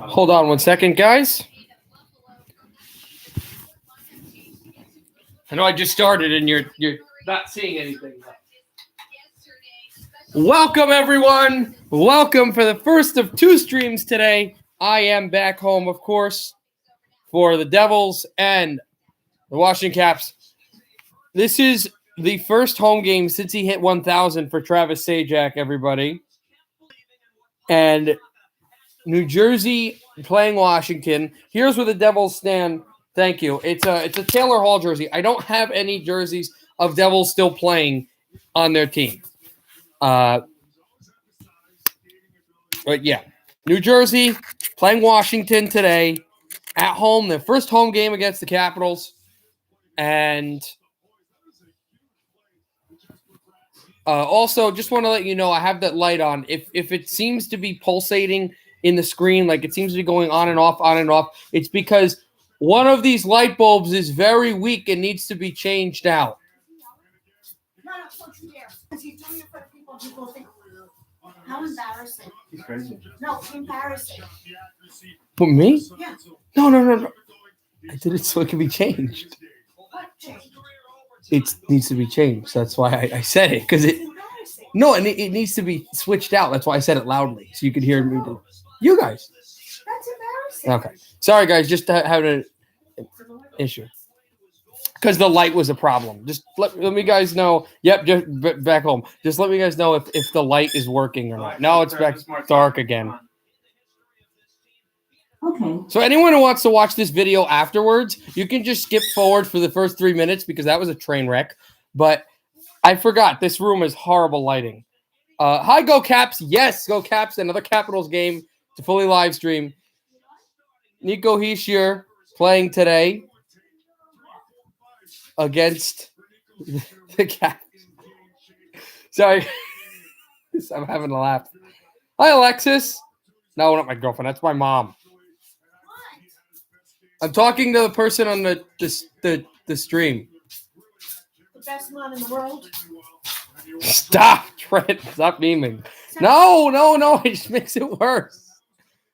Hold on 1 second, guys. I know I just started and you're not seeing anything. Welcome, everyone. Welcome for the first of 2 streams today. I am back home, of course, for the Devils and the Washington Caps. This is the first home game since he hit 1,000 for Travis Zajac, everybody. And New Jersey playing Washington. Here's where the Devils stand. Thank you. It's a Taylor Hall jersey. I don't have any jerseys of Devils still playing on their team. But yeah, New Jersey playing Washington today at home. Their first home game against the Capitals. And also, just want to let you know, I have that light on. If it seems to be pulsating in the screen, like it seems to be going on and off, it's because one of these light bulbs is very weak and needs to be changed out. No, don't you dare. Because you're doing it for people. People think, how embarrassing. He's crazy. No, embarrassing. For me? Yeah. No. I did it so it can be changed. What change? It needs to be changed. That's why I said it. Because It's embarrassing. No, and it needs to be switched out. That's why I said it loudly. So you could hear me. You guys. That's embarrassing. Okay. Sorry, guys. Just having an issue. Because the light was a problem. Just let me guys know. Yep, just back home. Just let me guys know if the light is working or not. No, it's back dark again. Okay. So anyone who wants to watch this video afterwards, you can just skip forward for the first 3 minutes because that was a train wreck. But I forgot. This room is horrible lighting. Hi, Go Caps. Yes, Go Caps. Another Capitals game to fully live stream. Nico Hischier playing today against the Caps. Sorry. I'm having a laugh. Hi, Alexis. No, not my girlfriend. That's my mom. I'm talking to the person on the stream. The best mom in the world. Stop, Trent. Stop memeing. No. It just makes it worse.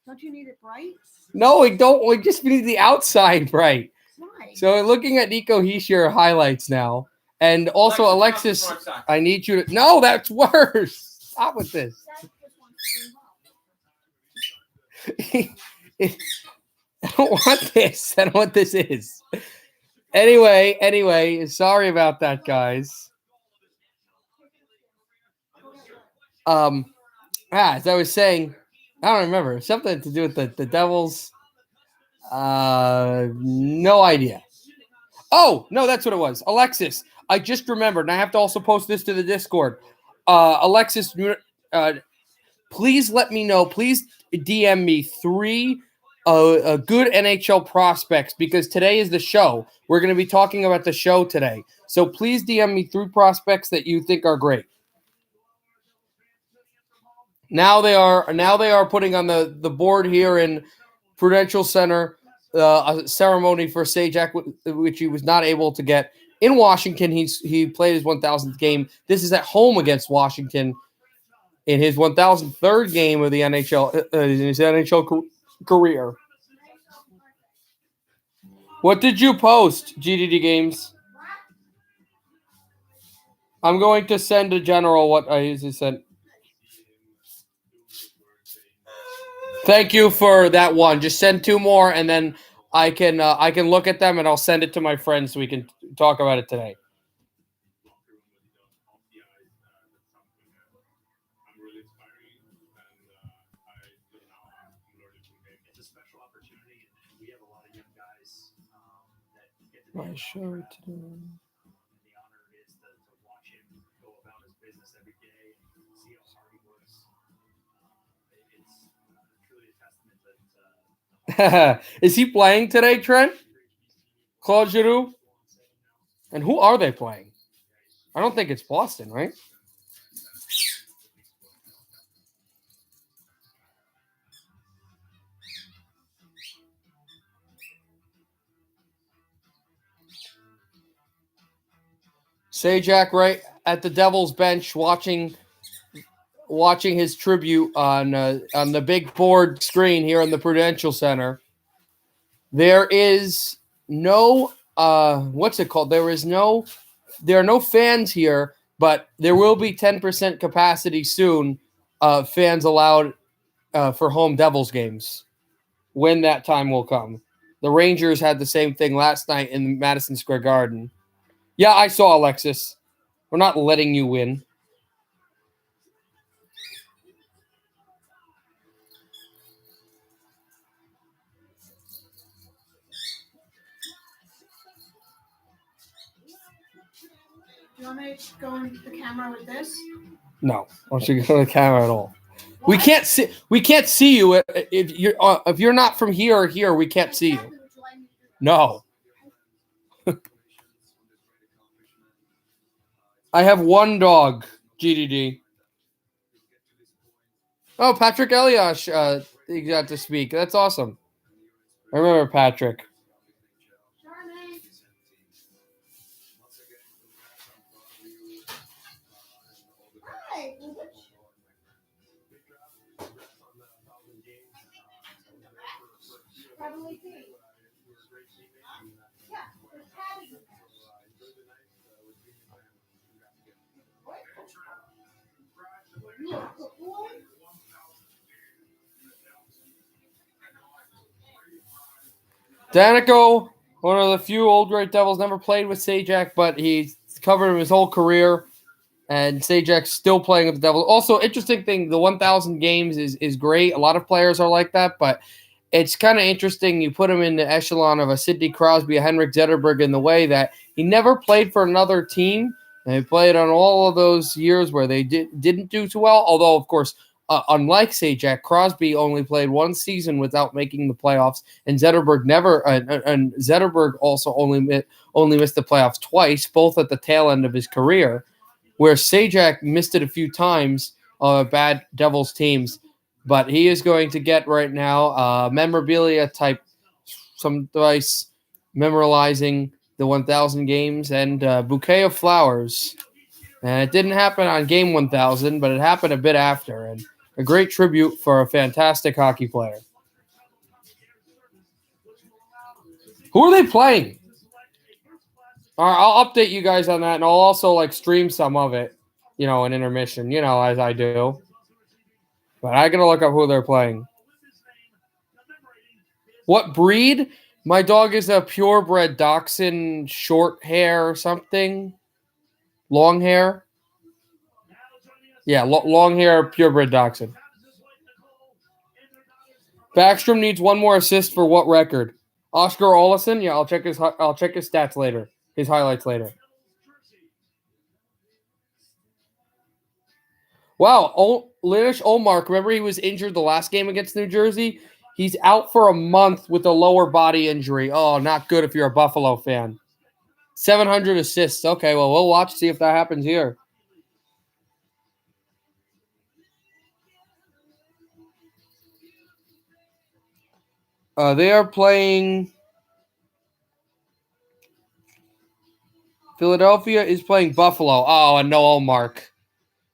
Don't you need it bright? No, we don't. We just need the outside bright. Why? So looking at Nico Hischier highlights now. And also, Alexis, I need you to... No, that's worse. Stop with this. Dad just wants to be involved. I don't want this. I don't know what this is. Anyway, sorry about that, guys. As I was saying, I don't remember. Something to do with the Devils. No idea. Oh, no, that's what it was. Alexis, I just remembered, and I have to also post this to the Discord. Alexis, please let me know. Please DM me 3 good NHL prospects because today is the show. We're going to be talking about the show today. So please DM me 3 prospects that you think are great. Now they are putting on the board here in Prudential Center a ceremony for Zajac, which he was not able to get in Washington. He played his 1,000th game. This is at home against Washington in his 1,003rd game of the NHL in his NHL career. What did you post, GDD Games? I'm going to send to General what I sent. Thank you for that one. Just send 2 more, and then I can look at them, and I'll send it to my friends so we can talk about it today. My show today. Is he playing today, Trent? Claude Giroux? And who are they playing? I don't think it's Boston, right? Zajac right at the Devils bench watching watching his tribute on the big board screen here in the Prudential Center. There is no what's it called? There are no fans here, but there will be 10% capacity soon. Fans allowed for home Devils games when that time will come. The Rangers had the same thing last night in Madison Square Garden. Yeah, I saw, Alexis. We're not letting you win. Do you want me to go into the camera with this? No, I want you to go to the camera at all. We can't see. We can't see you if you're not from here or here. We can't see you. No. I have one dog. GDD. Oh, Patrick Elias he got to speak. That's awesome. I remember Patrick. Danico, one of the few old Great Devils, never played with Sajak, but he's covered him his whole career, and Sajak's still playing with the Devils. Also, interesting thing, the 1,000 games is great. A lot of players are like that, but it's kind of interesting. You put him in the echelon of a Sidney Crosby, a Henrik Zetterberg in the way that he never played for another team. And he played on all of those years where they didn't do too well, although, of course, unlike Sajak, Crosby only played one season without making the playoffs, and Zetterberg never. And Zetterberg also only missed the playoffs twice, both at the tail end of his career, where Sajak missed it a few times on bad Devils teams. But he is going to get right now memorabilia type, some device memorializing the 1,000 games and bouquet of flowers. And it didn't happen on game 1,000, but it happened a bit after. And a great tribute for a fantastic hockey player. Who are they playing? All right, I'll update you guys on that, and I'll also stream some of it, in intermission, as I do. But I gotta look up who they're playing. What breed? My dog is a purebred dachshund, short hair or something. Long hair. Yeah, long hair, purebred dachshund. Backstrom needs one more assist for what record? Oscar Olesen? Yeah, I'll check his stats later. His highlights later. Wow, Linus Ullmark, remember he was injured the last game against New Jersey? He's out for a month with a lower body injury. Oh, not good if you're a Buffalo fan. 700 assists. Okay, well, we'll watch, see if that happens here. They are playing. Philadelphia is playing Buffalo. Oh, and no Ullmark.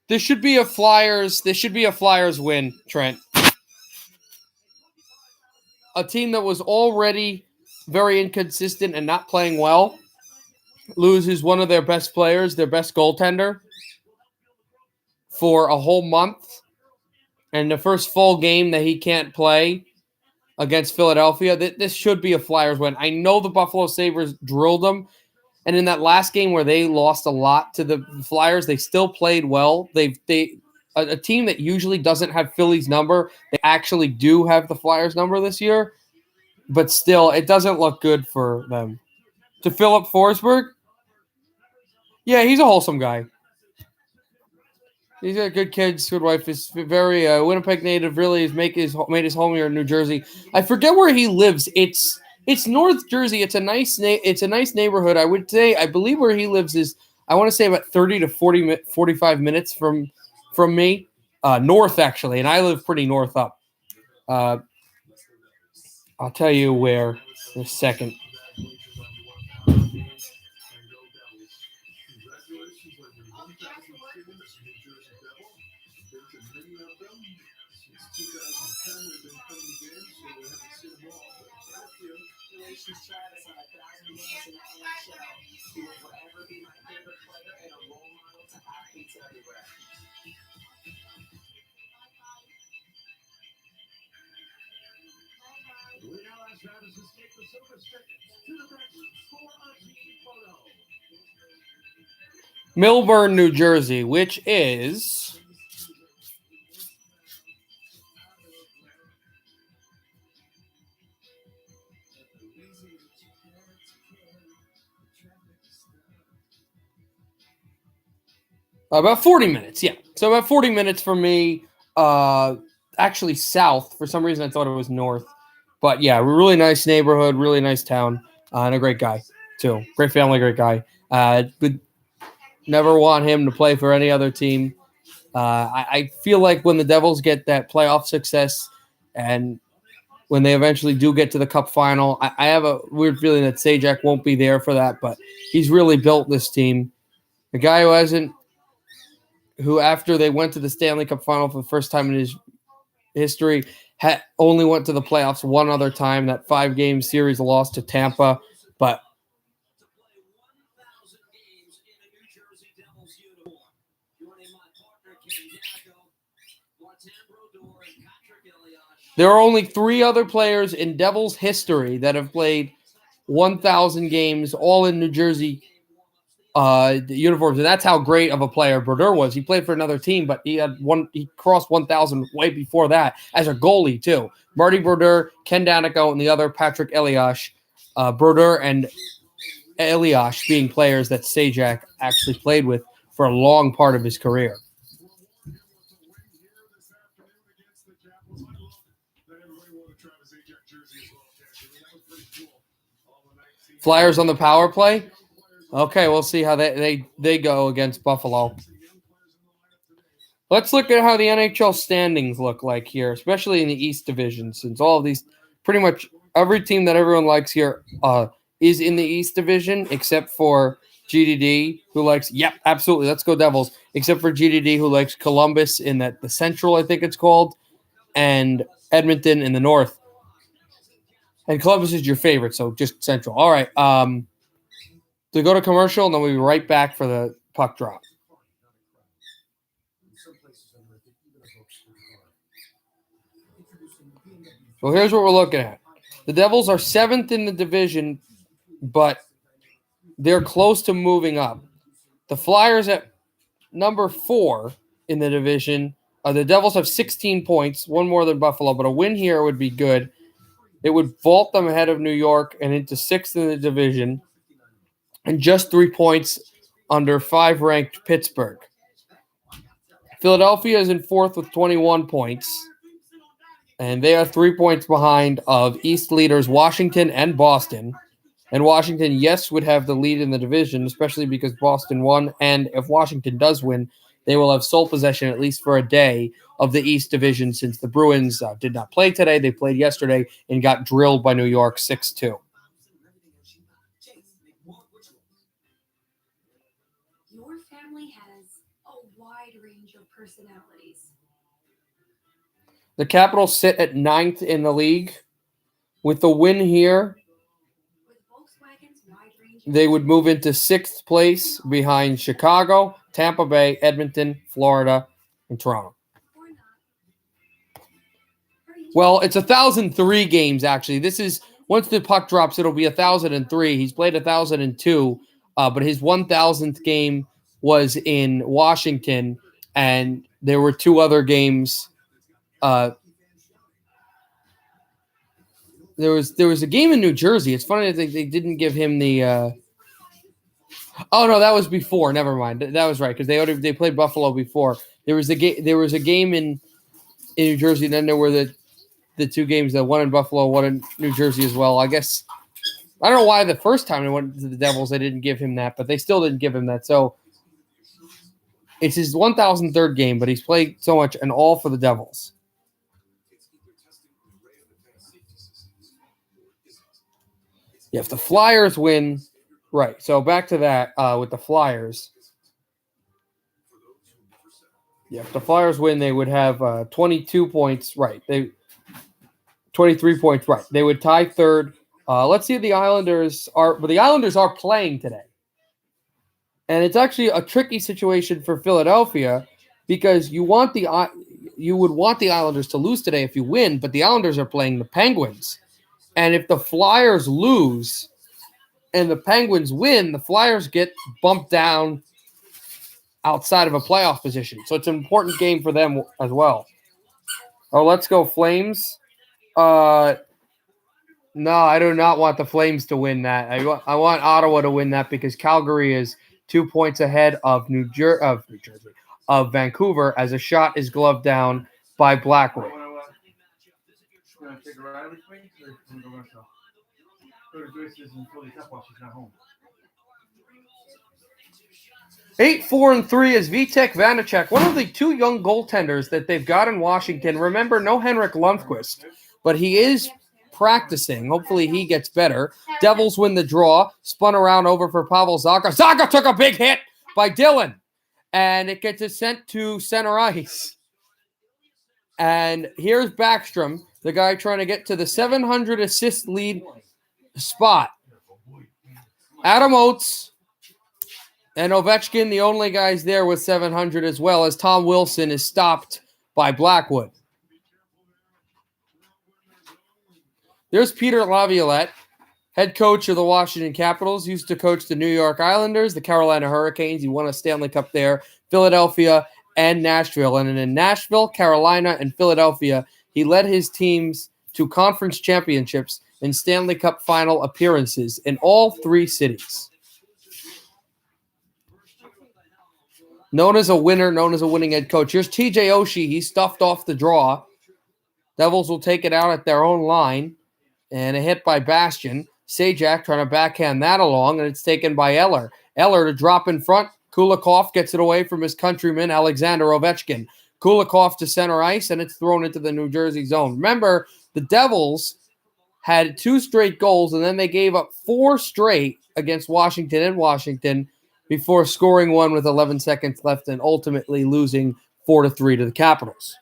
This should be a Flyers win, Trent. A team that was already very inconsistent and not playing well loses one of their best players, their best goaltender, for a whole month. And the first full game that he can't play against Philadelphia, this should be a Flyers win. I know the Buffalo Sabres drilled them. And in that last game where they lost a lot to the Flyers, they still played well. A team that usually doesn't have Philly's number, they actually do have the Flyers number this year. But still, it doesn't look good for them. To Philip Forsberg? Yeah, he's a wholesome guy. He's got good kids, good wife. He's very Winnipeg native. Really, has made his home here in New Jersey. I forget where he lives. It's North Jersey. It's a nice neighborhood. I believe where he lives is, I want to say, about 30 to 45 minutes from me. North, actually, and I live pretty north up. I'll tell you where in a second. Millburn, New Jersey, which is about 40 minutes. Yeah. So about 40 minutes for me. Actually south. For some reason I thought it was north. But yeah, really nice neighborhood, really nice town, and a great guy too. Great family, great guy. Would never want him to play for any other team. I feel like when the Devils get that playoff success and when they eventually do get to the Cup final, I have a weird feeling that Sajak won't be there for that, but he's really built this team. The guy who after they went to the Stanley Cup final for the first time in his history, only went to the playoffs one other time, that 5-game series loss to Tampa, but there are only 3 other players in Devils history that have played 1,000 games, all in New Jersey uniforms, and that's how great of a player Brodeur was. He played for another team, but he crossed 1,000 way before that as a goalie too. Marty Brodeur, Ken Daneyko, and the other Patrick Elias. Brodeur and Elias being players that Sajak actually played with for a long part of his career. Flyers on the power play. Okay, we'll see how they go against Buffalo. Let's look at how the NHL standings look like here, especially in the East Division, since all of these, pretty much every team that everyone likes here is in the East Division, except for GDD, who likes, yep, absolutely, let's go Devils, except for GDD, who likes Columbus in the Central, I think it's called, and Edmonton in the North. And Columbus is your favorite, so just Central. All right, to go to commercial, and then we'll be right back for the puck drop. Well, here's what we're looking at. The Devils are 7th in the division, but they're close to moving up. The Flyers at number 4 in the division. The Devils have 16 points, one more than Buffalo, but a win here would be good. It would vault them ahead of New York and into 6th in the division, and just 3 points under 5-ranked Pittsburgh. Philadelphia is in 4th with 21 points, and they are 3 points behind of East leaders Washington and Boston. And Washington, yes, would have the lead in the division, especially because Boston won, and if Washington does win, they will have sole possession, at least for a day, of the East Division, since the Bruins did not play today. They played yesterday and got drilled by New York 6-2. Your family has a wide range of personalities. The Capitals sit at 9th in the league. With the win here, they would move into 6th place behind Chicago, Tampa Bay, Edmonton, Florida, and Toronto. Well, it's 1,003 games, actually. This is, once the puck drops, it'll be 1,003. He's played 1,002, but his 1,000th game was in Washington, and there were 2 other games. There was a game in New Jersey. It's funny that they didn't give him the. Oh no, that was before. Never mind. That was right, because they played Buffalo before. There was a game in New Jersey. Then there were the 2 games, the one in Buffalo, one in New Jersey as well. I guess I don't know why the first time they went to the Devils they didn't give him that, but they still didn't give him that. So it's his 1,003rd game, but he's played so much, and all for the Devils. Yeah, if the Flyers win, right. So back to that with the Flyers. Yeah, if the Flyers win, they would have 22 points. Right. 23 points, right. They would tie third. Let's see if the Islanders are – but the Islanders are playing today. And it's actually a tricky situation for Philadelphia because you would want the Islanders to lose today if you win, but the Islanders are playing the Penguins. And if the Flyers lose and the Penguins win, the Flyers get bumped down outside of a playoff position. So it's an important game for them as well. Oh, let's go Flames. No, I do not want the Flames to win that. I want Ottawa to win that because Calgary is 2 points ahead of Vancouver as a shot is gloved down by Blackwood. 8-4-3 is Vitek Vanacek, one of the two young goaltenders that they've got in Washington. Remember, no Henrik Lundqvist, but he is practicing. Hopefully he gets better. Devils win the draw. Spun around over for Pavel Zacha. Zacha took a big hit by Dylan, and it gets it sent to center ice. And here's Backstrom, the guy trying to get to the 700 assist lead spot. Adam Oates and Ovechkin, the only guys there with 700 as well, as Tom Wilson is stopped by Blackwood. There's Peter Laviolette, head coach of the Washington Capitals, used to coach the New York Islanders, the Carolina Hurricanes. He won a Stanley Cup there, Philadelphia, and Nashville. And in Nashville, Carolina, and Philadelphia, he led his teams to conference championships and Stanley Cup final appearances in all three cities. Known as a winner, known as a winning head coach. Here's TJ Oshie. He stuffed off the draw. Devils will take it out at their own line. And a hit by Bastian. Sajak trying to backhand that along, and it's taken by Eller. Eller to drop in front. Kulikov gets it away from his countryman, Alexander Ovechkin. Kulikov to center ice, and it's thrown into the New Jersey zone. Remember, the Devils had 2 straight goals, and then they gave up 4 straight against Washington in Washington before scoring one with 11 seconds left and ultimately losing 4-3 to the Capitals.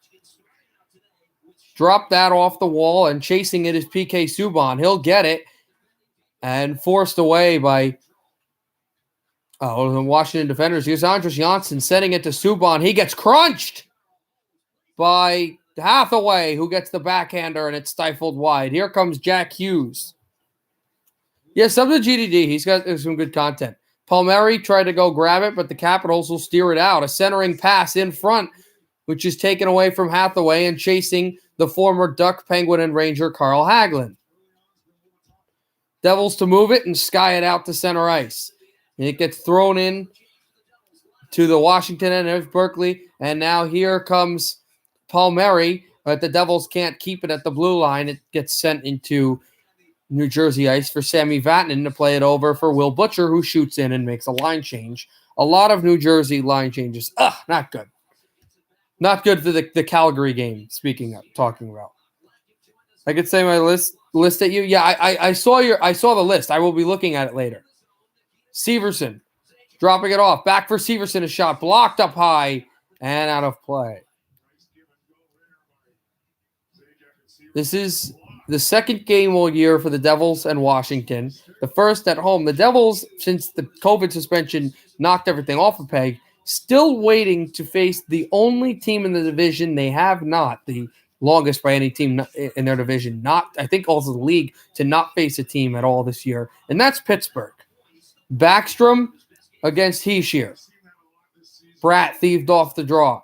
Drop that off the wall, and chasing it is PK Subban. He'll get it, and forced away by the Washington defenders. Here's Andres Janssen setting it to Subban. He gets crunched by Hathaway, who gets the backhander, and it's stifled wide. Here comes Jack Hughes. Yes, up to GDD. He's got some good content. Palmieri tried to go grab it, but the Capitals will steer it out. A centering pass in front, which is taken away from Hathaway and chasing the former Duck, Penguin, and Ranger Carl Hagelin. Devils to move it and sky it out to center ice. And it gets thrown in to the Washington end of Berkeley. And now here comes Palmieri, but the Devils can't keep it at the blue line. It gets sent into New Jersey ice for Sammy Vatanen to play it over for Will Butcher, who shoots in and makes a line change. A lot of New Jersey line changes. Not good. Not good for the Calgary game, talking about. I could say my list at you. Yeah, I saw the list. I will be looking at it later. Severson dropping it off. Back for Severson, a shot blocked up high and out of play. This is the second game all year for the Devils and Washington. The first at home. The Devils, since the COVID suspension knocked everything off a peg, still waiting to face the only team in the division they have not, the longest by any team in their division, not, I think also the league, to not face a team at all this year, and that's Pittsburgh. Backstrom against Hischier. Bratt thieved off the draw.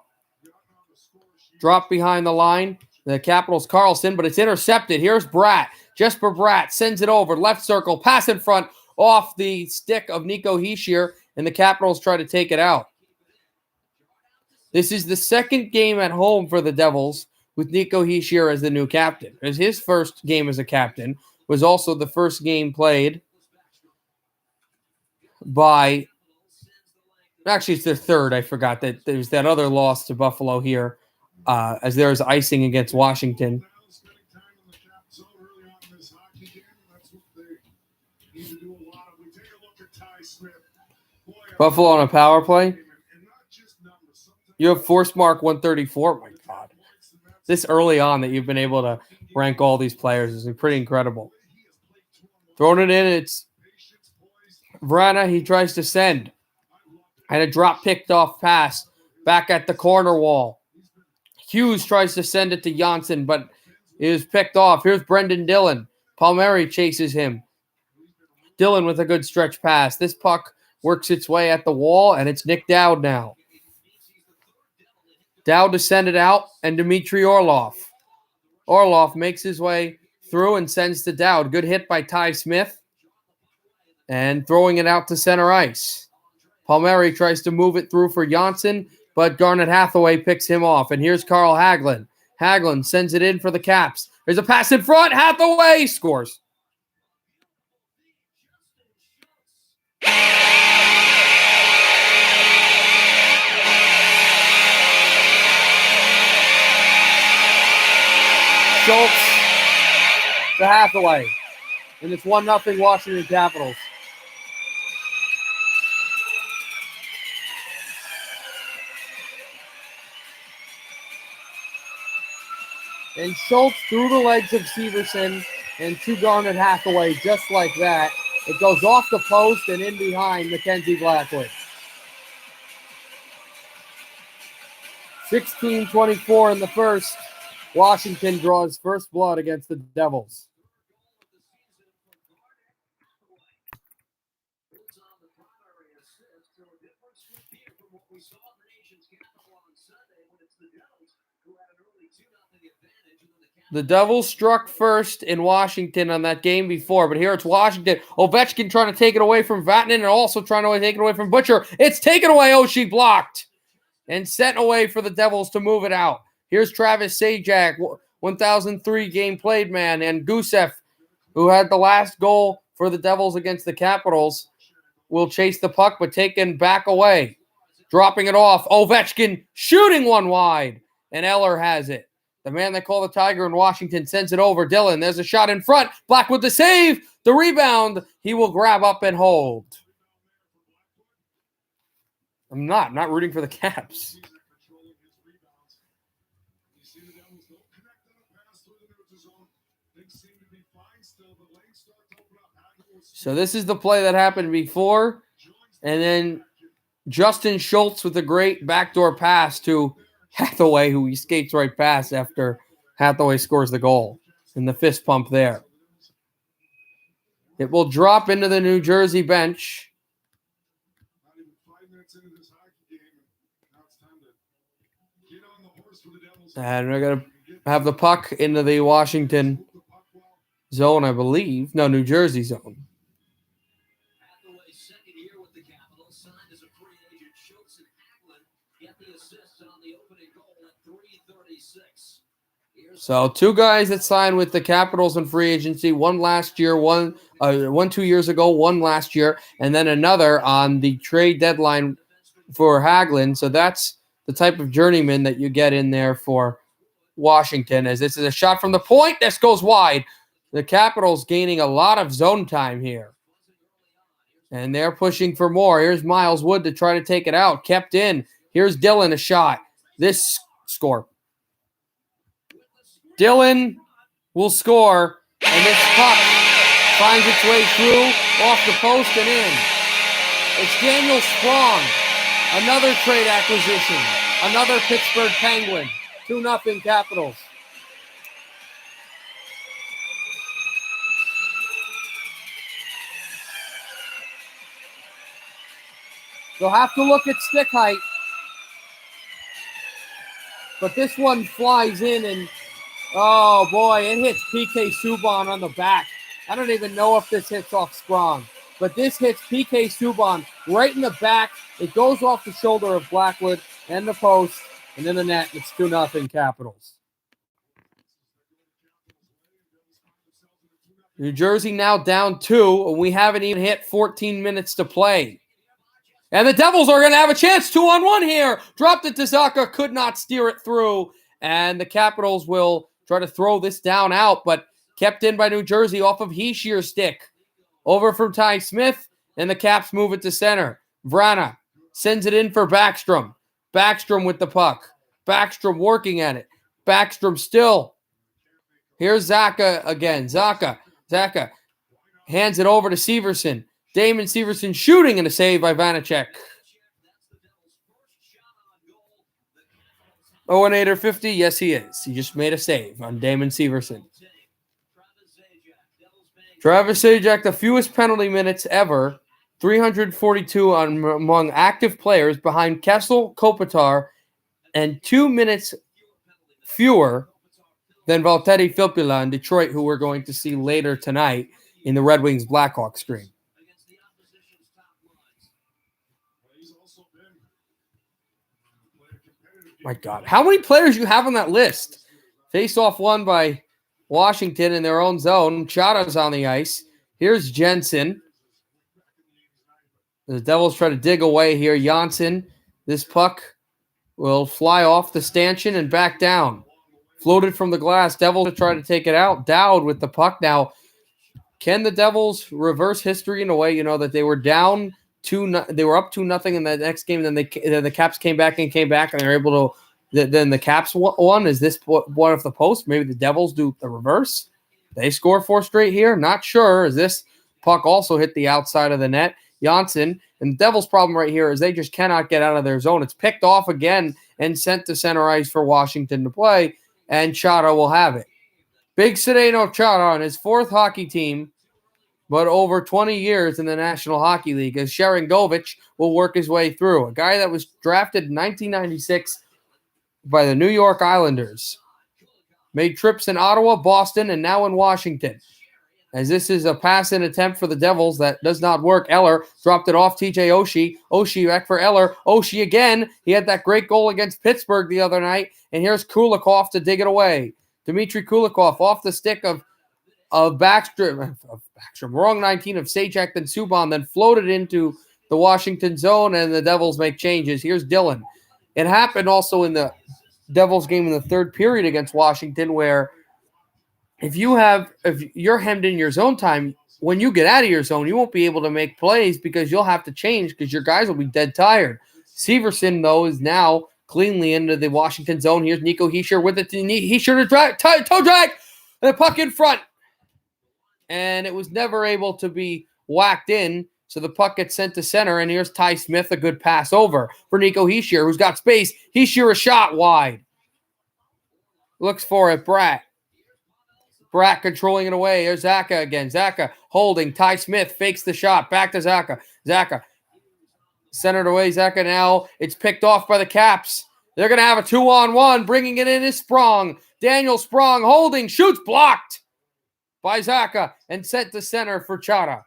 Drop behind the line. The Capitals, Carlson, but it's intercepted. Here's Bratt. Jesper Bratt sends it over. Left circle. Pass in front off the stick of Nico Hischier, and the Capitals try to take it out. This is the second game at home for the Devils with Nico Hischier as the new captain. As his first game as a captain was also the first game played by – actually, it's their third. I forgot that there's that other loss to Buffalo here as there's icing against Washington. Buffalo on a power play. You have force mark 134. My God. This early on that you've been able to rank all these players. It's pretty incredible. Throwing it in, it's Vrana. He tries to send. And a drop picked off pass back at the corner wall. Hughes tries to send it to Janssen, but it was picked off. Here's Brendan Dillon. Palmieri chases him. Dillon with a good stretch pass. This puck works its way at the wall, and it's Nick Dowd now. Dowd to send it out, and Dmitry Orlov. Orlov makes his way through and sends to Dowd. Good hit by Ty Smith. And throwing it out to center ice. Palmieri tries to move it through for Janssen, but Garnet Hathaway picks him off. And here's Carl Hagelin. Hagelin sends it in for the Caps. There's a pass in front. Hathaway scores. Schultz to Hathaway. And it's 1-0 Washington Capitals. And Schultz through the legs of Severson and to Garnet Hathaway just like that. It goes off the post and in behind Mackenzie Blackwood. 16-24 in the first. Washington draws first blood against the Devils. The Devils struck first in Washington on that game before, but here it's Washington. Ovechkin trying to take it away from Vatanen and also trying to take it away from Butcher. It's taken away. Oshie blocked and sent away for the Devils to move it out. Here's Travis Sajak, 1003 game played man, and Gusev, who had the last goal for the Devils against the Capitals, will chase the puck but taken back away. Dropping it off. Ovechkin shooting one wide, and Eller has it. The man they call the Tiger in Washington sends it over. Dillon, there's a shot in front. Blackwood the save. The rebound. He will grab up and hold. I'm not rooting for the Caps. So this is the play that happened before. And then Justin Schultz with a great backdoor pass to Hathaway, who he skates right past after Hathaway scores the goal. And the fist pump there. It will drop into the New Jersey bench. And we're going to have the puck into the Washington zone, I believe. No, New Jersey zone. So 2 guys that signed with the Capitals in free agency, one last year, one 2 years ago, one last year, and then another on the trade deadline for Hagelin. So that's the type of journeyman that you get in there for Washington, as this is a shot from the point. This goes wide. The Capitals gaining a lot of zone time here. And they're pushing for more. Here's Miles Wood to try to take it out. Kept in. Here's Dillon, a shot. This score. Dillon will score, and this puck finds its way through, off the post and in. It's Daniel Sprong, another trade acquisition, another Pittsburgh Penguin, 2-0 Capitals. They'll have to look at stick height, but this one flies in and oh, boy, it hits PK Subban on the back. I don't even know if this hits off Sprong, but this hits PK Subban right in the back. It goes off the shoulder of Blackwood and the post, and in the net, it's 2-0 Capitals. New Jersey now down 2, and we haven't even hit 14 minutes to play. And the Devils are going to have a chance 2-on-1 here. Dropped it to Zacha, could not steer it through, and the Capitals will try to throw this down out, but kept in by New Jersey off of Heishier's stick. Over from Ty Smith, and the Caps move it to center. Vrana sends it in for Backstrom. Backstrom with the puck. Backstrom working at it. Backstrom still Here's Zaka again. Zaka hands it over to Severson. Damon Severson shooting and a save by Vanacek. Owenator 50, yes he is. He just made a save on Damon Severson. Travis Zajac, the fewest penalty minutes ever, 342 among active players, behind Kessel, Kopitar, and 2 minutes fewer than Valtteri Filppula in Detroit, who we're going to see later tonight in the Red Wings Blackhawks screen. My God, how many players you have on that list? Face-off won by Washington in their own zone. Chara's on the ice. Here's Jensen. The Devils try to dig away here. Janssen, this puck will fly off the stanchion and back down. Floated from the glass. Devils try to take it out. Dowd with the puck. Now, can the Devils reverse history in a way, that they were down they were up 2-0 in the next game, and then the Caps came back, and they're able to. Then the Caps won. Is this one of the post? Maybe the Devils do the reverse. They score 4 straight here. Not sure. Is this puck also hit the outside of the net? Janssen, and the Devils' problem right here is they just cannot get out of their zone. It's picked off again and sent to center ice for Washington to play, and Chara will have it. Big Zdeno Chara on his 4th hockey team, but over 20 years in the National Hockey League, as Sharangovich will work his way through. A guy that was drafted in 1996 by the New York Islanders. Made trips in Ottawa, Boston, and now in Washington. As this is a pass-in attempt for the Devils that does not work. Eller dropped it off TJ Oshie. Oshie back for Eller. Oshie again. He had that great goal against Pittsburgh the other night. And here's Kulikov to dig it away. Dmitry Kulikov off the stick of Backstrom, wrong 19 of Zajac, then Subban, then floated into the Washington zone, and the Devils make changes. Here's Dillon. It happened also in the Devils game in the 3rd period against Washington, where if you're hemmed in your zone time, when you get out of your zone, you won't be able to make plays because you'll have to change because your guys will be dead tired. Severson, though, is now cleanly into the Washington zone. Here's Nico Hischier with it. Hischier to drag, toe drag, and the puck in front. And it was never able to be whacked in, so the puck gets sent to center, and here's Ty Smith, a good pass over for Nico Hischier, who's got space. Hischier a shot wide. Looks for it, Bratt controlling it away. There's Zaka again. Zaka holding. Ty Smith fakes the shot. Back to Zaka. Zaka centered away. Zaka now. It's picked off by the Caps. They're going to have a 2-on-1. Bringing it in is Sprong. Daniel Sprong holding. Shoots blocked by Zaka and sent to center for Chara.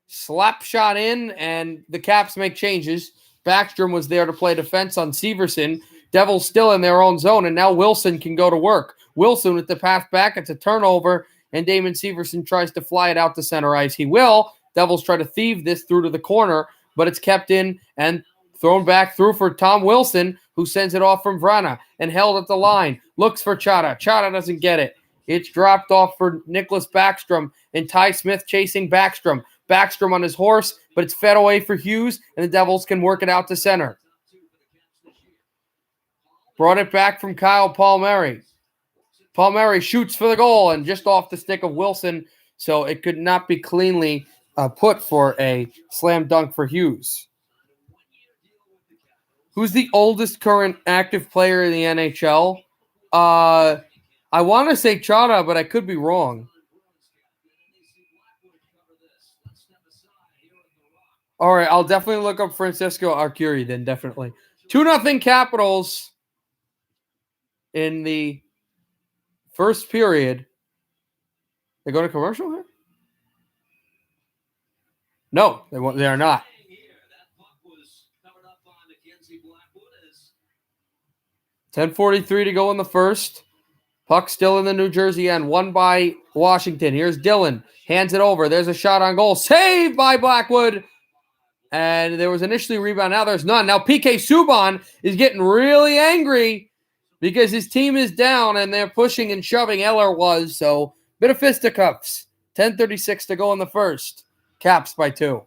Slap shot in, and the Caps make changes. Backstrom was there to play defense on Severson. Devils still in their own zone, and now Wilson can go to work. Wilson with the pass back. It's a turnover, and Damon Severson tries to fly it out to center ice. He will. Devils try to thieve this through to the corner, but it's kept in and thrown back through for Tom Wilson, who sends it off from Vrana and held at the line. Looks for Chara. Chara doesn't get it. It's dropped off for Nicholas Backstrom, and Ty Smith chasing Backstrom. Backstrom on his horse, but it's fed away for Hughes, and the Devils can work it out to center. Brought it back from Kyle Palmieri. Palmieri shoots for the goal and just off the stick of Wilson, so it could not be cleanly put for a slam dunk for Hughes. Who's the oldest current active player in the NHL? I want to say Chara, but I could be wrong. All right, I'll definitely look up Francisco Arcuri then, definitely. 2-0 Capitals in the first period. They go to commercial here? No, they are not. 10:43 to go in the first. Puck still in the New Jersey end, won by Washington. Here's Dillon. Hands it over. There's a shot on goal. Saved by Blackwood. And there was initially a rebound. Now there's none. Now PK Subban is getting really angry because his team is down and they're pushing and shoving. Eller was. So bit of fisticuffs. 10:36 to go in the first. Caps by 2.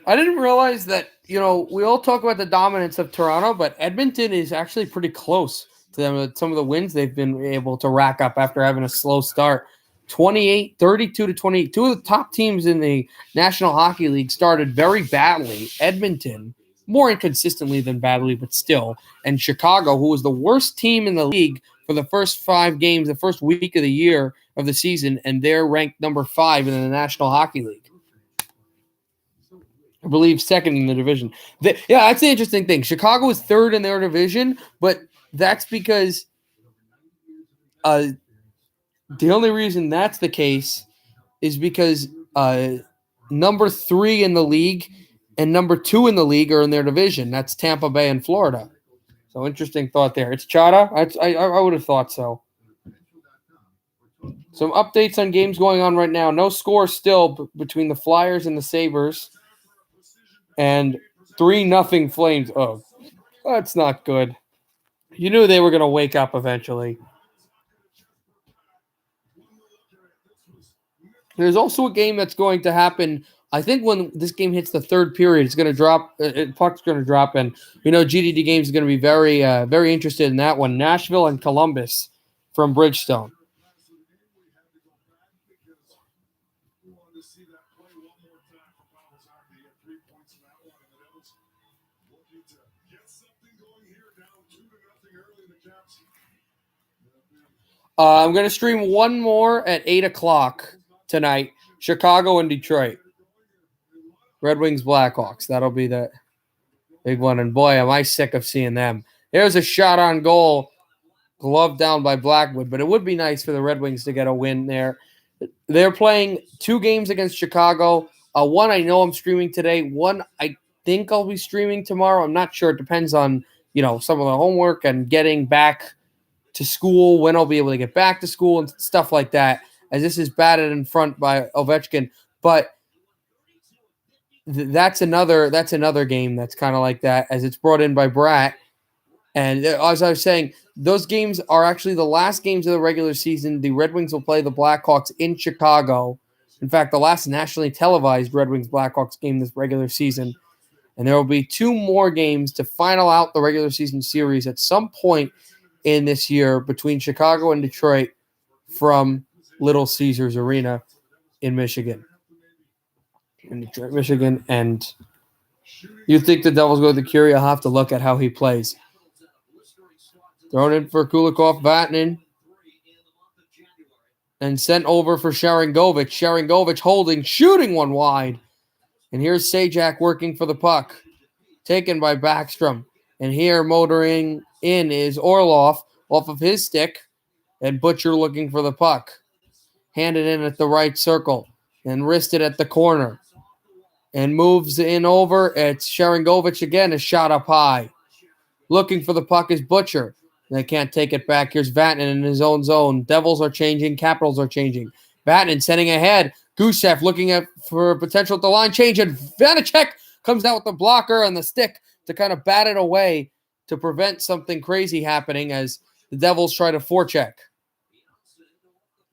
I didn't realize that, we all talk about the dominance of Toronto, but Edmonton is actually pretty close to them with some of the wins they've been able to rack up after having a slow start. 32 to 28. Two of the top teams in the National Hockey League started very badly. Edmonton, more inconsistently than badly, but still. And Chicago, who was the worst team in the league for the first 5 games, the first week of the year of the season, and they're ranked number 5 in the National Hockey League. I believe second in the division. That's the interesting thing. Chicago is third in their division, but that's because the only reason that's the case is because number 3 in the league and number 2 in the league are in their division. That's Tampa Bay and Florida. So interesting thought there. It's Chata. I would have thought so. Some updates on games going on right now. No score still between the Flyers and the Sabres. And 3-0 Flames. Oh, that's not good. You knew they were going to wake up eventually. There's also a game that's going to happen. I think when this game hits the third period, it's going to drop. Puck's going to drop, and GDD Games is going to be very, very interested in that one. Nashville and Columbus from Bridgestone. I'm going to stream one more at 8 o'clock tonight. Chicago and Detroit. Red Wings, Blackhawks. That'll be the big one. And boy, am I sick of seeing them. There's a shot on goal. Glove down by Blackwood. But it would be nice for the Red Wings to get a win there. They're playing 2 games against Chicago. One I know I'm streaming today. One I think I'll be streaming tomorrow. I'm not sure. It depends on, some of the homework and getting back to school, when I'll be able to get back to school and stuff like that, as this is batted in front by Ovechkin. But that's another game that's kind of like that, as it's brought in by Bratt. And as I was saying, those games are actually the last games of the regular season. The Red Wings will play the Blackhawks in Chicago. In fact, the last nationally televised Red Wings-Blackhawks game this regular season. And there will be 2 more games to final out the regular season series at some point in this year between Chicago and Detroit from Little Caesars Arena in Michigan. In Detroit, Michigan. And you think the Devils go to the Curie, I'll have to look at how he plays. Thrown in for Kulikov, Vatanen. And sent over for Sharangovich. Sharangovich holding, shooting one wide. And here's Sajak working for the puck. Taken by Backstrom. And here motoring in is Orlov off of his stick. And Butcher looking for the puck. Handed in at the right circle. And wristed at the corner. And moves in over. It's Sharangovich again. A shot up high. Looking for the puck is Butcher. They can't take it back. Here's Vatanen in his own zone. Devils are changing. Capitals are changing. Vatanen sending ahead. Gusev looking for potential at the line change. And Vanacek comes out with the blocker and the stick to kind of bat it away to prevent something crazy happening as the Devils try to forecheck.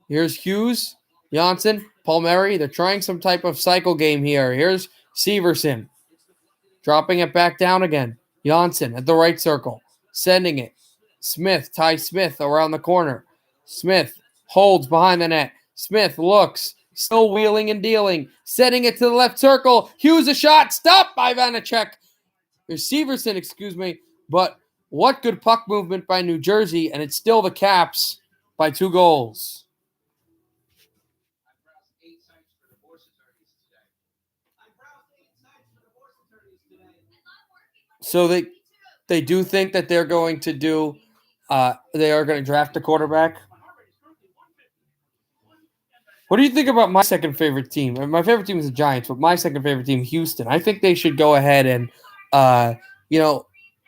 Here's Hughes, Janssen, Palmieri. They're trying some type of cycle game here. Here's Severson. Dropping it back down again. Janssen at the right circle. Sending it. Smith, Ty Smith around the corner. Smith holds behind the net. Smith looks, still wheeling and dealing. Setting it to the left circle. Hughes a shot. Stopped by Vanacek. There's Severson, But what good puck movement by New Jersey, and it's still the Caps by 2 goals. So they do think that they're going to do they are going to draft a quarterback. What do you think about my second favorite team? My favorite team is the Giants, but my second favorite team, Houston. I think they should go ahead and,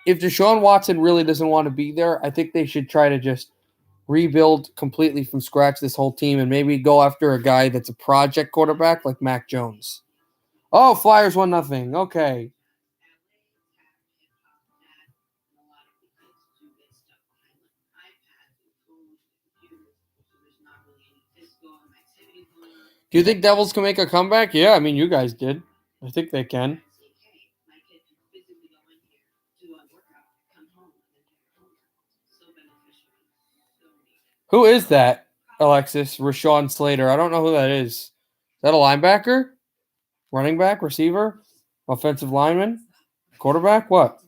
if Deshaun Watson really doesn't want to be there, I think they should try to just rebuild completely from scratch this whole team and maybe go after a guy that's a project quarterback like Mac Jones. Oh, Flyers 1-0. Okay. Do you think Devils can make a comeback? Yeah, I mean, you guys did. I think they can. Who is that, Alexis? Rashawn Slater. I don't know who that is. Is that a linebacker? Running back? Receiver? Offensive lineman? Quarterback? What?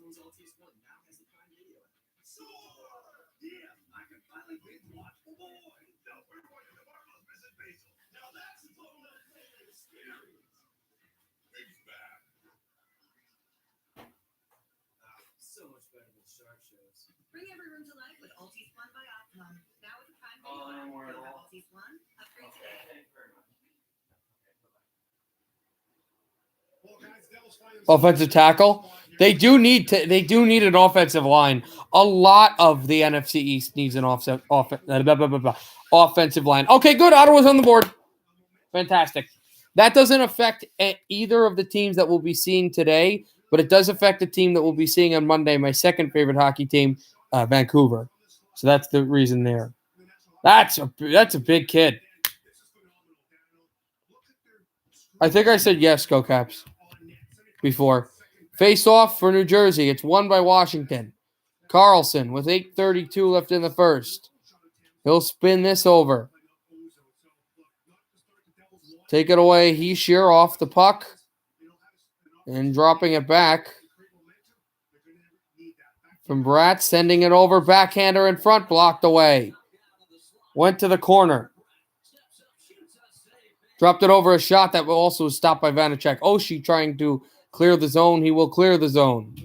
Bring every room to life with Altis One by Optimum. Now with a Prime Video. You'll have Altis One. Upgrade today. Offensive tackle. They do need an offensive line. A lot of the NFC East needs an offensive line. Okay, good. Ottawa's on the board. Fantastic. That doesn't affect either of the teams that we'll be seeing today, but it does affect the team that we'll be seeing on Monday, my second favorite hockey team, Vancouver. So that's the reason there. That's a big kid. I think I said yes, Go Caps, before. Face off for New Jersey. It's won by Washington. Carlson with 8:32 left in the first. He'll spin this over. Take it away. Heishier off the puck and dropping it back from Bratt, sending it over. Backhander in front, blocked away. Went to the corner. Dropped it over a shot that will also stopped by Vanacek. Oshie trying to clear the zone. He will clear the zone.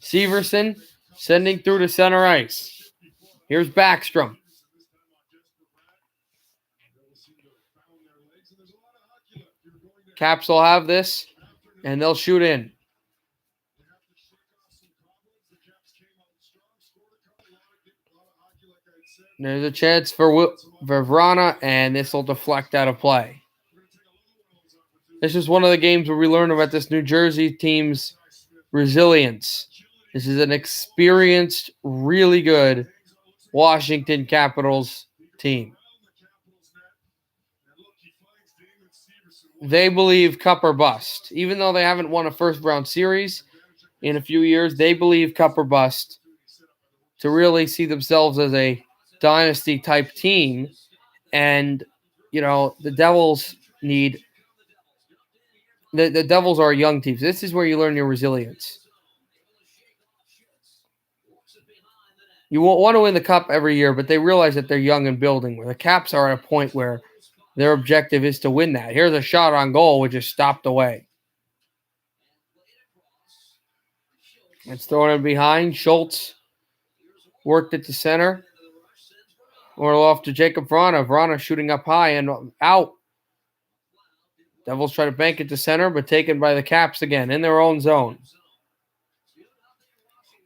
Severson sending through to center ice. Here's Backstrom. Caps will have this, and they'll shoot in. There's a chance for Vrana, and this will deflect out of play. This is one of the games where we learn about this New Jersey team's resilience. This is an experienced, really good Washington Capitals team. They believe cup or bust. Even though they haven't won a first-round series in a few years, they believe cup or bust to really see themselves as a dynasty-type team. And, you know, the Devils need... The Devils are a young team. So this is where you learn your resilience. You won't want to win the cup every year, but they realize that they're young and building. Where the Caps are at a point where their objective is to win that. Here's a shot on goal, which is stopped away. It's thrown in behind. Schultz worked it to center. Orlov to Jacob Vrana. Vrana shooting up high and out. Devils try to bank it to center, but taken by the Caps again in their own zone.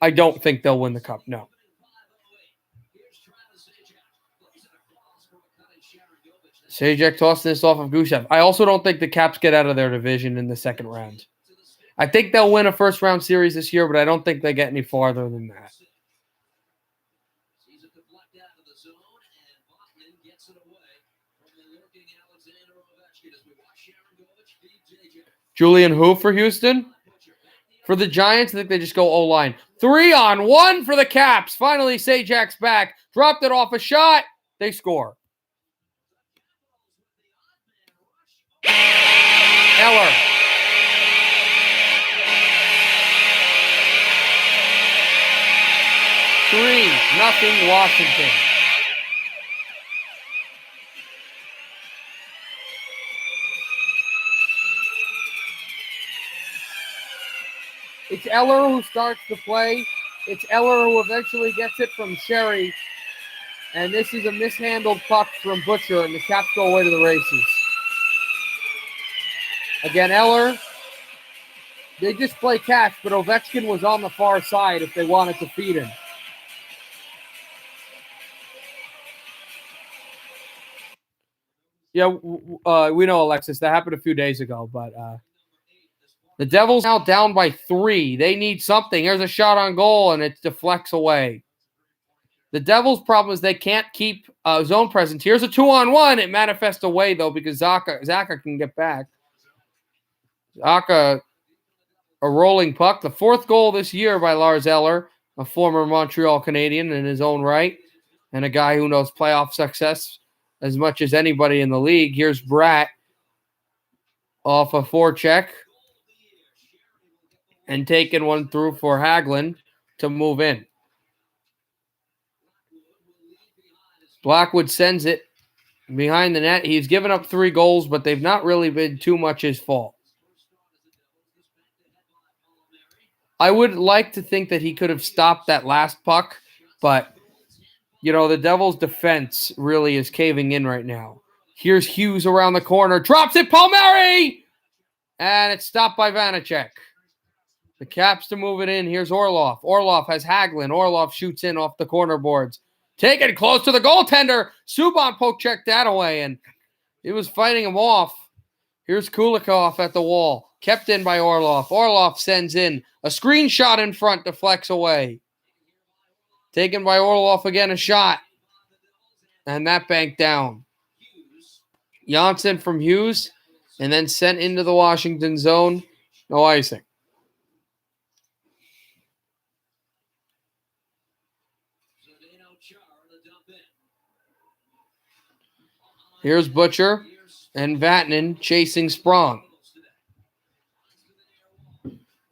I don't think they'll win the cup, no. Sajak tossing this off of Gusev. I also don't think the Caps get out of their division in the second round. I think they'll win a first-round series this year, but I don't think they get any farther than that. Julian who for Houston? For the Giants, I think they just go O-line. 3-on-1 for the Caps. Finally, Sajak's back. Dropped it off a shot. They score. Eller. Nothing Washington. It's Eller who starts the play. It's Eller who eventually gets it from Sherry. And this is a mishandled puck from Butcher, and the Caps go away to the races. Again, Eller, they just play catch, but Ovechkin was on the far side if they wanted to feed him. Yeah, we know, Alexis. That happened a few days ago, but the Devils now down by 3. They need something. There's a shot on goal, and it deflects away. The Devils' problem is they can't keep zone presence. Here's a 2-on-1. It manifests away, though, because Zacha can get back. Zacha, a rolling puck. The 4th goal this year by Lars Eller, a former Montreal Canadian in his own right, and a guy who knows playoff success as much as anybody in the league. Here's Bratt off a forecheck and taking one through for Hagelin to move in. Blackwood sends it behind the net. He's given up 3 goals, but they've not really been too much his fault. I would like to think that he could have stopped that last puck, but, the Devils' defense really is caving in right now. Here's Hughes around the corner. Drops it, Palmieri! And it's stopped by Vanacek. The Caps to move it in. Here's Orlov. Orlov has Hagelin. Orlov shoots in off the corner boards. Taken close to the goaltender. Subban poke checked that away, and he was fighting him off. Here's Kulikov at the wall. Kept in by Orlov. Orlov sends in. A screenshot in front deflects away. Taken by Orlov again, a shot. And that banked down. Janssen from Hughes, and then sent into the Washington zone. No icing. Here's Butcher and Vatanen chasing Sprong.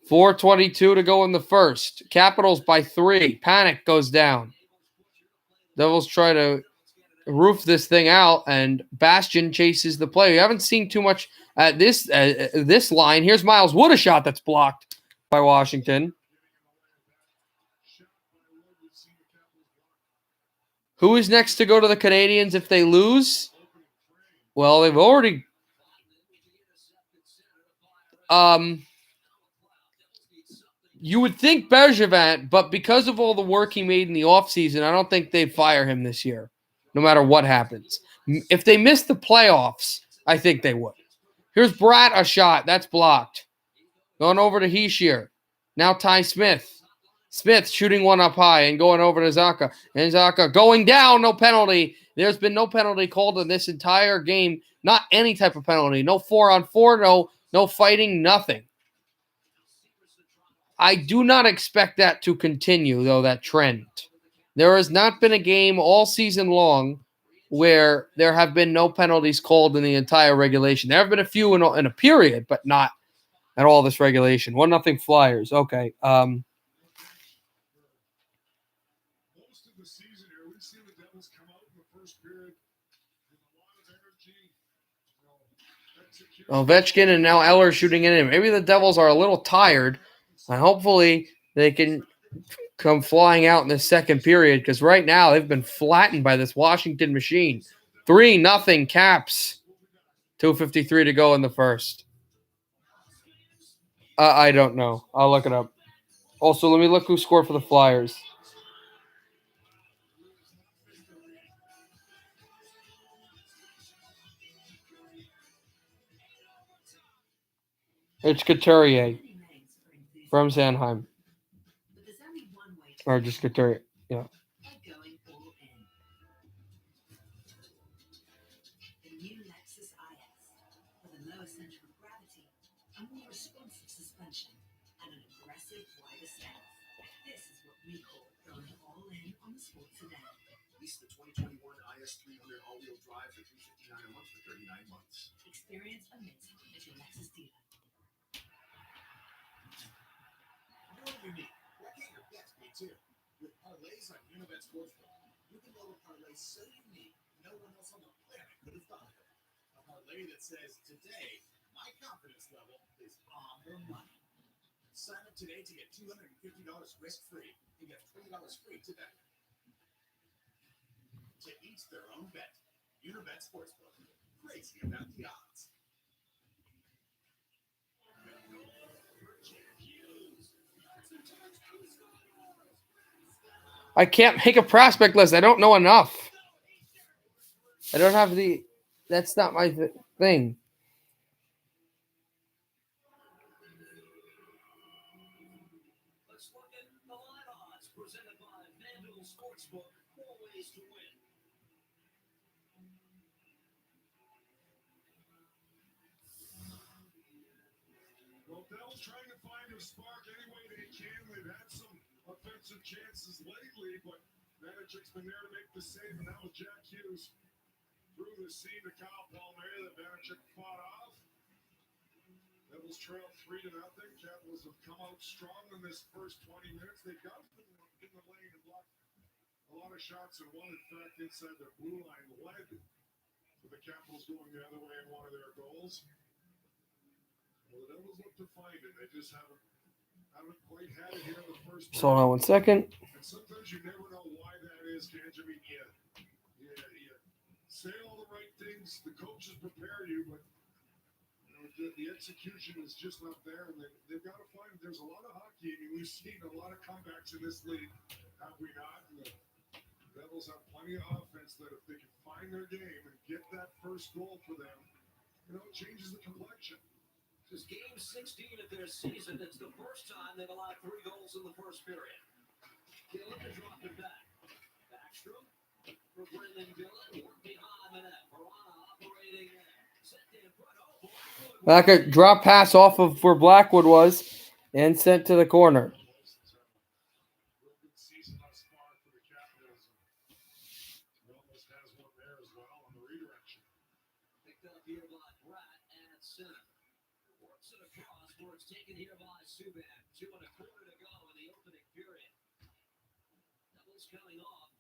4:22 to go in the first. Capitals by 3. Panic goes down. Devils try to roof this thing out, and Bastian chases the play. We haven't seen too much at this line. Here's Miles Wood, a shot that's blocked by Washington. Who is next to go to the Canadiens if they lose? Well, they've already... You would think Bergevin, but because of all the work he made in the offseason, I don't think they'd fire him this year, no matter what happens. If they miss the playoffs, I think they would. Here's Bratt, a shot. That's blocked. Going over to Hischier. Now Ty Smith. Smith shooting one up high and going over to Zacha. And Zacha going down, no penalty. There's been no penalty called in this entire game. Not any type of penalty. No 4-on-4, no fighting, nothing. I do not expect that to continue, though, that trend. There has not been a game all season long where there have been no penalties called in the entire regulation. There have been a few in a period, but not at all this regulation. 1-0 Flyers. Okay. Ovechkin and now Eller shooting in. Maybe the Devils are a little tired, and hopefully they can come flying out in the second period, because right now they've been flattened by this Washington machine. 3-0 Caps. 2:53 to go in the first. I don't know. I'll look it up. Also, let me look who scored for the Flyers. It's Couturier from Sanheim. Or just Couturier. Yeah. Lease the 2021 IS300 all-wheel drive for $359 a month for 39 months. Experience amazing at your Lexus dealer. You know what you need? Why can't your bets be too? With parlays on Unibet Sportsbook, you can load a parlay so unique no one else on the planet could have thought of it. A parlay that says, today, my confidence level is on the money. Sign up today to get $250 risk-free and get $20 free today. To each their own bet. Unibet Sportsbook. Crazy about the odds. I can't make a prospect list. I don't know enough. I don't have the... That's not my thing. Well, Bell's trying to find a spark any way they can. They've had some offensive chances lately, but Vanecek's been there to make the save, and that was Jack Hughes through the seam to Kyle Palmieri that Vanecek fought off. Devils trail 3-0. Capitals have come out strong in this first 20 minutes. They got in the lane and blocked a lot of shots, and one, in fact, inside the blue line led to the Capitals going the other way in one of their goals. Well, the Devils look to find it. They just haven't quite had it here in the first. So hold on 1 second. And sometimes you never know why that is, Cage. I mean, you say all the right things. The coaches prepare you, but the execution is just not there. And they've got to find. There's a lot of hockey. I mean, we've seen a lot of comebacks in this league, have we not? And the Devils have plenty of offense that if they can find their game and get that first goal for them, it changes the complexion. This is game 16 of their season. It's the first time they've allowed 3 goals in the first period. Dillon to drop it back. Backstrom for Brendan Dillon. Work behind the net. Verona operating there. Sent in front. Oh, Blackwood. Back a drop pass off of where Blackwood was and sent to the corner. Real good season thus far for the Capitals. Almost has one there as well on the redirection. Picked up here by Pratt at center. Works it across where it's taken here by Subban. 2 1/4 to go in the opening period. Devils coming off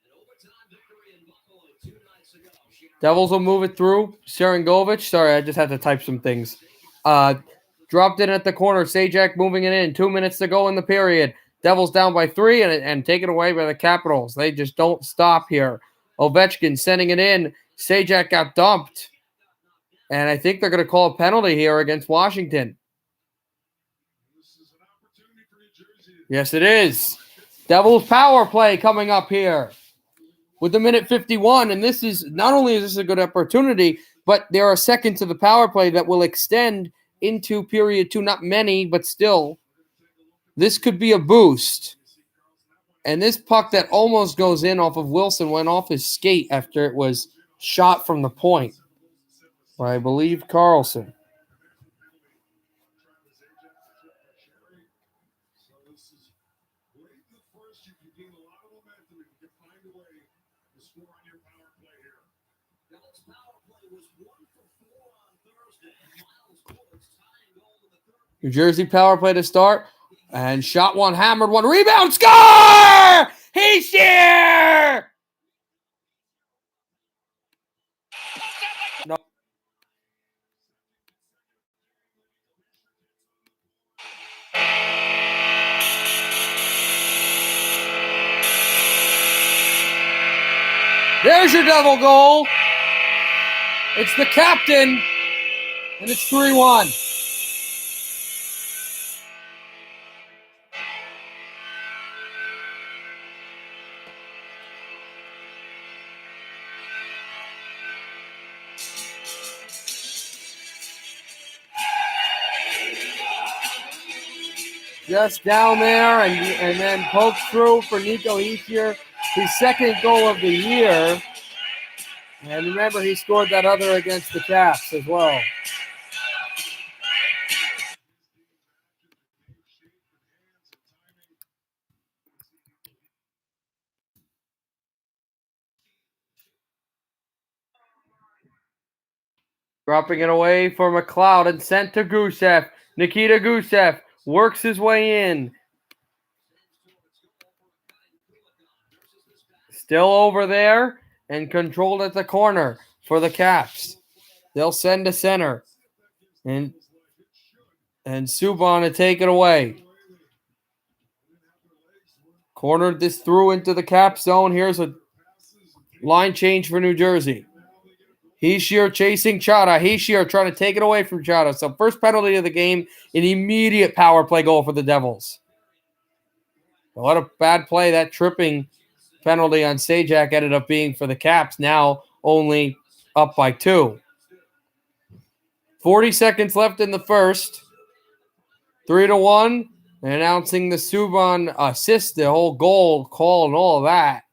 an overtime victory in Buffalo 2 nights ago. Devils will move it through. Sharangovich. Sorry, I just had to type some things. Dropped in at the corner. Sajak moving it in. 2 minutes to go in the period. Devils down by 3 and taken away by the Capitals. They just don't stop here. Ovechkin sending it in. Sajak got dumped. And I think they're going to call a penalty here against Washington. This is an opportunity for New Jersey. Yes, it is. Devils power play coming up here with the minute 51. And this is not only is this a good opportunity, but there are seconds of the power play that will extend into period 2. Not many, but still. This could be a boost. And this puck that almost goes in off of Wilson went off his skate after it was shot from the point. I believe Carlson. So this is late in the first. You can gain a lot of momentum if you can find a way to score on your power play here. Devils power play was 1 for 4 on Thursday. Miles Woods tying goal in the third. New Jersey power play to start. And shot one, hammered one, rebound, score! He's here! No. There's your double goal. It's the captain, and it's 3-1. Just down there and then pokes through for Nico Hischier, his second goal of the year. And remember, he scored that other against the Caps as well. Dropping it away for McLeod and sent to Gusev. Nikita Gusev works his way in. Still over there and controlled at the corner for the Caps. They'll send to center. And Subban to take it away. Cornered this through into the Cap zone. Here's a line change for New Jersey. Hischier chasing Chara. Hischier trying to take it away from Chara. So first penalty of the game, an immediate power play goal for the Devils. What a bad play. That tripping penalty on Sajak ended up being for the Caps. Now only up by 2. 40 seconds left in the first. 3-1. Announcing the Subban assist, the whole goal call and all of that.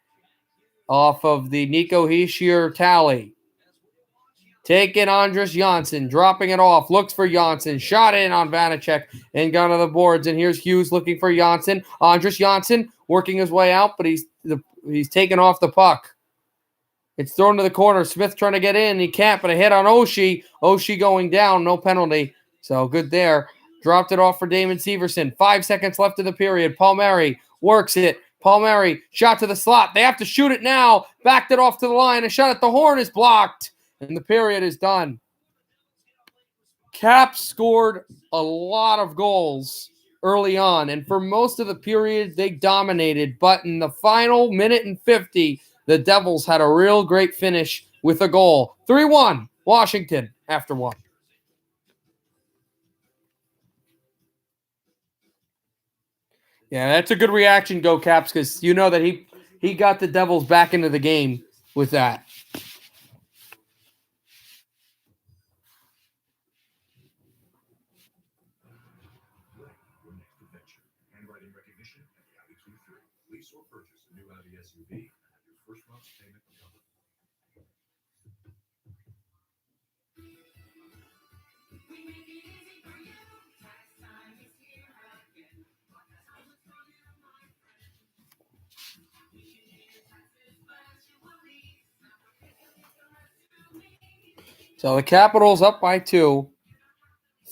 off of the Nico Hischier tally. Taking Andres Janssen, dropping it off, looks for Janssen, shot in on Vanacek, and gone to the boards. And here's Hughes looking for Janssen. Andres Janssen working his way out, but he's taken off the puck. It's thrown to the corner. Smith trying to get in. He can't, but a hit on Oshie. Oshie going down, no penalty. So good there. Dropped it off for Damon Severson. 5 seconds left in the period. Palmieri works it. Palmieri, shot to the slot. They have to shoot it now. Backed it off to the line. A shot at the horn is blocked. And the period is done. Caps scored a lot of goals early on. And for most of the period, they dominated. But in the final minute and 50, the Devils had a real great finish with a goal. 3-1, Washington after one. Yeah, that's a good reaction, Go Caps, because you know that he got the Devils back into the game with that. Handwriting recognition and the Audi Q3. Lease or purchase a new Audi SUV and have your first month's payment covered. So the Capitals up by 2,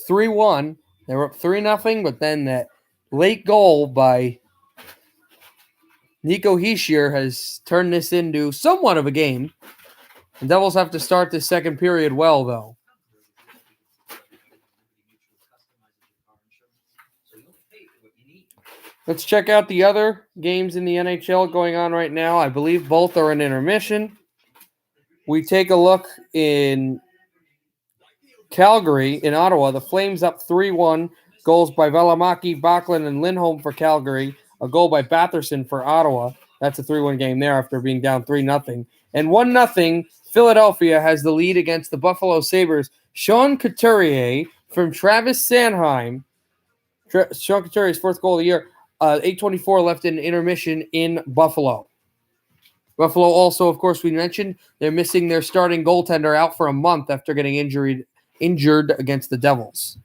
3-1. They were up 3-0, but then that late goal by Nico Hischier has turned this into somewhat of a game. The Devils have to start the second period well, though. Let's check out the other games in the NHL going on right now. I believe both are in intermission. We take a look in Calgary, in Ottawa. The Flames up 3-1. Goals by Valimaki, Backlund, and Lindholm for Calgary. A goal by Batherson for Ottawa. That's a 3-1 game there after being down 3-0. And 1-0, Philadelphia has the lead against the Buffalo Sabres. Sean Couturier from Travis Sanheim. Sean Couturier's fourth goal of the year. 8:24 left in intermission in Buffalo. Buffalo also, of course, we mentioned, they're missing their starting goaltender out for a month after getting injured against the Devils.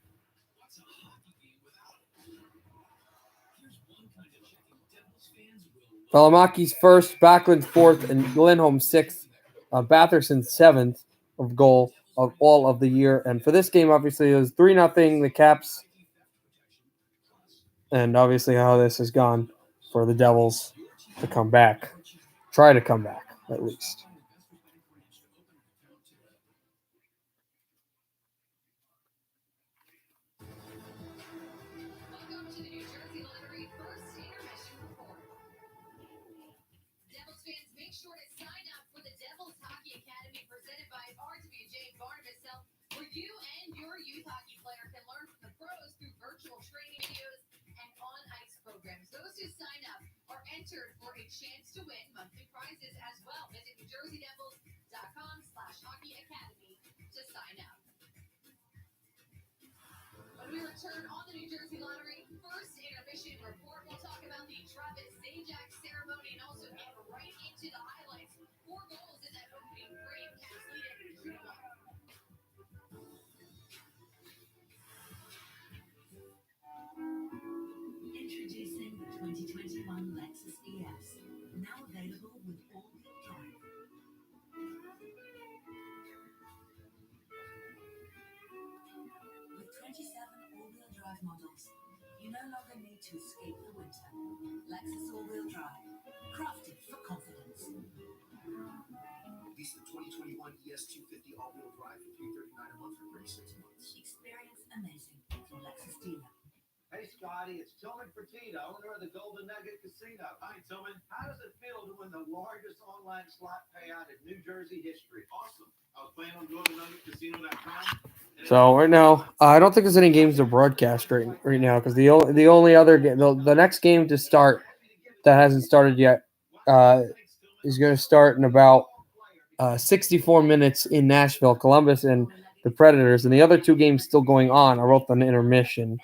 Valimaki's first, Backlund's fourth, and Lindholm's sixth. Batherson's seventh of goal of all of the year. And for this game, obviously, it was 3-0, the Caps. And obviously how this has gone for the Devils to come back. Try to come back, at least. Welcome to the New Jersey Lottery First Intermission Report. Devils fans, make sure to sign up for the Devils Hockey Academy presented by RWJ Barnabas Health, where you and your youth hockey player can learn from the pros through virtual training videos and on-ice programs. Those who sign up are entered for a chance to win monthly prizes as well. Visit NewJerseyDevils.com/Hockey Academy to sign up. When we return on the New Jersey Lottery First Intermission Report, we'll talk about the Travis Zajac ceremony and also get right into the highlights. 4 goals in that opening frame. Caps lead it 2-1. Introducing the 2021 Lexus ES, now available with all-wheel drive. With 27 all-wheel drive models, you no longer need to escape the winter. Lexus all-wheel drive, crafted for confidence. Lease the 2021 ES250 all-wheel drive for $339 a month for 36 months. Experience amazing from Lexus dealer. Hey, Scotty, it's Tillman Fertitta, owner of the Golden Nugget Casino. Hi, Tillman. How does it feel to win the largest online slot payout in New Jersey history? Awesome. I was playing on GoldenNuggetCasino.com. So right now, I don't think there's any games to broadcast right now because the only other game, the next game to start that hasn't started yet is going to start in about 64 minutes in Nashville, Columbus, and the Predators, and the other 2 games still going on. I wrote an intermission.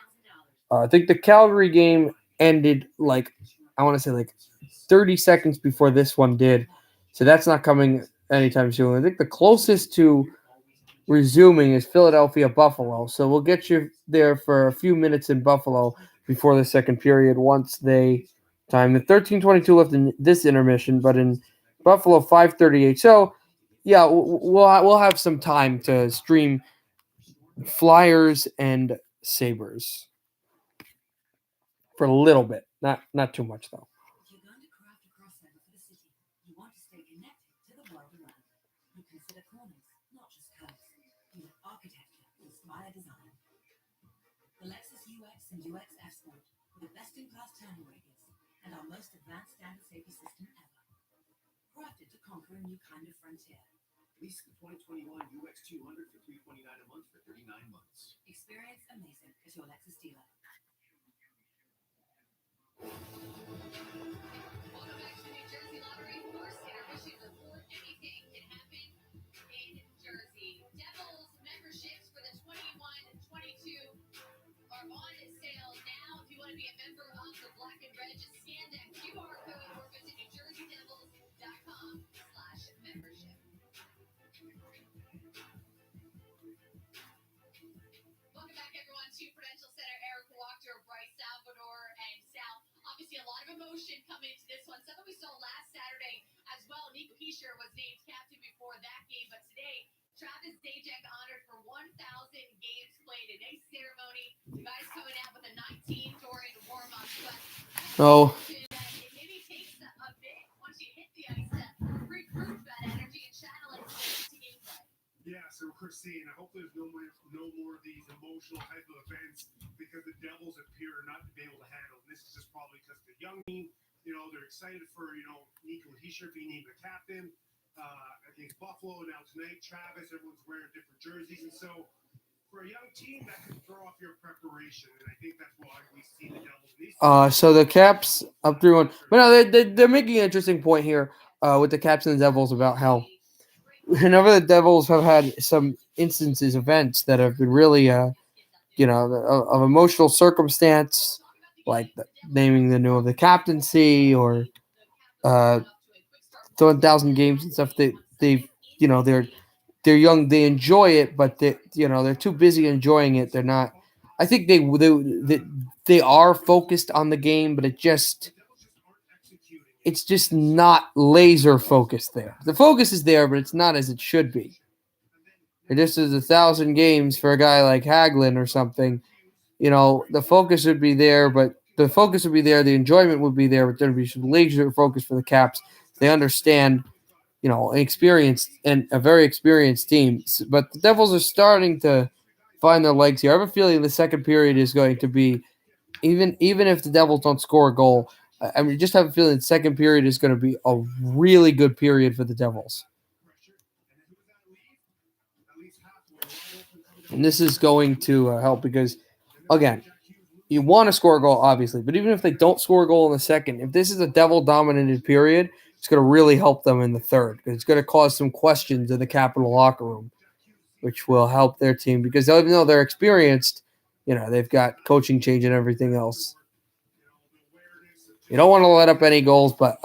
I think the Calgary game ended 30 seconds before this one did. So that's not coming anytime soon. I think the closest to resuming is Philadelphia Buffalo. So we'll get you there for a few minutes in Buffalo before the second period once they time. The 13:22 left in this intermission, but in Buffalo 5:38. So yeah, we'll have some time to stream Flyers and Sabres for a little bit, not too much though. If you're going to craft a crossover for the city, you want to stay connected to the world around. You consider corners, not just curves. You look architecture, inspire design. The Lexus UX and UX F Sport with the best-in-class turning radius and our most advanced standard safety system ever. Crafted to conquer a new kind of frontier. Lease the 2021 UX 200 for $329 a month for 39 months. Experience amazing at your Lexus dealer. Welcome back to the New Jersey Lottery First Intermission Report. Anything can happen in Jersey. Devils memberships for the 21-22 are on sale now. If you want to be a member of the Black and Red, just scan that QR code or visit NewJerseyDevils.com/membership. Welcome back, everyone, to Prudential Center. Eric Wachter, Bryce Salvador, and Sal. Obviously, a lot of emotion coming into this one. Something we saw last Saturday as well. Nico Hischier was named captain before that game, but today, Travis Zajac honored for 1,000 games played. A nice ceremony. The guys coming out with a 19 during warm-ups, but Oh. it maybe takes a bit once you hit the ice to regroup that energy and channel it into gameplay. Yeah, so Christine, hopefully there's no more of these emotional type of events because the Devils appear not to be able to handle. This is just probably because the young team, they're excited for, Nico Hischier being named the captain against Buffalo. Now tonight, Travis, everyone's wearing different jerseys. And so for a young team, that could throw off your preparation. And I think that's why we see the Devils. So the Caps up 3-1. But no, they're making an interesting point here with the Caps and the Devils about how whenever the Devils have had some instances, events that have been really, of emotional circumstance, like naming the new of the captaincy or 1,000 games and stuff. They're young, they enjoy it, but they're too busy enjoying it. They're not. I think they are focused on the game, but it's just not laser focused there. The focus is there, but it's not as it should be. It just is 1,000 games for a guy like Hagelin or something. The focus would be there, but the enjoyment would be there, but there'd be some laser focus for the Caps. They understand, a very experienced team. But the Devils are starting to find their legs here. I have a feeling the second period is going to be, even if the Devils don't score a goal, just have a feeling the second period is going to be a really good period for the Devils. And this is going to help because, again, you want to score a goal, obviously. But even if they don't score a goal in the second, if this is a Devil-dominated period, it's going to really help them in the third. Because it's going to cause some questions in the Capital locker room, which will help their team. Because even though they're experienced, they've got coaching change and everything else. You don't want to let up any goals, but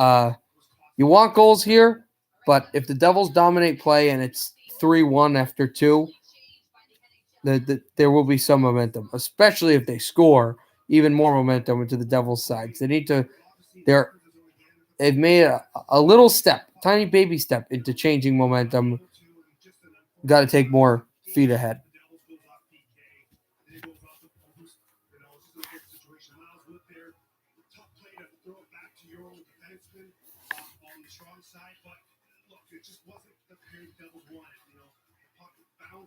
you want goals here. But if the Devils dominate play and it's 3-1 after 2, there will be some momentum, especially if they score, even more momentum into the Devils' side. They've made a little step, tiny baby step into changing momentum. Got to take more feet ahead.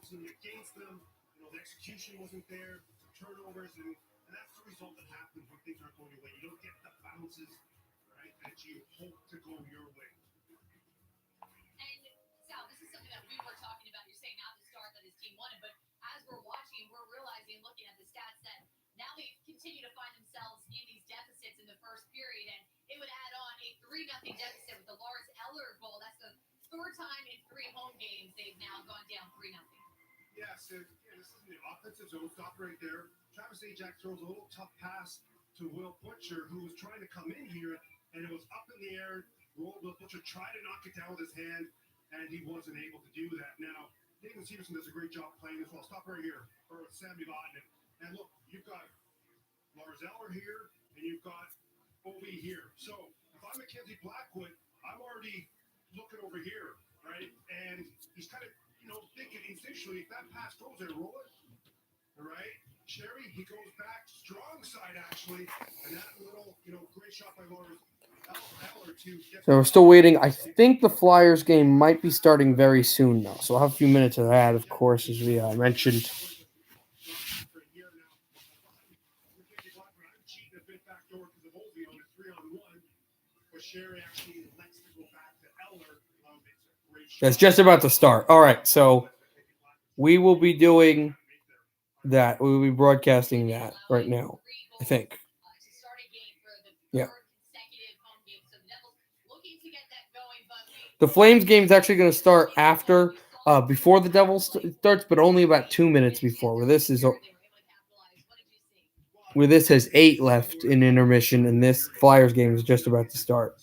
Against them, the execution wasn't there, turnovers, and that's the result that happens when things aren't going your way. You don't get the bounces, right, that you hope to go your way. And Sal, this is something that we were talking about. You're saying not the start that his team wanted, but as we're watching, we're realizing, looking at the stats, that now they continue to find themselves in these deficits in the first period, and it would add on a 3-0 deficit with the Lars Eller goal. That's the third time in 3 home games they've now gone down 3-0. Yeah, so this is the offensive zone. Stop right there. Travis Zajac throws a little tough pass to Will Butcher, who was trying to come in here, and it was up in the air. rolled up, to try to knock it down with his hand, and he wasn't able to do that. Now, Nathan Stevenson does a great job playing as well. Stop right here for Sammy Lawton. And look, you've got Lars Eller here, and you've got Ovi here. So if I'm Mackenzie Blackwood, I'm already looking over here, right? And he's kind of, thinking instinctually, if that pass goes there, roll it. All right? Sherry, he goes back, strong side actually, and that little, great shot by Lars Eller to get. So we're still waiting. I think the Flyers game might be starting very soon now. So I'll have a few minutes of that, of course, as we mentioned. That's just about to start. All right, so we will be doing that. We will be broadcasting that right now, I think. Yeah. The Flames game is actually going to start after, before the Devils starts, but only about 2 minutes before. Where this has 8 left in intermission, and this Flyers game is just about to start.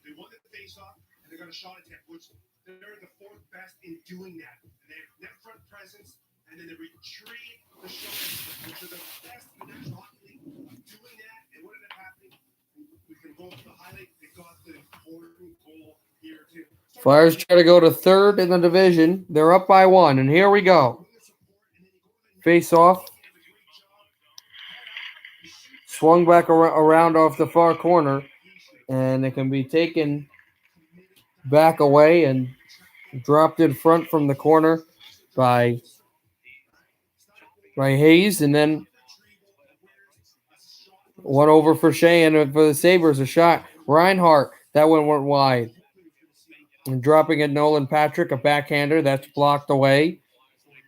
They won the face-off, and they got a shot attempt, which they're the 4th best in doing that. And they have net front presence, and then they retrieve the shots, which are the best in the National Hockey League doing that. And what ended up happening? We can go to the highlight. They got the important goal here, too. Flyers try to go to 3rd in the division. They're up by 1, and here we go. Face off. Swung back around off the far corner, and it can be taken back away and dropped in front from the corner by Hayes, and then one over for Shea, and for the Sabres, a shot. Reinhart, that one went wide. And dropping it, Nolan Patrick, a backhander, that's blocked away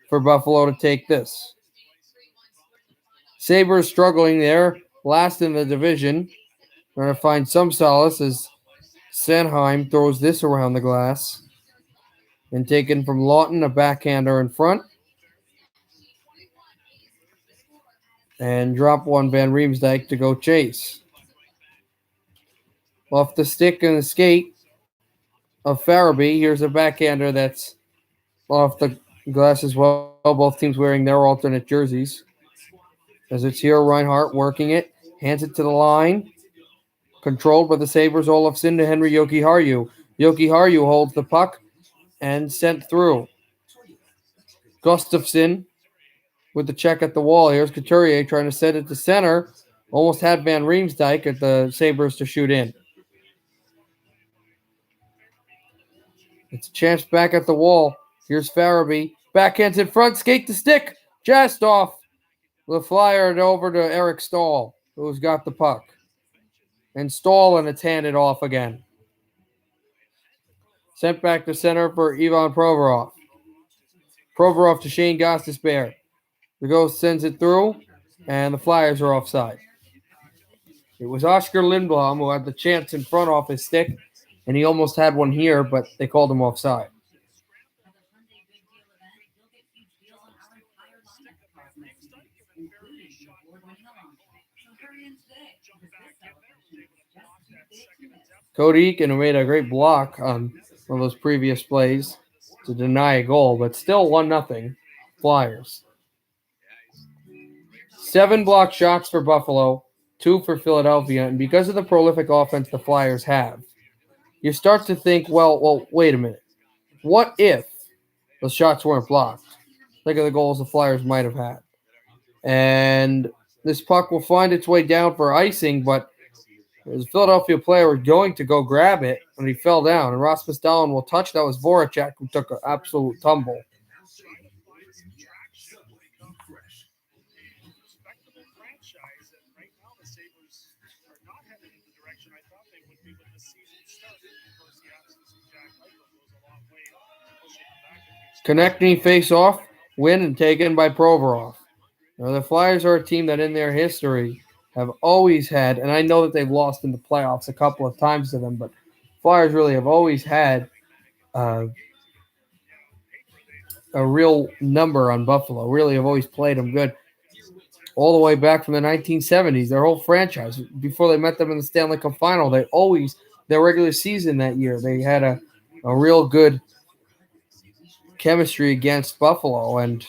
for Buffalo to take this. Sabres struggling there, last in the division. Trying to find some solace as Sanheim throws this around the glass. And taken from Lawton, a backhander in front. And drop one, Van Riemsdyk to go chase. Off the stick and the skate of Farabee. Here's a backhander that's off the glass as well. Both teams wearing their alternate jerseys. As it's here, Reinhart working it. Hands it to the line. Controlled by the Sabres, Olofsson to Henry Jokiharju. Jokiharju holds the puck and sent through. Gustafsson with the check at the wall. Here's Couturier trying to set it to center. Almost had Van Riemsdyk at the Sabres to shoot in. It's a chance back at the wall. Here's Farabee. Backhands in front. Skate the stick. Just off. The Flyer over to Eric Stahl, who's got the puck. And Stahl, and it's handed off again. Sent back to center for Ivan Provorov. Provorov to Shane Gostisbehere. The Ghost sends it through, and the Flyers are offside. It was Oscar Lindblom who had the chance in front off his stick, and he almost had one here, but they called him offside. Cody Eakin made a great block on one of those previous plays to deny a goal, but still 1-0 Flyers. 7 block shots for Buffalo, 2 for Philadelphia, and because of the prolific offense the Flyers have, you start to think, well, wait a minute. What if the shots weren't blocked? Think of the goals the Flyers might have had. And this puck will find its way down for icing, but the Philadelphia player was going to go grab it, and he fell down. And Rasmus Dahlin will touch. That was Voracek, who took an absolute tumble. Connecting face-off, win and taken by Provorov. Now, the Flyers are a team that in their history have always had, and I know that they've lost in the playoffs a couple of times to them, but Flyers really have always had a real number on Buffalo. Really have always played them good. all the way back from the 1970s. Their whole franchise, before they met them in the Stanley Cup Final, their regular season that year, they had a real good chemistry against Buffalo, and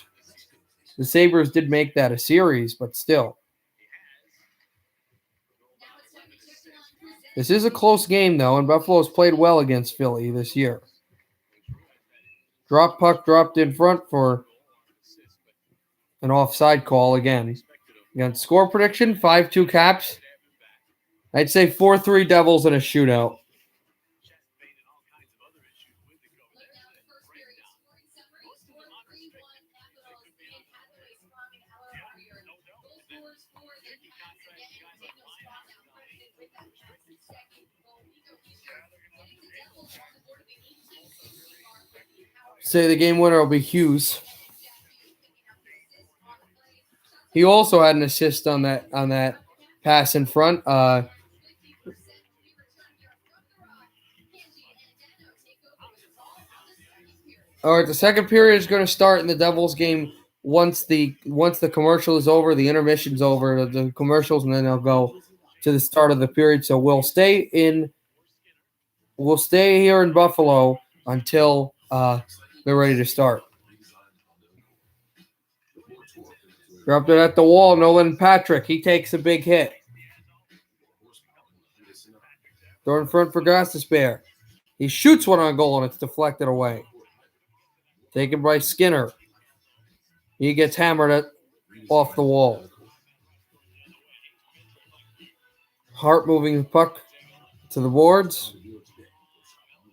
the Sabres did make that a series, but still. This is a close game, though, and Buffalo's played well against Philly this year. Drop puck dropped in front for an offside call again. Again, score prediction, 5-2 Caps. I'd say 4-3 Devils in a shootout. Say the game winner will be Hughes. He also had an assist on that pass in front. All right, the second period is going to start in the Devils game once the commercial is over, the intermission's over, the commercials, and then they'll go to the start of the period. So we'll stay here in Buffalo until they're ready to start. Dropped it at the wall. Nolan Patrick. He takes a big hit. Throw in front for Gostisbehere. He shoots one on goal and it's deflected away. Taken by Skinner. He gets hammered off the wall. Hart moving the puck to the boards.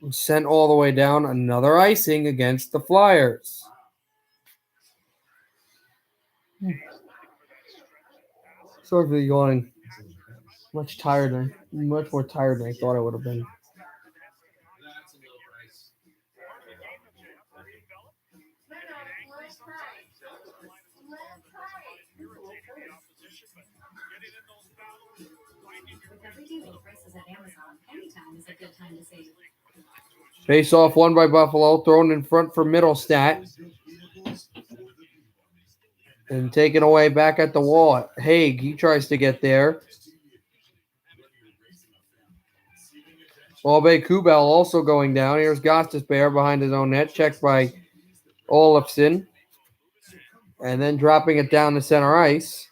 Sent all the way down. Another icing against the Flyers. Sorry for yawning. Much more tired than I thought I would have been. With everyday low prices at Amazon, anytime is a good time to save. Face off won by Buffalo, thrown in front for Middlestat. And taken away back at the wall. Haig, he tries to get there. Albe Kubel also going down. Here's Gostisbehere behind his own net. Checked by Olofsson. And then dropping it down the center ice.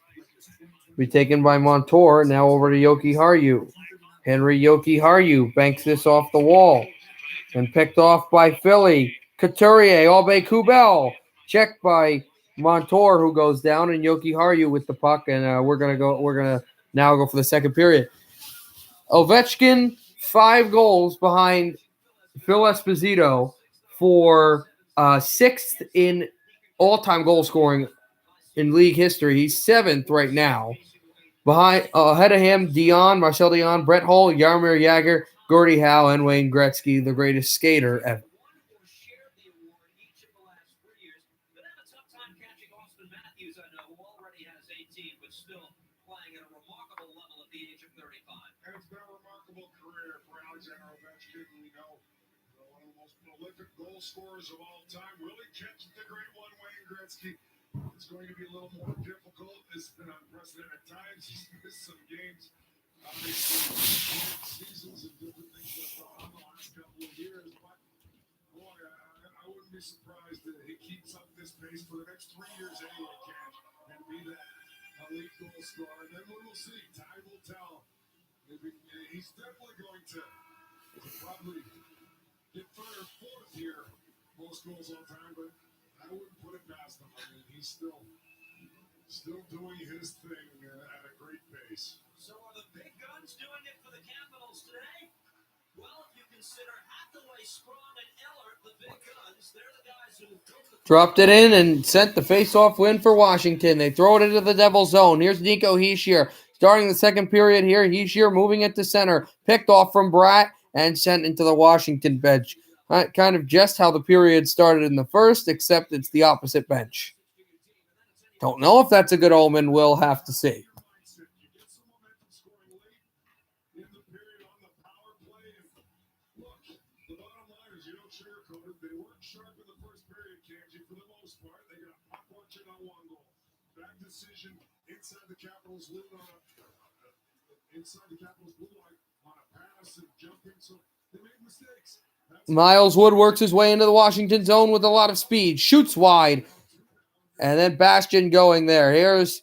Be taken by Montour. Now over to Yoki Haru. Henry Yoki Haru banks this off the wall. And picked off by Philly. Couturier, Albe Kubel. Checked by Montour, who goes down, and Yoki Haru with the puck. And we're gonna now go for the second period. Ovechkin, 5 goals behind Phil Esposito for 6th in all-time goal scoring in league history. He's 7th right now. Ahead of him, Marcel Dion, Brett Hull, Jaromir Jagr, Gordie Howe, and Wayne Gretzky, the greatest skater ever. Goal scorers of all time really catch the great one, Wayne Gretzky. It's going to be a little more difficult. It's been unprecedented times. He's missed some games, obviously, seasons and different things on the last couple of years. But boy, I wouldn't be surprised that he keeps up this pace for the next 3 years anyway, Cam, and be that elite goal scorer. And then we'll see. Time will tell. Maybe he's definitely going to probably get 3rd or 4th here, most goals all time, but I wouldn't put it past him. I mean, he's still doing his thing at a great pace. So are the big guns doing it for the Capitals today? Well, if you consider Hathaway, Sprong, and Eller the big guns, they're the guys who dropped it in and sent the face-off win for Washington. They throw it into the Devils' zone. Here's Nico Hischier starting the second period here. Hischier moving it to center, picked off from Bratt, and sent into the Washington bench. Kind of just how the period started in the first, except it's the opposite bench. Don't know if that's a good omen. We'll have to see. inside the Capitals blue line on a pass and jumping, so they made mistakes. Miles Wood works his way into the Washington zone with a lot of speed. Shoots wide. And then Bastion going there. Here's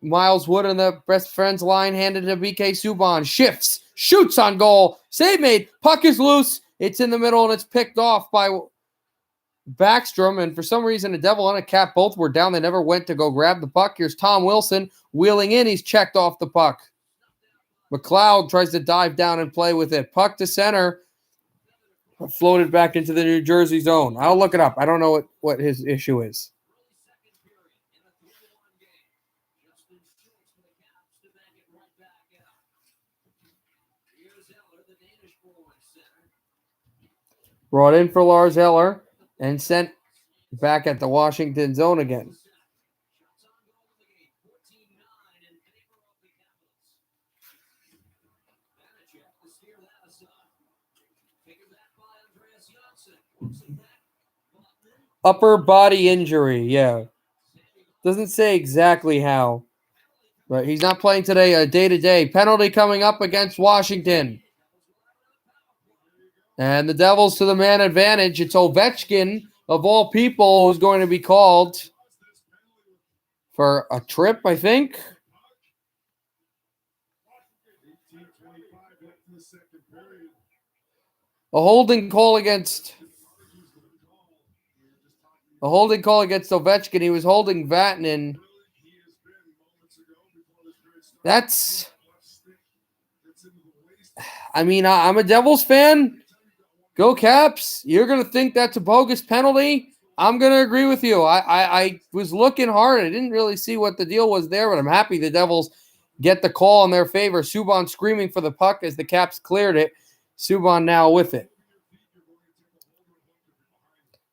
Miles Wood in the best friends line, handed to BK Subban. Shifts. Shoots on goal. Save made. Puck is loose. It's in the middle and it's picked off by Backstrom. And for some reason, the Devil and a Cap both were down. They never went to go grab the puck. Here's Tom Wilson wheeling in. He's checked off the puck. McLeod tries to dive down and play with it. Puck to center. Floated back into the New Jersey zone. I'll look it up. I don't know what his issue is. Brought in for Lars Eller and sent back at the Washington zone again. Upper body injury, yeah. Doesn't say exactly how. But he's not playing today, day-to-day. Penalty coming up against Washington. And the Devils to the man advantage. It's Ovechkin, of all people, who's going to be called for a trip, I think. A holding call against Ovechkin. He was holding Vatanen. That's, I mean, I'm a Devils fan. Go Caps. You're going to think that's a bogus penalty. I'm going to agree with you. I was looking hard. I didn't really see what the deal was there, but I'm happy the Devils get the call in their favor. Subban screaming for the puck as the Caps cleared it. Subban now with it.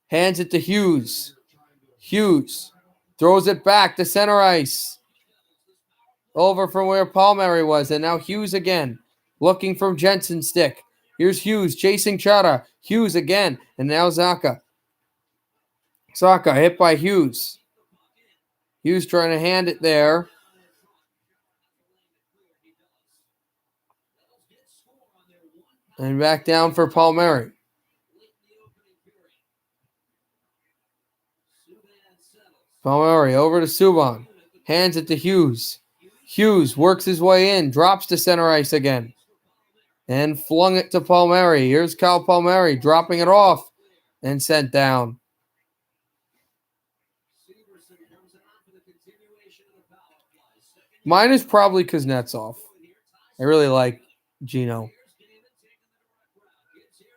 Hands it to Hughes. Hughes throws it back to center ice. Over from where Palmieri was, and now Hughes again. Looking from Jensen's stick. Here's Hughes chasing Chara. Hughes again, and now Zacha. Zacha hit by Hughes. Hughes trying to hand it there. And back down for Palmieri. Palmieri over to Subban. Hands it to Hughes. Hughes works his way in. Drops to center ice again. And flung it to Palmieri. Here's Kyle Palmieri dropping it off and sent down. Mine is probably Kuznetsov. I really like Gino.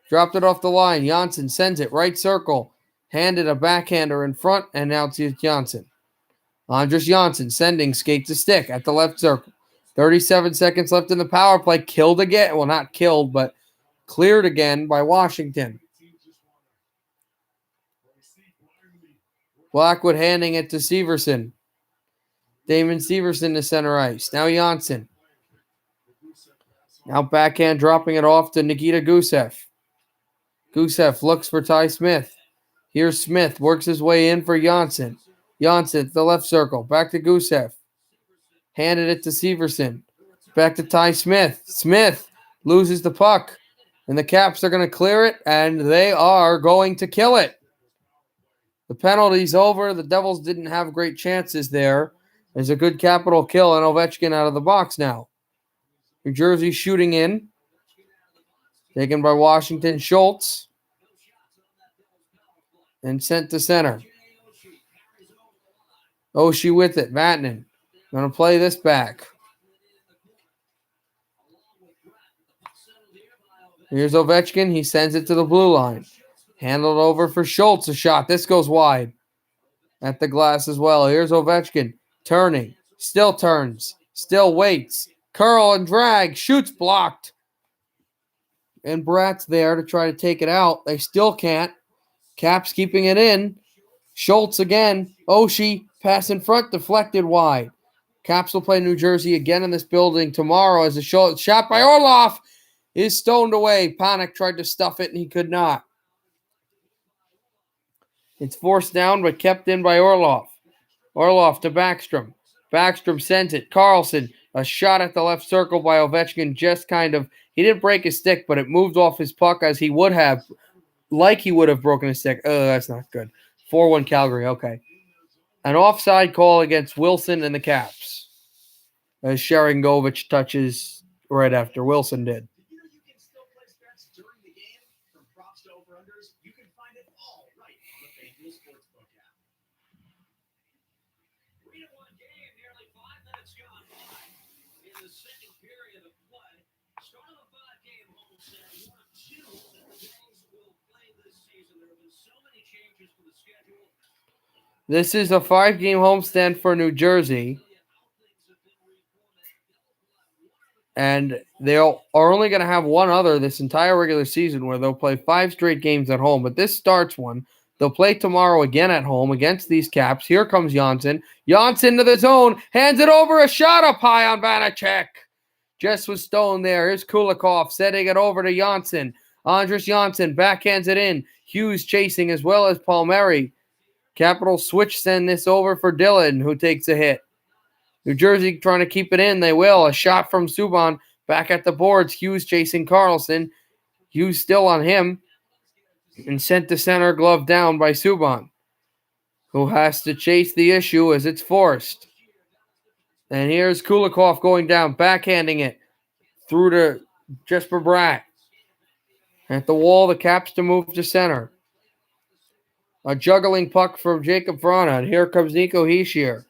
Dropped it off the line. Janssen sends it right circle. Handed a backhander in front, and now it's Janssen. Andras Janssen sending skate to stick at the left circle. 37 seconds left in the power play. Killed again. Well, not killed, but cleared again by Washington. Blackwood handing it to Severson. Damon Severson to center ice. Now Janssen. Now backhand dropping it off to Nikita Gusev. Gusev looks for Ty Smith. Here's Smith. Works his way in for Janssen. Janssen, the left circle. Back to Gusev. Handed it to Severson. Back to Ty Smith. Smith loses the puck. And the Caps are going to clear it, and they are going to kill it. The penalty's over. The Devils didn't have great chances there. There's a good capital kill, and Ovechkin out of the box now. New Jersey shooting in. Taken by Washington. Schultz. And sent to center. Oshie with it. Vatanen. Going to play this back. Here's Ovechkin. He sends it to the blue line. Handled over for Schultz. A shot. This goes wide. At the glass as well. Here's Ovechkin. Turning. Still turns. Still waits. Curl and drag. Shoots blocked. And Bratt's there to try to take it out. They still can't. Caps keeping it in. Schultz again. Oshie. Pass in front. Deflected wide. Caps will play New Jersey again in this building tomorrow as a shot by Orlov is stoned away. Panik tried to stuff it and he could not. It's forced down but kept in by Orlov. Orlov to Backstrom. Backstrom sends it. Carlson, a shot at the left circle by Ovechkin. Just he didn't break his stick, but it moved off his puck as he would have, like he would have broken his stick. Oh, that's not good. 4-1 Calgary. Okay. An offside call against Wilson and the Caps. As Sharangovich touches right after Wilson did. You know you can still place bets during the game, from props to over-unders. You can find it all right on the FanDuel Sportsbook app. 3-1 game, nearly 5 minutes gone by in the second period of play. Start of a 5-game homestand, one of 2 that the Devils will play this season. There have been so many changes to the schedule. This is a 5-game homestand for New Jersey. And they are only going to have one other this entire regular season where they'll play 5 straight games at home. But this starts one. They'll play tomorrow again at home against these Caps. Here comes Janssen. Janssen to the zone. Hands it over. A shot up high on Vanacek. Just was stoned there. Here's Kulikov setting it over to Janssen. Andres Janssen backhands it in. Hughes chasing as well as Palmieri. Capitals switch send this over for Dillon, who takes a hit. New Jersey trying to keep it in. They will. A shot from Subban. Back at the boards. Hughes chasing Carlson. Hughes still on him. And sent the center glove down by Subban, who has to chase the issue as it's forced. And here's Kulikov going down. Backhanding it. Through to Jesper Bratt. At the wall, the Caps to move to center. A juggling puck from Jacob Vrana. And here comes Nico Hischier.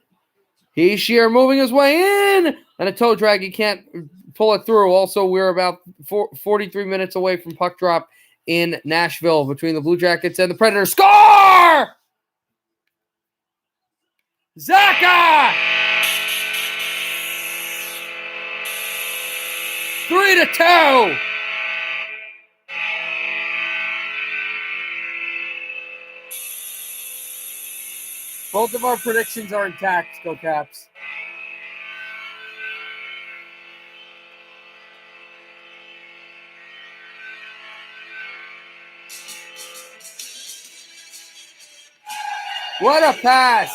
Hischier moving his way in, and a toe drag. He can't pull it through. Also, we're about 43 minutes away from puck drop in Nashville between the Blue Jackets and the Predators. Score! Zacha! 3-2. Both of our predictions are intact. Go Caps. What a pass.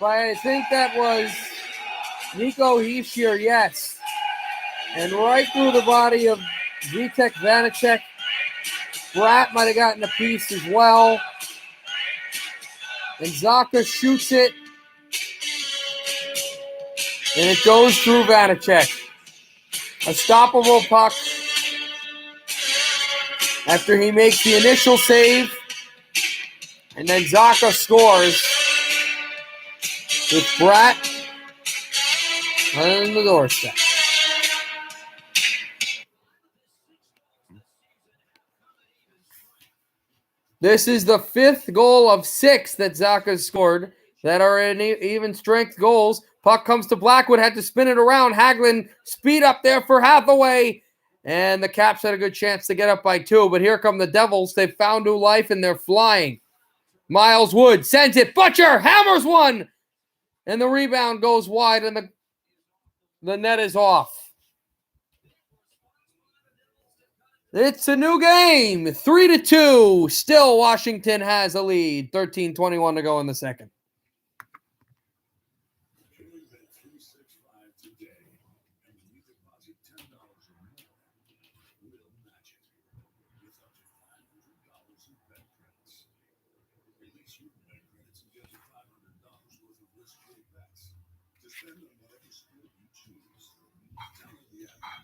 But I think that was Nico Hischier, yes. And right through the body of Vitek Vanacek. Bratt might have gotten a piece as well. And Zacha shoots it. And it goes through Vanacek. A stoppable puck. After he makes the initial save. And then Zacha scores. With Bratt on the doorstep. This is the 5th goal of 6 that Zacha scored that are in even strength goals. Puck comes to Blackwood, had to spin it around. Hagelin speed up there for Hathaway. And the Caps had a good chance to get up by 2. But here come the Devils. They've found new life and they're flying. Miles Wood sends it. Butcher hammers one. And the rebound goes wide and the net is off. It's a new game. 3-2. Still Washington has a lead. 13:21 to go in the second. Join Bet 365 today, and when you deposit $10 or more, we'll match it with up to $500 in bet credits. Release your bet credits and get to $500 worth of risk-free bets to spend on whatever sport you choose. Download the app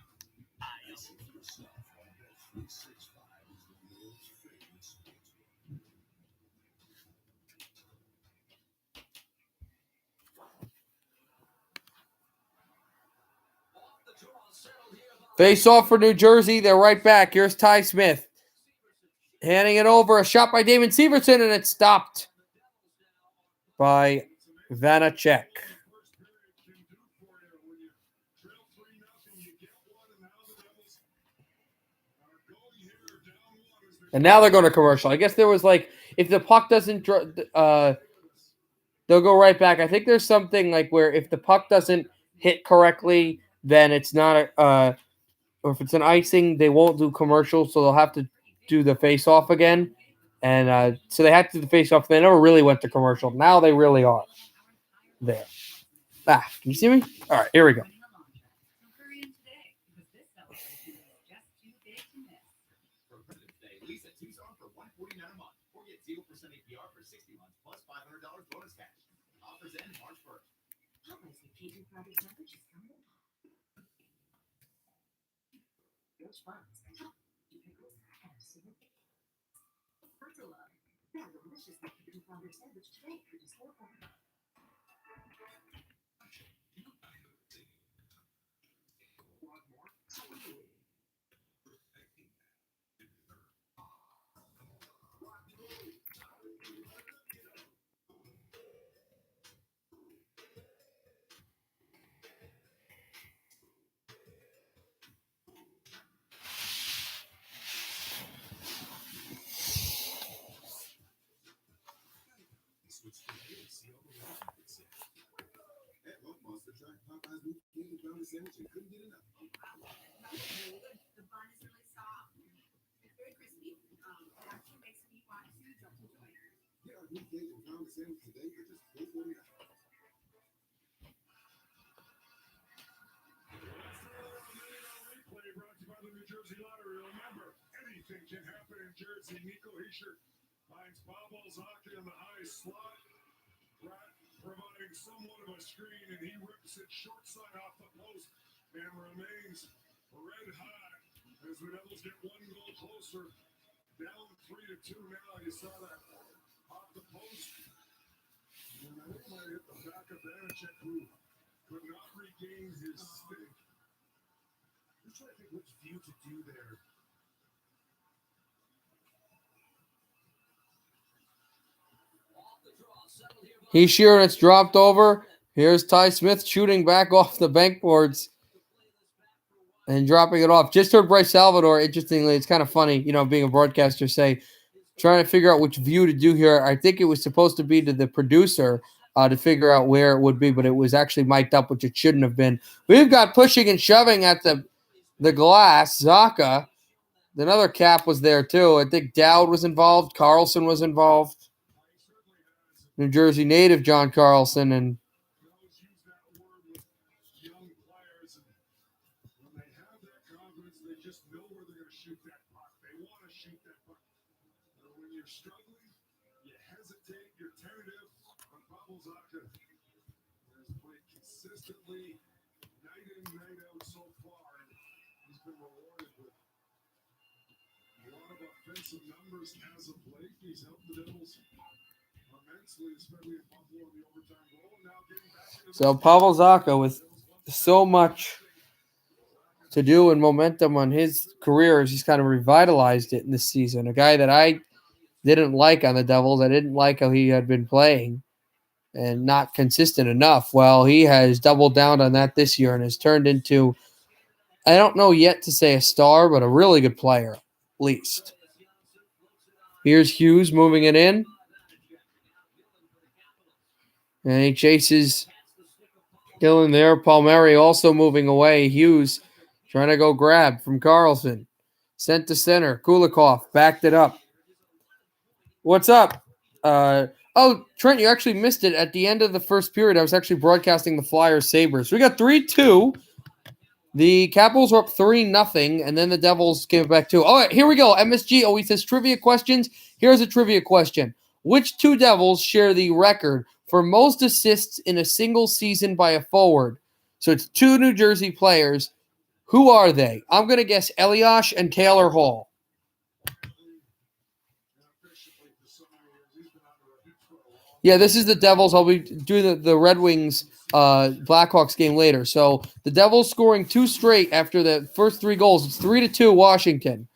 and see for yourself why Bet 365 is the world's favorite sportsbook. Face off for New Jersey. They're right back. Here's Ty Smith. Handing it over. A shot by Damon Severson, and it's stopped by Vanacek. And now they're going to commercial. I guess there was like, if the puck doesn't, they'll go right back. I think there's something like where if the puck doesn't hit correctly, then it's not or if it's an icing, they won't do commercials, so they'll have to do the face-off again. And so they had to do the face-off. They never really went to commercial. Now they really are. there. Ah, can you see me? All right, here we go. Winning a laundry. So hurry in today because this celebration is just too big to miss. For President's Day, lease a Tucson for $149 a month, or get 0% APR for 60 months plus $500 bonus cash. Offers end March 1st. Popeyes with Cajun Friday sandwiches coming in hot. Which ones? Two pickles and a single pickle. Bertolone. That delicious Mexican flounder sandwich today for just $4.49. Switch to see all the way it said. At Love Monster, tried Popeye's new Cajun flounder sandwich and couldn't get enough. The bun is really soft. It's very crispy. It actually makes me want to jump into it. Get our new Cajun flounder sandwich today for just $4.49. Replay brought to you by the New Jersey Lottery. Remember, anything can happen in Jersey. Nico Hischier finds Pavel Zacha in the high slot. Pratt providing somewhat of a screen, and he rips it short side off the post and remains red hot as the Devils get one goal closer. Down 3-2 now. You saw that off the post. And I think might hit the back of Vanacek, who could not regain his stick. I'm trying to think which view to do there. He's sure it's dropped over. Here's Ty Smith shooting back off the bank boards and dropping it off. Just heard Bryce Salvador. Interestingly, it's kind of funny, being a broadcaster, say, trying to figure out which view to do here. I think it was supposed to be to the producer to figure out where it would be, but it was actually mic'd up, which it shouldn't have been. We've got pushing and shoving at the glass. Zacha, another Cap was there too. I think Dowd was involved. Carlson was involved. New Jersey native John Carlson, and Use that word with young players, and when they have that confidence, they just know where they're going to shoot that puck. They want to shoot that puck. And when you're struggling, you hesitate, you're tentative. But Pavel Zacha has played consistently, night in, night out so far, and he's been rewarded with a lot of offensive numbers as of late. He's helped the Devils immensely, especially in Buffalo in the overtime goal. And now getting back into so Pavel Zacha with so much to do and momentum on his career as he's kind of revitalized it in this season. A guy that I didn't like on the Devils. I didn't like how he had been playing and not consistent enough. Well, he has doubled down on that this year and has turned into, I don't know yet to say a star, but a really good player, at least. Here's Hughes moving it in. And he chases Dillon there. Palmieri also moving away. Hughes trying to go grab from Carlson. Sent to center. Kulikov backed it up. What's up? Trent, you actually missed it. At the end of the first period, I was actually broadcasting the Flyers Sabres. We got 3-2. The Capitals were up 3-0, and then the Devils came back 2. All right, here we go. MSG always says trivia questions. Here's a trivia question. Which two Devils share the record for most assists in a single season by a forward? So it's two New Jersey players. Who are they? I'm going to guess Elias and Taylor Hall. Yeah, this is the Devils. I'll be doing the Red Wings Blackhawks game later. So the Devils scoring 2 straight after the first 3 goals. It's 3-2 Washington.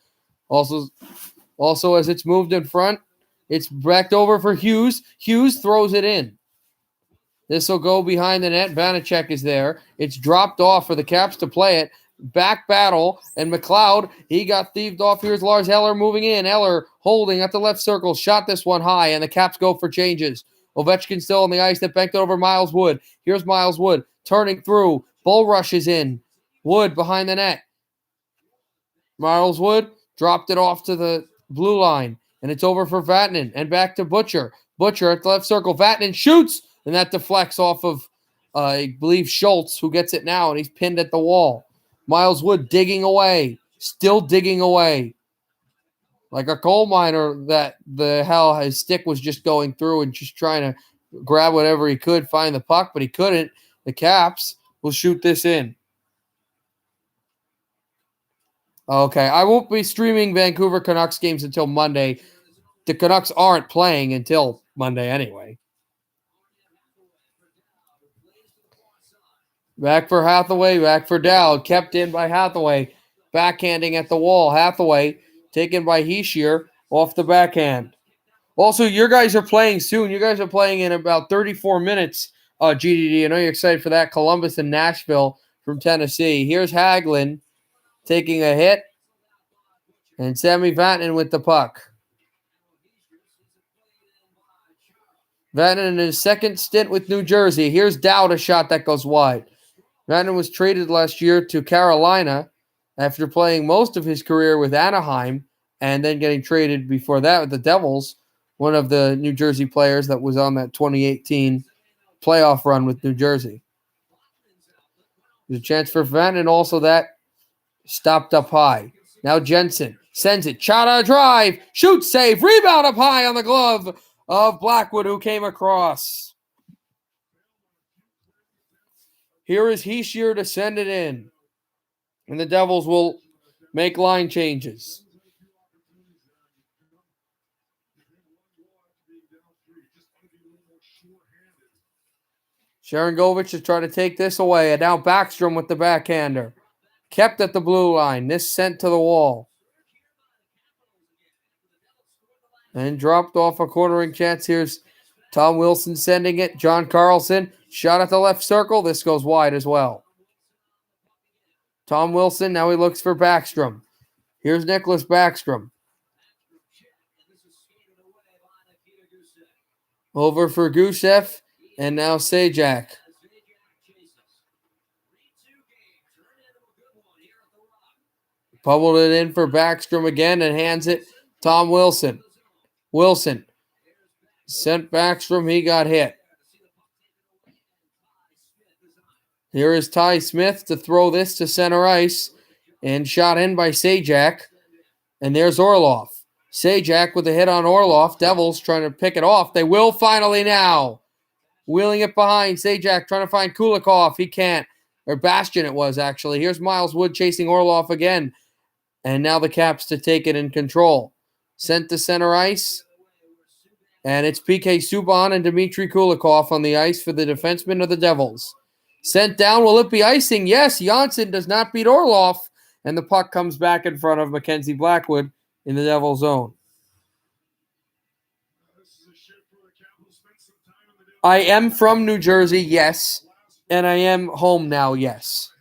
Also, as it's moved in front, it's backed over for Hughes. Hughes throws it in. This will go behind the net. Vanacek is there. It's dropped off for the Caps to play it. Back battle, and McLeod, he got thieved off. Here's Lars Eller moving in. Eller holding at the left circle. Shot this one high, and the Caps go for changes. Ovechkin still on the ice. That banked it over Miles Wood. Here's Miles Wood turning through. Bull rushes in. Wood behind the net. Miles Wood dropped it off to the blue line, and it's over for Vatanen and back to Butcher. Butcher at the left circle. Vatanen shoots. And that deflects off of, I believe, Schultz, who gets it now, and he's pinned at the wall. Miles Wood digging away, still digging away. Like a coal miner that his stick was just going through and just trying to grab whatever he could, find the puck, but he couldn't. The Caps will shoot this in. Okay, I won't be streaming Vancouver Canucks games until Monday. The Canucks aren't playing until Monday anyway. Back for Hathaway, back for Dowd. Kept in by Hathaway. Backhanding at the wall. Hathaway taken by Hischier off the backhand. Also, your guys are playing soon. You guys are playing in about 34 minutes, GDD. I know you're excited for that. Columbus and Nashville from Tennessee. Here's Hagelin taking a hit. And Sammy Vatanen with the puck. Vatanen in his second stint with New Jersey. Here's Dowd, a shot that goes wide. Vatanen was traded last year to Carolina after playing most of his career with Anaheim and then getting traded before that with the Devils, one of the New Jersey players that was on that 2018 playoff run with New Jersey. There's a chance for Vatanen, also that stopped up high. Now Jensen sends it. Chata drive. Shoot, save. Rebound up high on the glove of Blackwood, who came across. Here is Hischier to send it in. And the Devils will make line changes. Sharangovich is trying to take this away. And now Backstrom with the backhander. Kept at the blue line. This sent to the wall. And dropped off a cornering chance. Here's Tom Wilson sending it. John Carlson. Shot at the left circle. This goes wide as well. Tom Wilson. Now he looks for Backstrom. Here's Nicholas Backstrom. Over for Gusev. And now Sajak. Pummeled it in for Backstrom again and hands it Tom Wilson. Wilson sent Backstrom. He got hit. Here is Ty Smith to throw this to center ice and shot in by Sajak. And there's Orlov. Sajak with a hit on Orlov. Devils trying to pick it off. They will finally now. Wheeling it behind. Sajak trying to find Kulikov. He can't. Or Bastian it was, actually. Here's Miles Wood chasing Orlov again. And now the Caps to take it in control. Sent to center ice. And it's PK Subban and Dmitry Kulikov on the ice for the defensemen of the Devils. Sent down. Will it be icing? Yes. Janssen does not beat Orlov. And the puck comes back in front of Mackenzie Blackwood in the Devil zone. I am from New Jersey, yes. And I am home now, yes.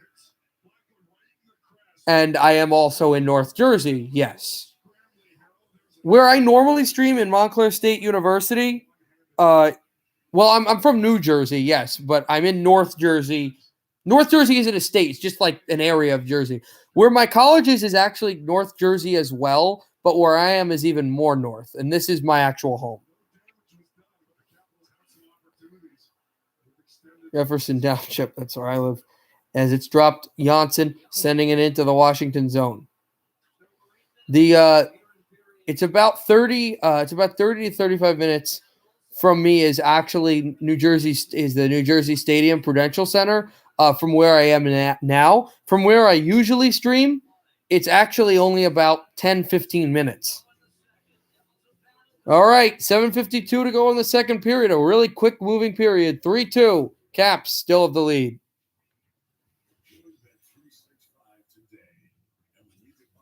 And I am also in North Jersey, yes. Where I normally stream in Montclair State University, I'm from New Jersey, yes, but I'm in North Jersey. North Jersey isn't a state, it's just like an area of Jersey. Where my college is actually North Jersey as well, but where I am is even more north, and this is my actual home. Jefferson Township, that's where I live. As it's dropped, Janssen sending it into the Washington zone. It's about 30 to 35 minutes from me is actually the New Jersey Stadium Prudential Center from where I am now. From where I usually stream, it's actually only about 10-15 minutes. All right, 7:52 to go in the second period. A really quick moving period. 3-2. Caps still have the lead.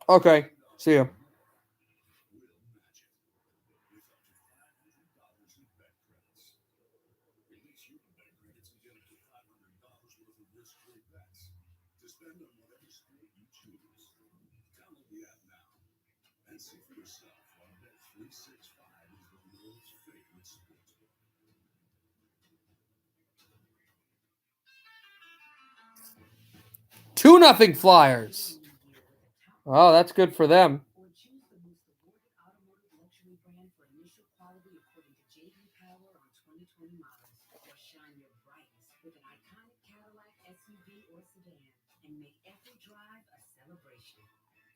Okay, see ya. Two 2-0 Flyers. Oh, that's good for them. with an iconic Cadillac SUV or sedan and make every drive a celebration.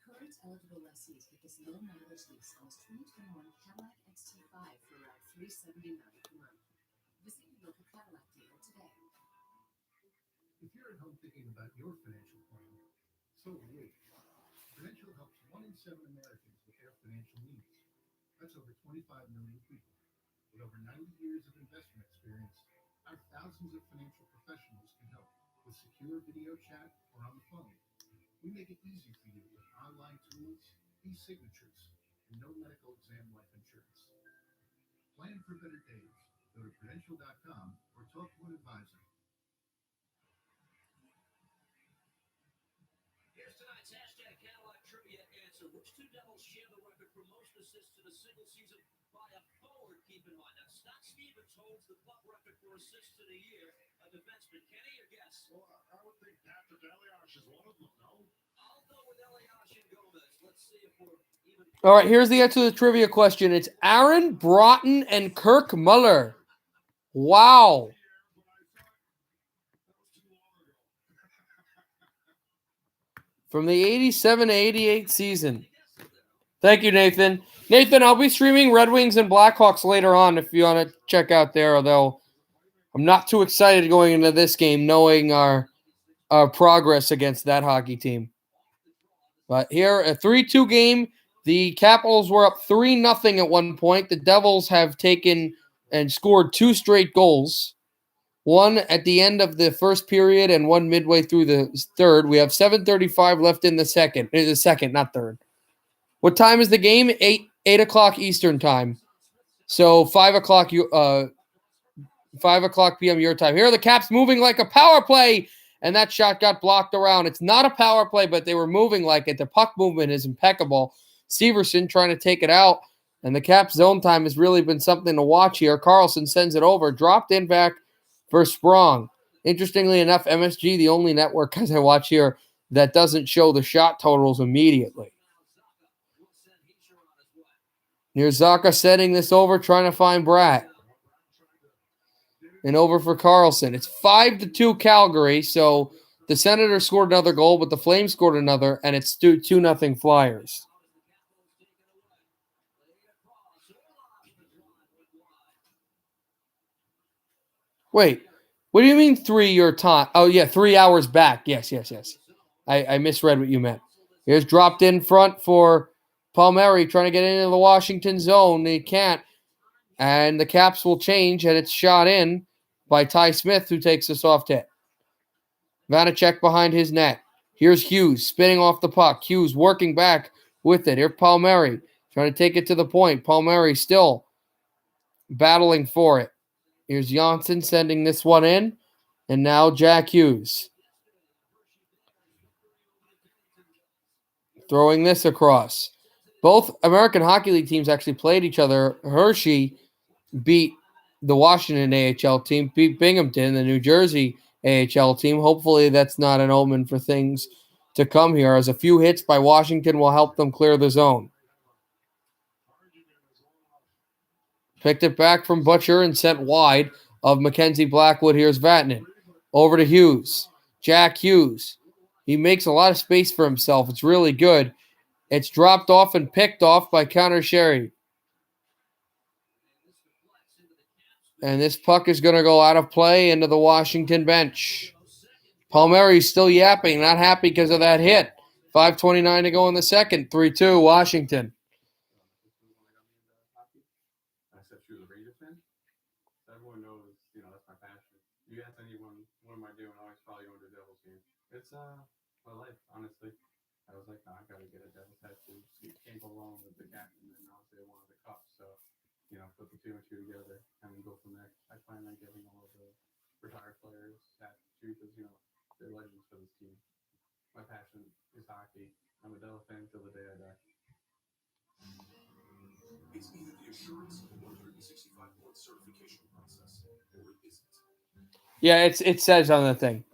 Current eligible lessees get this low mileage lease on this 2021 Cadillac XT5 for around $379 per month. Visit your local Cadillac dealer today. If you're at home thinking about your financial plan, so are we. Prudential helps 1 in 7 Americans with their financial needs. That's over 25 million people. With over 90 years of investment experience, our thousands of financial professionals can help with secure video chat or on the phone. We make it easy for you with online tools, e-signatures, and no medical exam life insurance. Plan for better days. Go to Prudential.com or talk to an advisor. Here's tonight's hashtag Cadillac Trivia answer. Which two Devils share the record for most assists in a single season by a forward? Keep in mind. Now, Scott Stevens holds the club record for assists in a year. A defenseman. Kenny, your guess? Well, I would think Patrick Elias is one of them, no? I'll go with Elias and Gomez. Let's see if we're even. All right, here's the answer to the trivia question. It's Aaron Broughton and Kirk Muller. Wow. Yeah, but I thought that was too long ago. From the 87 to 88 season. Thank you, Nathan. Nathan, I'll be streaming Red Wings and Blackhawks later on if you want to check out there, although I'm not too excited going into this game knowing our progress against that hockey team. But here, a 3-2 game. The Capitals were up 3-0 at one point. The Devils have taken and scored 2 straight goals. One at the end of the first period and one midway through the third. We have 7:35 left in the second. The second, not third. What time is the game? 8 o'clock Eastern time. So 5 o'clock 5 o'clock p.m. your time. Here are the Caps moving like a power play, and that shot got blocked around. It's not a power play, but they were moving like it. The puck movement is impeccable. Severson trying to take it out, and the Caps zone time has really been something to watch here. Carlson sends it over, dropped in back for Sprong. Interestingly enough, MSG, the only network, as I watch here, that doesn't show the shot totals immediately. Here's Zaka setting this over, trying to find Bratt. And over for Carlson. It's 5-2 Calgary, so the Senators scored another goal, but the Flames scored another, and it's 2-0 Flyers. Wait, what do you mean 3 your time? Oh, yeah, 3 hours back. Yes. I misread what you meant. Here's dropped in front for Palmieri trying to get into the Washington zone. He can't. And the Caps will change, and it's shot in by Ty Smith, who takes a soft hit. Vanacek behind his net. Here's Hughes spinning off the puck. Hughes working back with it. Here's Palmieri trying to take it to the point. Palmieri still battling for it. Here's Janssen sending this one in. And now Jack Hughes throwing this across. Both American Hockey League teams actually played each other. Hershey beat the Washington AHL team, beat Binghamton, the New Jersey AHL team. Hopefully that's not an omen for things to come here, as a few hits by Washington will help them clear the zone. Picked it back from Butcher and sent wide of Mackenzie Blackwood. Here's Vatanen. Over to Hughes. Jack Hughes. He makes a lot of space for himself. It's really good. It's dropped off and picked off by Connor Sherry. And this puck is going to go out of play into the Washington bench. Palmieri's still yapping, not happy because of that hit. 5:29 to go in the second. 3-2 Washington. I said she was a Rangers fan. Everyone knows, that's my passion. You ask anyone, what am I doing? I always follow you on the Devils game. It's my life, honestly. I was like, I gotta get a Devils tattoo. It can't go wrong with the captain, and obviously I wanted the cup. So, put the 2 and 2 together and then go from there. I plan on getting all of the retired players tattoos because, they're legends for this team. My passion is hockey. I'm a Devils fan till the day I die. It's either the assurance of a 165-point certification process, or it isn't. Yeah, it says on the thing.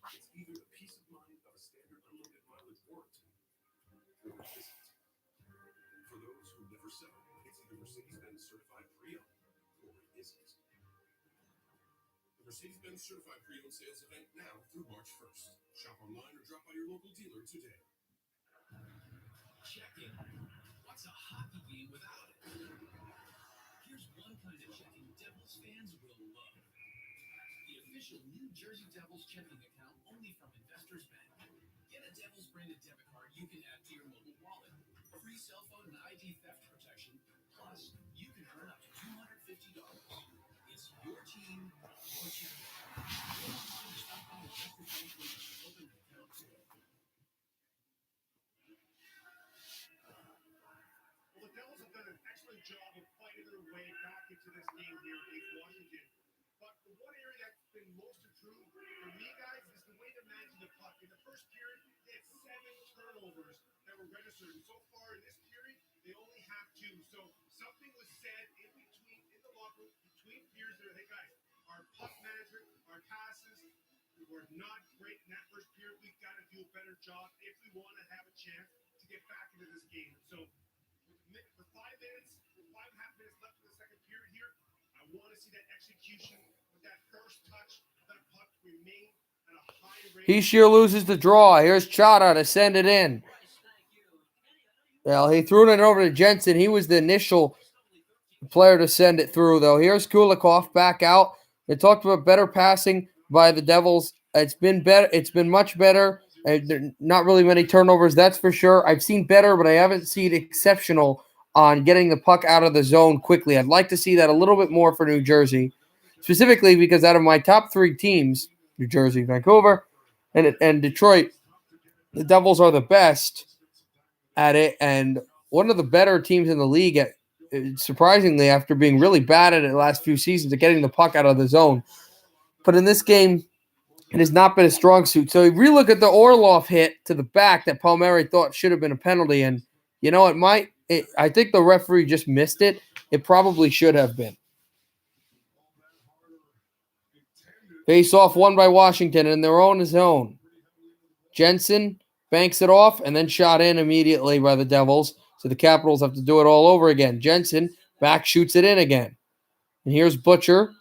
It's either the peace of mind of a standard unlimited mileage warranty, or it isn't. For those who never settle, it's either Mercedes-Benz certified pre-owned, or it isn't. Mercedes-Benz certified pre-owned sales event now through March 1st. Shop online or drop by your local dealer today. Checking. What's a hockey game without it? Here's one kind of checking Devils fans will love. The official New Jersey Devils checking account only from Investors Bank. Get a Devils branded debit card you can add to your mobile wallet. Free cell phone and ID theft protection. Plus, you can earn up to $250. It's your team, your checking. Go online or stop by Investors Bank where you can open an account today. Well, the Devils have done an excellent job of fighting their way back into this game here against Washington. But the one area that's been most improved for me, guys, is the way they're managing the puck. In the first period, they had 7 turnovers that were registered. And so far in this period, they only have 2. So something was said in the locker room, between periods there. Hey, guys, our puck management, our passes were not great in that first period. We've got to do a better job if we want to have a chance to get back into this game. So for 5 minutes, 5.5 minutes left in the second period here, I want to see that execution with that first touch of that puck remain at a high rate. Hischier loses the draw. Here's Chara to send it in. Well, he threw it over to Jensen. He was the initial player to send it through, though. Here's Kulikov back out. They talked about better passing by the Devils. It's been better. It's been much better. Not really many turnovers, that's for sure. I've seen better, but I haven't seen exceptional on getting the puck out of the zone quickly. I'd like to see that a little bit more for New Jersey, specifically because out of my top 3 teams, New Jersey, Vancouver, and Detroit, the Devils are the best at it and one of the better teams in the league at, surprisingly, after being really bad at it the last few seasons, at getting the puck out of the zone. But in this game, it has not been a strong suit. So if we look at the Orlov hit to the back that Palmieri thought should have been a penalty, and you know, I think the referee just missed it. It probably should have been. Face off won by Washington in their own zone. Jensen banks it off and then shot in immediately by the Devils. So the Capitals have to do it all over again. Jensen back shoots it in again. And here's Butcher.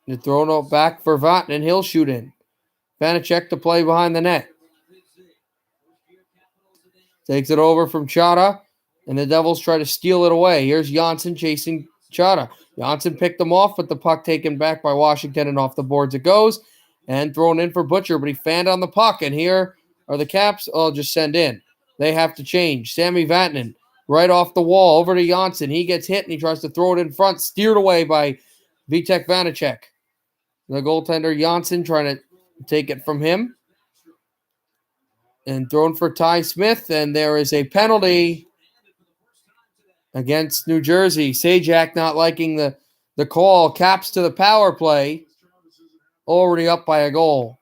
They're throwing it back for Vatanen. He'll shoot in. Vanacek to play behind the net. Takes it over from Chara. And the Devils try to steal it away. Here's Janssen chasing Chara. Janssen picked him off, but the puck taken back by Washington, and off the boards it goes. And thrown in for Butcher, but he fanned on the puck. And here are the Caps. Oh, just send in. They have to change. Sami Vatanen right off the wall over to Janssen. He gets hit, and he tries to throw it in front. Steered away by Vitek Vanacek. The goaltender Janssen trying to take it from him. And thrown for Ty Smith. And there is a penalty against New Jersey. Sajak not liking the call. Caps to the power play. Already up by a goal.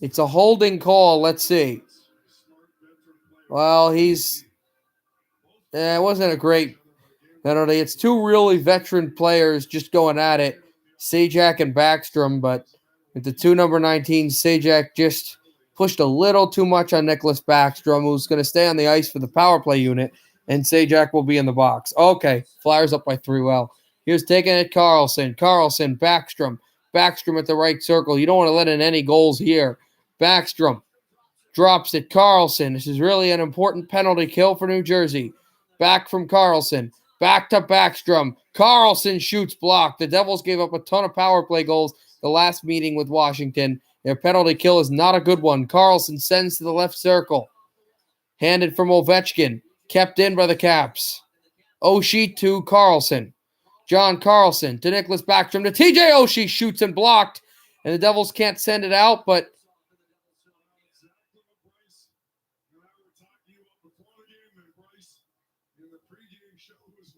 It's a holding call. Let's see. Well, it wasn't a great penalty. It's 2 really veteran players just going at it. Sajak and Backstrom, but with the 2 number 19s, Sajak just pushed a little too much on Nicholas Backstrom, who's going to stay on the ice for the power play unit, and Sajak will be in the box. Okay, Flyers up by 3. Well, here's taking it Carlson. Carlson, Backstrom. Backstrom at the right circle. You don't want to let in any goals here. Backstrom drops it. Carlson. This is really an important penalty kill for New Jersey. Back from Carlson. Back to Backstrom. Carlson shoots blocked. The Devils gave up a ton of power play goals the last meeting with Washington. Their penalty kill is not a good one. Carlson sends to the left circle. Handed from Ovechkin. Kept in by the Caps. Oshie to Carlson. John Carlson to Nicholas Backstrom. To TJ Oshie shoots and blocked. And the Devils can't send it out, but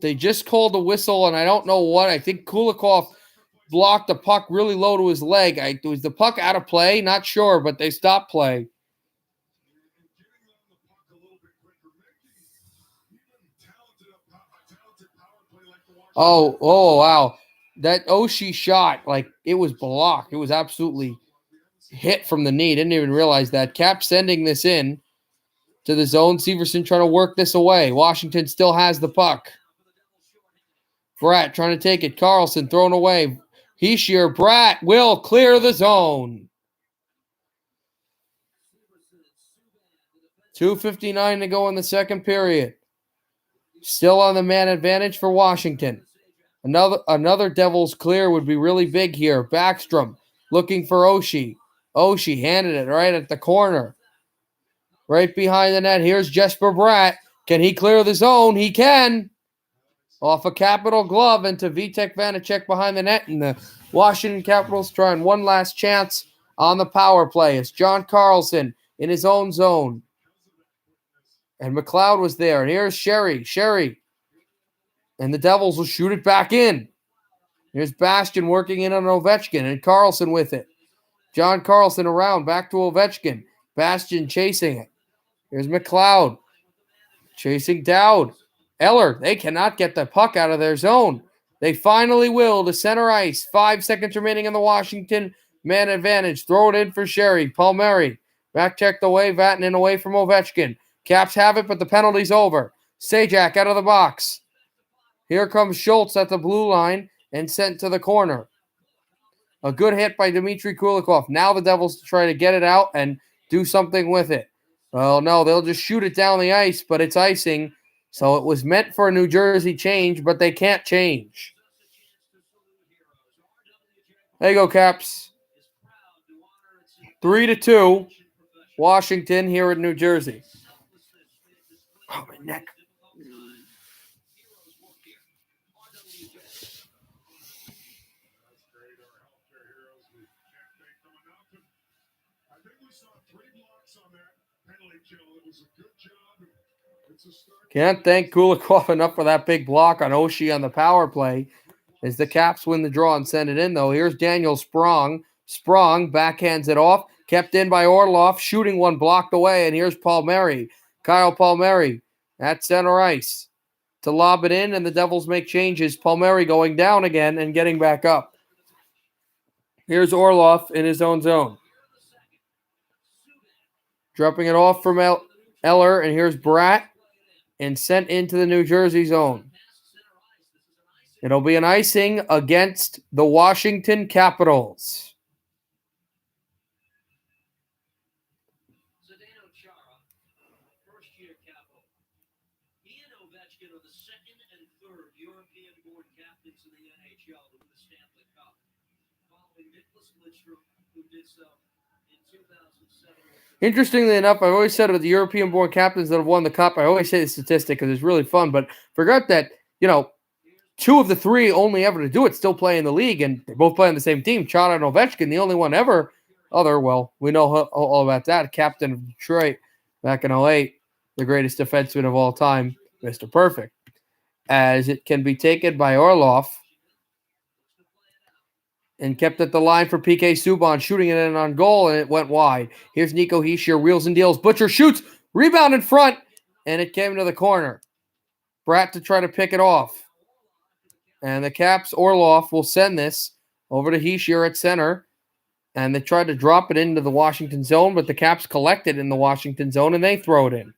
they just called a whistle, and I don't know what. I think Kulikov blocked the puck really low to his leg. Was the puck out of play? Not sure, but they stopped play. Oh, wow. That Oshie shot, like, it was blocked. It was absolutely hit from the knee. Didn't even realize that. Cap sending this in to the zone. Severson trying to work this away. Washington still has the puck. Bratt trying to take it. Carlson thrown away. Heishier. Bratt will clear the zone. 2:59 to go in the second period. Still on the man advantage for Washington. Another Devils clear would be really big here. Backstrom looking for Oshie. Oshie handed it right at the corner. Right behind the net. Here's Jesper Bratt. Can he clear the zone? He can. Off a Capital glove into Vitek Vanacek behind the net. And the Washington Capitals trying one last chance on the power play. It's John Carlson in his own zone. And McLeod was there. And here's Sherry. And the Devils will shoot it back in. Here's Bastian working in on Ovechkin. And Carlson with it. John Carlson around. Back to Ovechkin. Bastian chasing it. Here's McLeod. Chasing Dowd. Eller, they cannot get the puck out of their zone. They finally will to center ice. 5 seconds remaining in the Washington man advantage. Throw it in for Sherry. Palmieri. Back checked away. Vatanen away from Ovechkin. Caps have it, but the penalty's over. Sajak out of the box. Here comes Schultz at the blue line and sent to the corner. A good hit by Dmitry Kulikov. Now the Devils try to get it out and do something with it. Well, no, they'll just shoot it down the ice, but it's icing. So it was meant for a New Jersey change, but they can't change. There you go, Caps. 3-2. Washington here in New Jersey. Oh, my neck. Can't thank Kulikov enough for that big block on Oshie on the power play as the Caps win the draw and send it in, though. Here's Daniel Sprong. Sprong backhands it off. Kept in by Orlov. Shooting one blocked away. And here's Palmieri. Kyle Palmieri at center ice to lob it in, and the Devils make changes. Palmieri going down again and getting back up. Here's Orlov in his own zone. Dropping it off from Eller, and here's Bratt. And sent into the New Jersey zone. It'll be an icing against the Washington Capitals. Zdeno Chara, first-year Capital. He and Ovechkin are the second and third European-born captains in the NHL to win the Stanley Cup, following Nicholas Lidstrom, who did so in 2007. Interestingly enough, I've always said with the European-born captains that have won the Cup, I always say the statistic because it's really fun, but forgot that, 2 of the 3 only ever to do it still play in the league, and they both play on the same team. Chara and Ovechkin, the only one ever we know all about that, captain of Detroit back in 2008, the greatest defenseman of all time, Mr. Perfect, as it can be taken by Orlov and kept at the line for PK Subban, shooting it in on goal, and it went wide. Here's Nico Hischier, wheels and deals. Butcher shoots, rebound in front, and it came to the corner. Bratt to try to pick it off. And the Caps, Orlov, will send this over to Hischier at center, and they tried to drop it into the Washington zone, but the Caps collect it in the Washington zone, and they throw it in.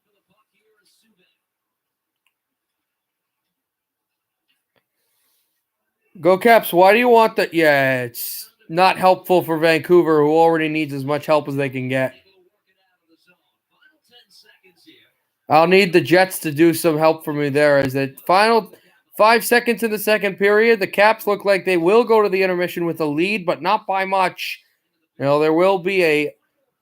Go Caps. Why do you want that? Yeah, it's not helpful for Vancouver, who already needs as much help as they can get. I'll need the Jets to do some help for me there. As the final 5 seconds in the second period, the Caps look like they will go to the intermission with a lead, but not by much. There will be a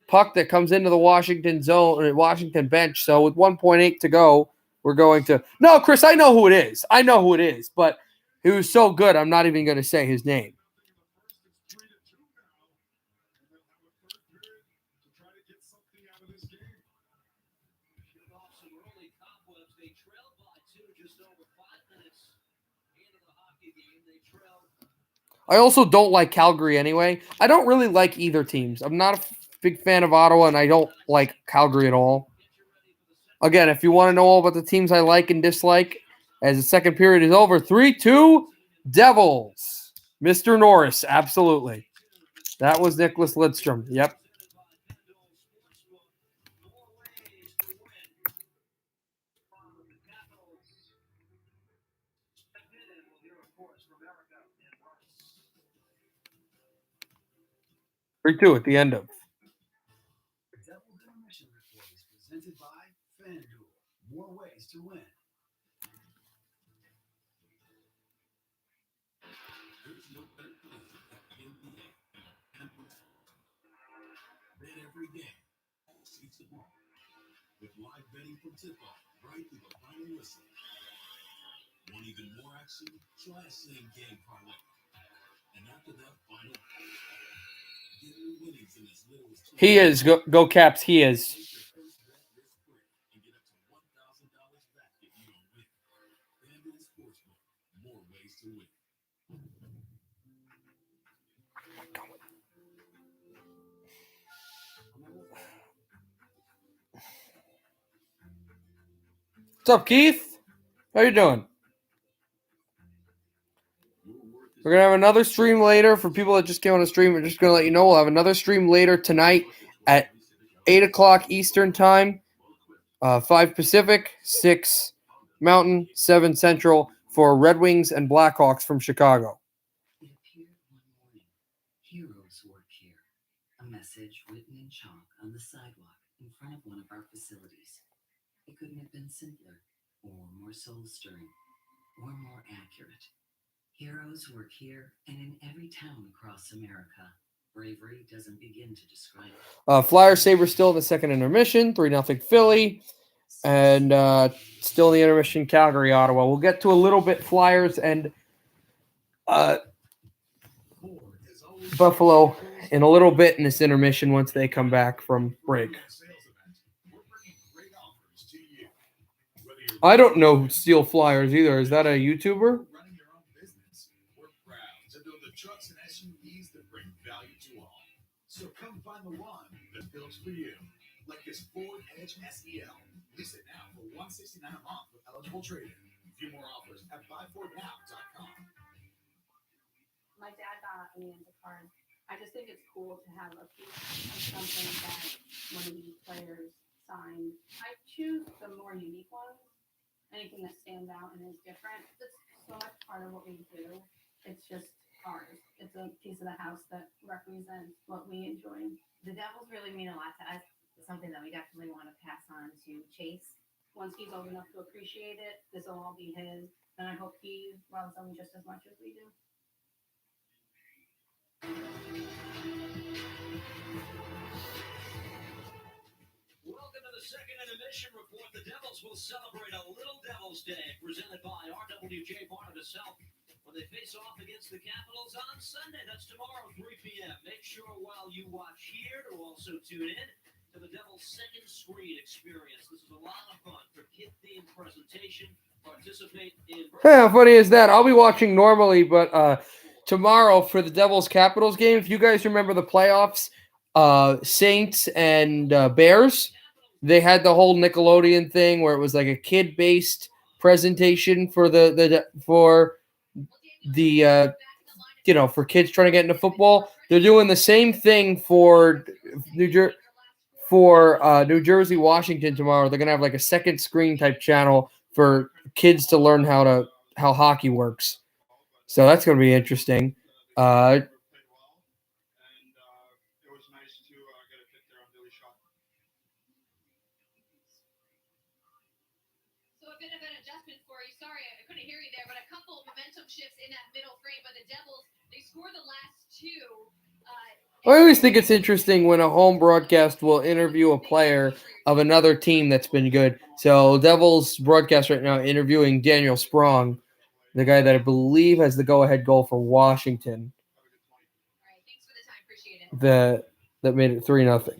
puck that comes into the Washington zone, Washington bench. So with 1.8 to go, we're going to. No, Chris, I know who it is. But he was so good, I'm not even going to say his name. I also don't like Calgary anyway. I don't really like either teams. I'm not a big fan of Ottawa, and I don't like Calgary at all. Again, if you want to know all about the teams I like and dislike, as the second period is over, 3-2 Devils. Mr. Norris, absolutely. That was Nicholas Lidstrom. Yep. Three two at the end of. The Devil's Intermission Report is presented by FanDuel. More ways to win. There's no better place than the NBA. Bet every game, all season long. With live betting from tip-off right through the final whistle. Want even more action? Try a same-game parlay. And after that final, get your winnings in as little as He is. Go Caps. He is. Place your first bet risk-free and get up to $1,000 back if you don't win. FanDuel Sportsbook, more ways to win. What's up, Keith? How you doing? We're going to have another stream later for people that just came on the stream. We're just going to let you know we'll have another stream later tonight at 8 o'clock Eastern Time, 5 Pacific, 6 Mountain, 7 Central for Red Wings and Blackhawks from Chicago. It appeared one morning. Heroes work here. A message written in chalk on the sidewalk in front of one of our facilities. It couldn't have been simpler, or more soul-stirring, or more accurate. Heroes work here and in every town across America. Bravery doesn't begin to describe it. Flyer Sabres still in the second intermission, 3-0 Philly, and still in the intermission Calgary, Ottawa. We'll get to a little bit Flyers and Buffalo in a little bit in this intermission once they come back from break. I don't know who Steel Flyers either. Is that a YouTuber? Running your own business, we're proud to build the trucks and SUVs that bring value to all. So come find the one that builds for you. Like this Ford Edge SEL. Lease it now for $169 a month with eligible trade-in. View more offers at buyfordnow.com. My dad got me into cars. I just think it's cool to have a piece of something that one of these players signed. I choose the more unique ones. Anything that stands out and is different. It's so much part of what we do. It's just ours. It's a piece of the house that represents what we enjoy. The Devils really mean a lot to us. It's something that we definitely want to pass on to Chase. Once he's old enough to appreciate it, this will all be his. And I hope he loves them just as much as we do. Welcome to the second intermission report. The Devils will celebrate a Little Devils Day presented by RWJ Barnabas Health when they face off against the Capitals on Sunday. That's tomorrow, 3 p.m. Make sure while you watch here to also tune in to the Devils' second screen experience. This is a lot of fun for kid-themed presentation. Participate in... How funny is that? I'll be watching normally, but tomorrow for the Devils Capitals game, if you guys remember the playoffs, Saints and Bears, they had the whole Nickelodeon thing where it was like a kid-based presentation for the for kids trying to get into football. They're doing the same thing for New Jersey, Washington tomorrow. They're gonna have like a second screen type channel for kids to learn how hockey works. So that's gonna be interesting. So a bit of an adjustment for you. Sorry, I couldn't hear you there, but a couple of momentum shifts in that middle frame. But the Devils, they scored the last two. I always think it's interesting when a home broadcast will interview a player of another team that's been good. So Devils broadcast right now interviewing Daniel Sprong, the guy that I believe has the go-ahead goal for Washington. All right, thanks for the time. Appreciate it. That made it 3-0. Again,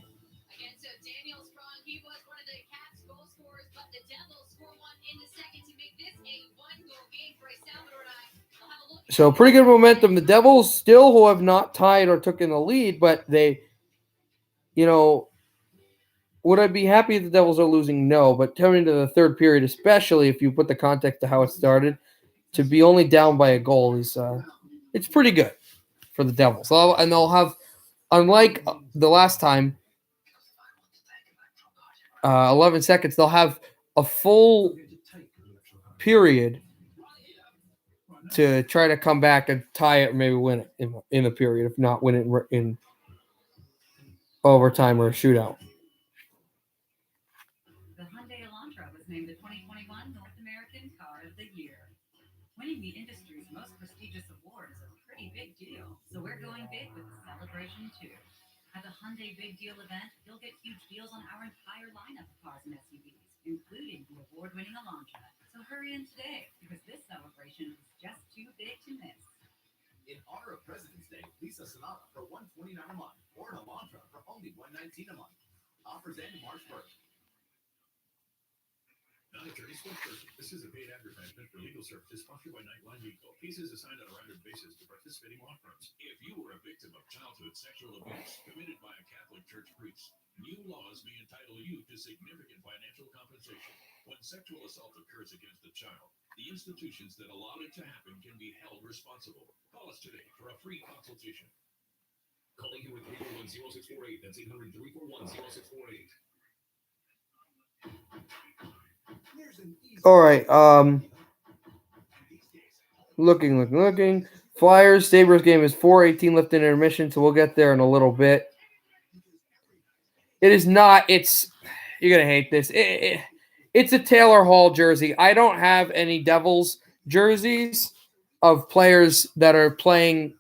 so Daniel Sprong, he was one of the Caps' goal scorers, but the Devils score one in the second to make this a one-goal game for Salvador and I. We'll have a look. So pretty good momentum. The Devils still who have not tied or taken the lead, but they, would I be happy if the Devils are losing? No, but coming into the third period, especially if you put the context to how it started, to be only down by a goal is It's pretty good for the Devils. And they'll have, unlike the last time, 11 seconds, they'll have a full period to try to come back and tie it or maybe win it in the period, if not win it in overtime or a shootout. The Hyundai Elantra was named the 2021 North American Car of the Year. Winning the industry's most prestigious award is a pretty big deal, so we're going big with the celebration too. At the Hyundai Big Deal event, you'll get huge deals on our entire lineup of cars and SUVs, including the award-winning Elantra. So hurry in today, because this celebration is just too big to miss. In honor of President's Day, lease a Sonata for $129 a month or an Elantra for only $119 a month. Offers end March 1st. Non-attorney spokesperson. This is a paid advertisement for legal services sponsored by Nightline Legal. Cases assigned on a rendered basis to participating law firms. If you were a victim of childhood sexual abuse committed by a Catholic Church priest, new laws may entitle you to significant financial compensation. When sexual assault occurs against a child, the institutions that allowed it to happen can be held responsible. Call us today for a free consultation. Calling you with 341-0648. That's 800-341-0648. All right. Looking. Flyers, Sabres game is 4:18 left in intermission, so we'll get there in a little bit. It is not. You're going to hate this. It's a Taylor Hall jersey. I don't have any Devils jerseys of players that are playing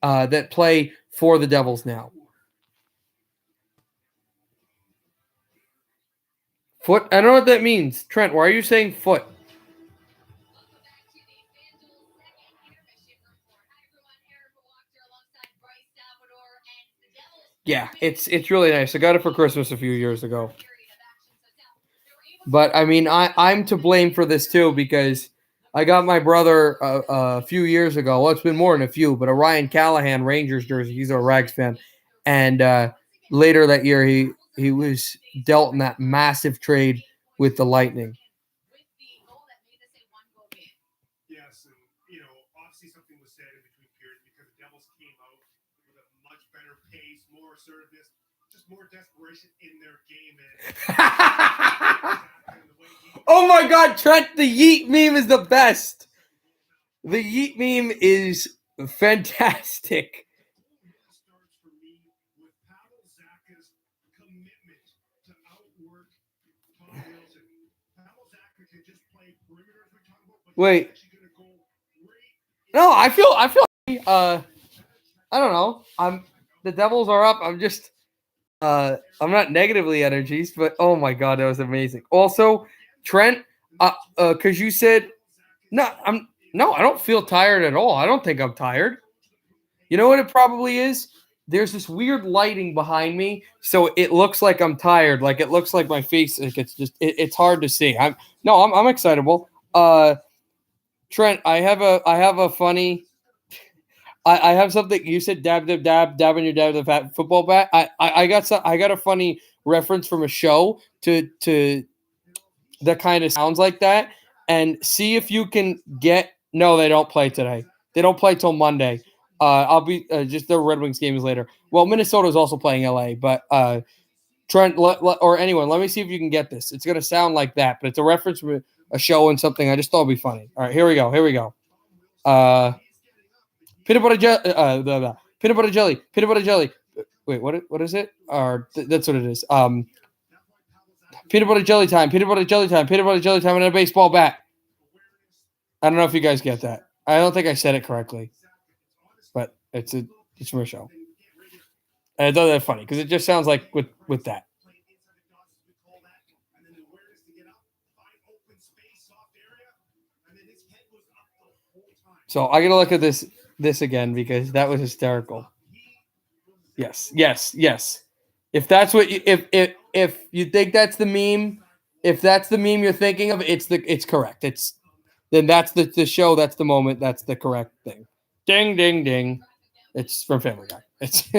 that play for the Devils now. Foot. I don't know what that means. Trent, why are you saying foot? Welcome back to the FanDuel second intermission report. Hi everyone, Erica Walker alongside Bryce Salvador and the Devils. Yeah, it's really nice. I got it for Christmas a few years ago. But I mean, I'm to blame for this too, because I got my brother a few years ago. Well, it's been more than a few, but a Ryan Callahan Rangers jersey. He's a Rags fan, and later that year he was dealt in that massive trade with the Lightning. Yes, and obviously something was said in between periods because the Devils came out with a much better pace, more assertiveness, just more desperation in their game. Oh my God, Trent! The Yeet meme is the best. The Yeet meme is fantastic. Starts for me with Pavel Zacha's commitment to outwork Tom Wilson. Pavel Zacha can just play perimeter as we talk about, but Wait. he's actually going to go great. No, I feel I don't know. The Devils are up. I'm not negatively energized, but oh my God, that was amazing. Also, Trent, because you said I don't feel tired at all. I don't think I'm tired. You know what it probably is? There's this weird lighting behind me, so it looks like I'm tired. Like it looks like my face. Like it's hard to see. I'm excitable. Trent, I have a funny. I have something. You said dab on your dab the fat football bat. I got a funny reference from a show to that kind of sounds like that, and see if you can get. No, they don't play today. They don't play till Monday. I'll be just the Red Wings game is later. Well, Minnesota is also playing LA, but Trent or anyone, let me see if you can get this. It's gonna sound like that, but it's a reference from a show and something. I just thought it'd be funny. All right, here we go. Peanut butter jelly. Peanut butter jelly. Wait, what is it? Or that's what it is. Peanut butter jelly time. Peanut butter jelly time. Peanut butter jelly time and a baseball bat. I don't know if you guys get that. I don't think I said it correctly, but it's from a show. And I thought that funny because it just sounds like with that. So I gotta look at this again because that was hysterical. Yes. If that's what if you think that's the meme, if that's the meme you're thinking of, it's correct. Then that's the show, that's the moment, that's the correct thing. Ding ding ding. It's from Family Guy. It's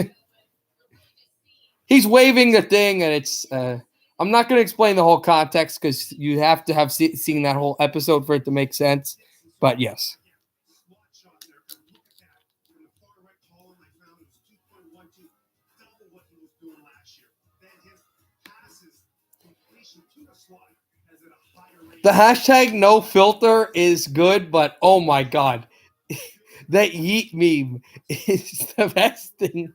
he's waving the thing, and it's I'm not going to explain the whole context because you have to have seen that whole episode for it to make sense. But yes. to double what he was doing last year. Then his passes completion to the slot is at a higher rate. The hashtag no filter is good, but oh my god. That yeet meme is the best thing.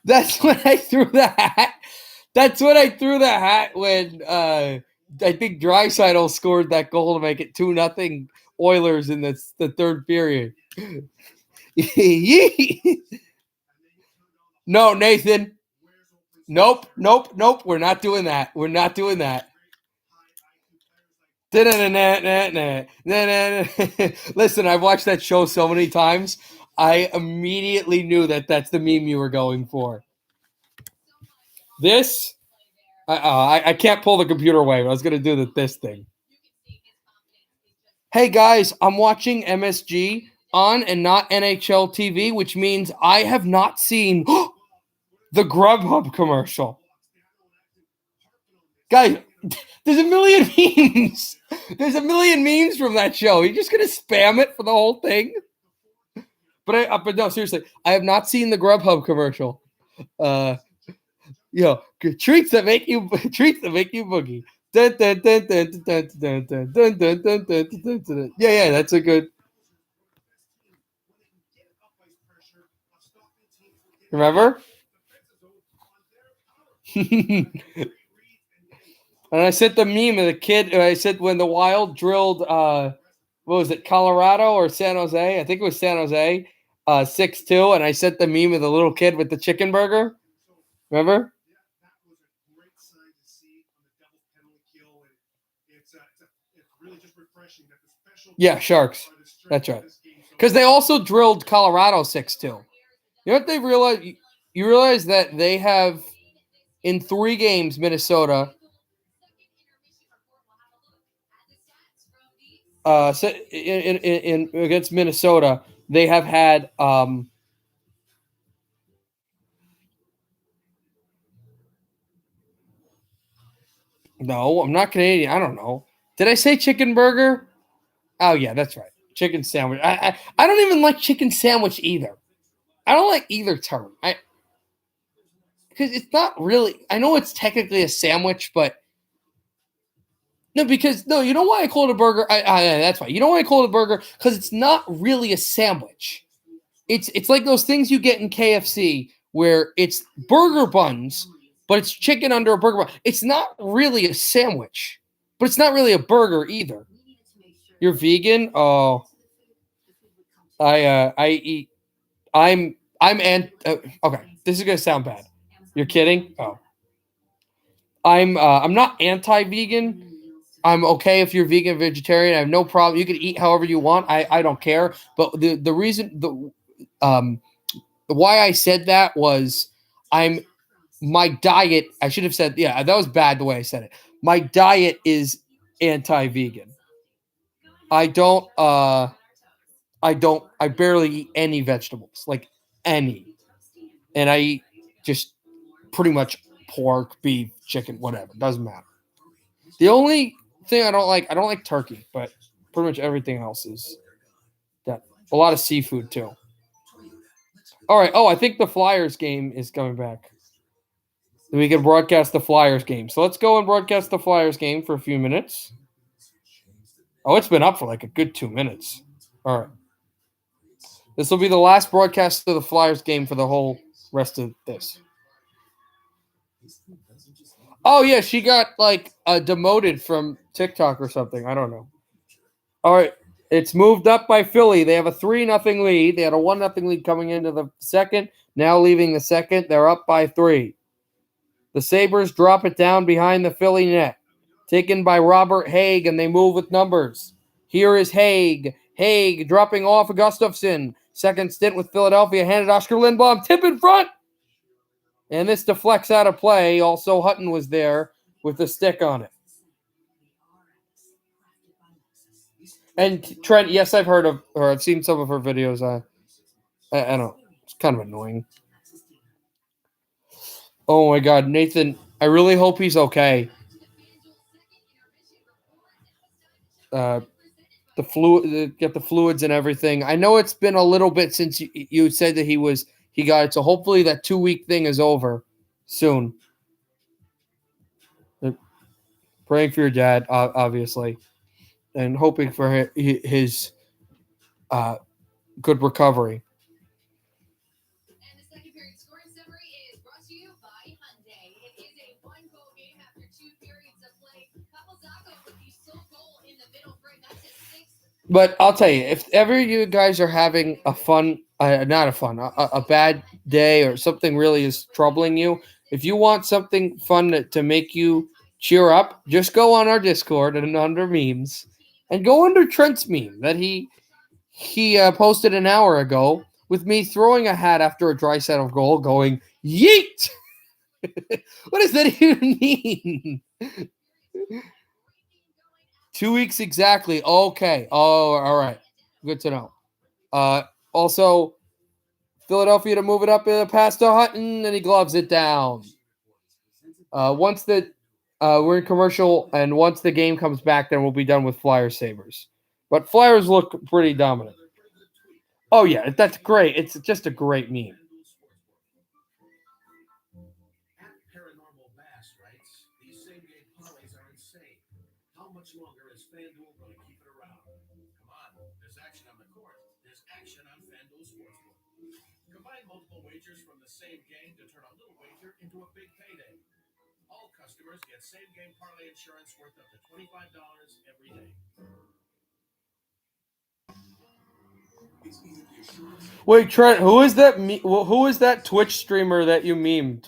That's when I threw the hat. That's when I threw the hat when I think Draisaitl scored that goal to make it 2-0 Oilers in the third period. No, Nathan. Nope. We're not doing that. Listen, I've watched that show so many times. I immediately knew that that's the meme you were going for. This, I can't pull the computer away. I was going to do this thing. Hey guys, I'm watching MSG on and not NHL TV, which means I have not seen the Grubhub commercial. Guys, there's a million memes. There's a million memes from that show. You're just gonna spam it for the whole thing. But no, seriously, I have not seen the Grubhub commercial. Treats that make you boogie. Yeah, that's a good. Remember? And I sent the meme of the kid. I said when the Wild drilled, what was it, Colorado or San Jose? I think it was San Jose, 6-2. And I sent the meme of the little kid with the chicken burger. Remember? That was a great sign to see on the double penalty kill, and it's really just refreshing that the special. Yeah, Sharks. That's right. Because they also drilled Colorado 6-2. You know what they realized? You realize that they have in 3 games Minnesota. In against Minnesota, they have had no, I'm not Canadian. I don't know. Did I say chicken burger? Oh yeah, that's right. Chicken sandwich. I don't even like chicken sandwich either. I don't like either term. Because it's not really. I know it's technically a sandwich, but no, you know why I call it a burger? That's why. You know why I call it a burger? Because it's not really a sandwich. It's like those things you get in KFC where it's burger buns, but it's chicken under a burger bun. It's not really a sandwich, but it's not really a burger either. You're vegan? Oh, I eat. I'm okay. This is gonna sound bad. You're kidding? Oh, I'm not anti-vegan. I'm okay if you're vegan, vegetarian. I have no problem. You can eat however you want. I don't care. But the reason why I said that was my diet. I should have said, yeah, that was bad the way I said it. My diet is anti-vegan. I barely eat any vegetables, like any. And I eat just pretty much pork, beef, chicken, whatever. Doesn't matter. The only thing I don't like turkey, but pretty much everything else is that. A lot of seafood too. All right. Oh, I think the Flyers game is coming back. We can broadcast the Flyers game. So let's go and broadcast the Flyers game for a few minutes. Oh, it's been up for like a good 2 minutes. All right. This will be the last broadcast of the Flyers game for the whole rest of this. Oh, yeah, she got like demoted from TikTok or something. I don't know. All right. It's moved up by Philly. They have a 3-0 lead. They had a 1-0 lead coming into the second. Now leaving the second, they're up by 3. The Sabres drop it down behind the Philly net. Taken by Robert Haig, and they move with numbers. Here is Haig. Haig dropping off Gustafsson. Second stint with Philadelphia. Handed Oscar Lindblom. Tip in front. And this deflects out of play. Also, Hutton was there with the stick on it. And Trent, yes, I've heard of her. I've seen some of her videos. I don't know. It's kind of annoying. Oh, my God. Nathan, I really hope he's okay. the fluid, get the fluids and everything. I know it's been a little bit since you said that he got it, so hopefully that 2-week thing is over soon. Praying for your dad, obviously, and hoping for his good recovery. And the second period scoring summary is brought to you by Hyundai. It is a 1-goal game after 2 periods of play. Kapozako with the sole goal in the middle frame. That's his 6th. But I'll tell you, if ever you guys are having a bad day or something really is troubling you, if you want something fun to make you cheer up, just go on our Discord and under memes and go under Trent's meme that he posted an hour ago with me throwing a hat after a dry set of goal going, yeet! What does that even mean? 2 weeks exactly. Okay. Oh, all right. Good to know. Also, Philadelphia to move it up past to Hutton, and he gloves it down. We're in commercial, and once the game comes back, then we'll be done with Flyers Sabres. But Flyers look pretty dominant. Oh, yeah, that's great. It's just a great meme. Paranormal Bass writes, these same-game parlays are insane. How much longer is FanDuel going to keep it around? Come on, there's action on the court. There's action on FanDuel Sportsbook. Combine multiple wagers from the same game to turn a little wager into a big payday. All customers get same-game parlay insurance worth up to $25 every day. Wait, Trent, who is that? Who is that Twitch streamer that you memed?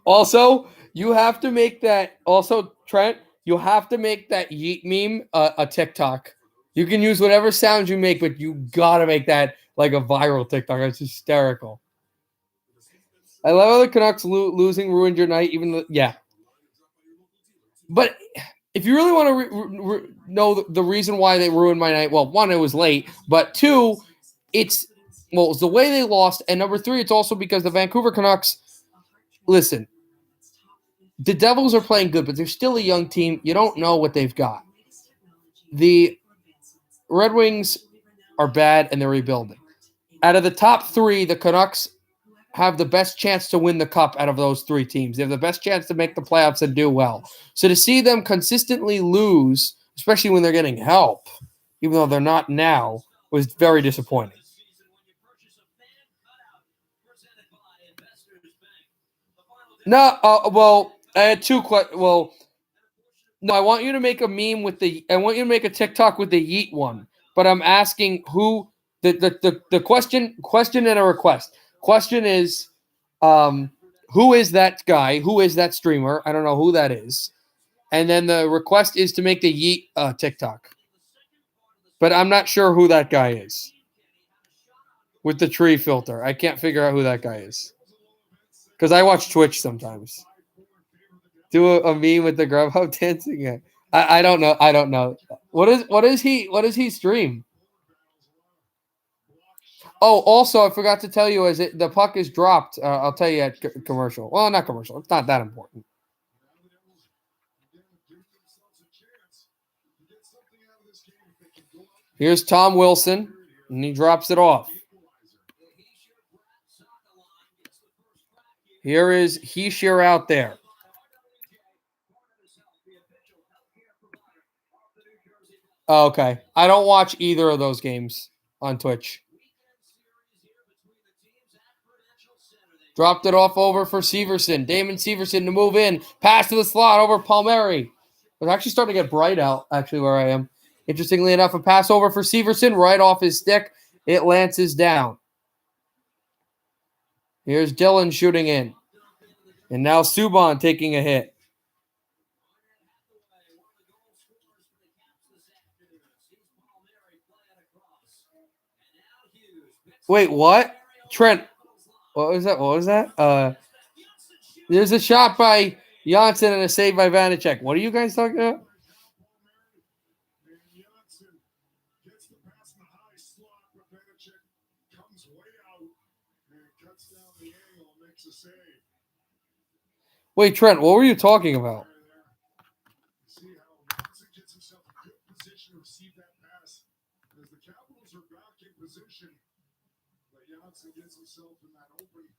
Also, you have to make that. Also, Trent, you have to make that yeet meme a TikTok. You can use whatever sounds you make, but you gotta make that like a viral TikTok. It's hysterical. I love how the Canucks losing ruined your night, even though, yeah. But if you really want to know the reason why they ruined my night, well, one, it was late, but two, it's the way they lost, and number three, it's also because the Vancouver Canucks, listen, the Devils are playing good, but they're still a young team. You don't know what they've got. The Red Wings are bad, and they're rebuilding. Out of the top three, the Canucks have the best chance to win the cup out of those three teams. They have the best chance to make the playoffs and do well. So to see them consistently lose, especially when they're getting help, even though they're not now, was very disappointing. No, I had two questions. Well, no, I want you to make a meme with I want you to make a TikTok with the yeet one. But I'm asking who the question and a request. Question is, who is that guy? Who is that streamer? I don't know who that is. And then the request is to make the yeet TikTok. But I'm not sure who that guy is. With the tree filter. I can't figure out who that guy is. Because I watch Twitch sometimes. Do a meme with the Grubhub dancing. I don't know. I don't know. What does he stream? Oh, also, I forgot to tell you, the puck is dropped. I'll tell you at commercial. Well, not commercial. It's not that important. Here's Tom Wilson, and he drops it off. Here is Hischier out there. Oh, okay. I don't watch either of those games on Twitch. Dropped it off over for Severson. Damon Severson to move in. Pass to the slot over Palmieri. It's actually starting to get bright out, actually, where I am. Interestingly enough, a pass over for Severson right off his stick. It lances down. Here's Dylan shooting in. And now Subban taking a hit. Wait, what? Trent. What was that? There's a shot by Janssen and a save by Vanacek. What are you guys talking about? Wait, Trent, what were you talking about? receive that pass. As the Capitals are back in position, but Janssen gets himself in that open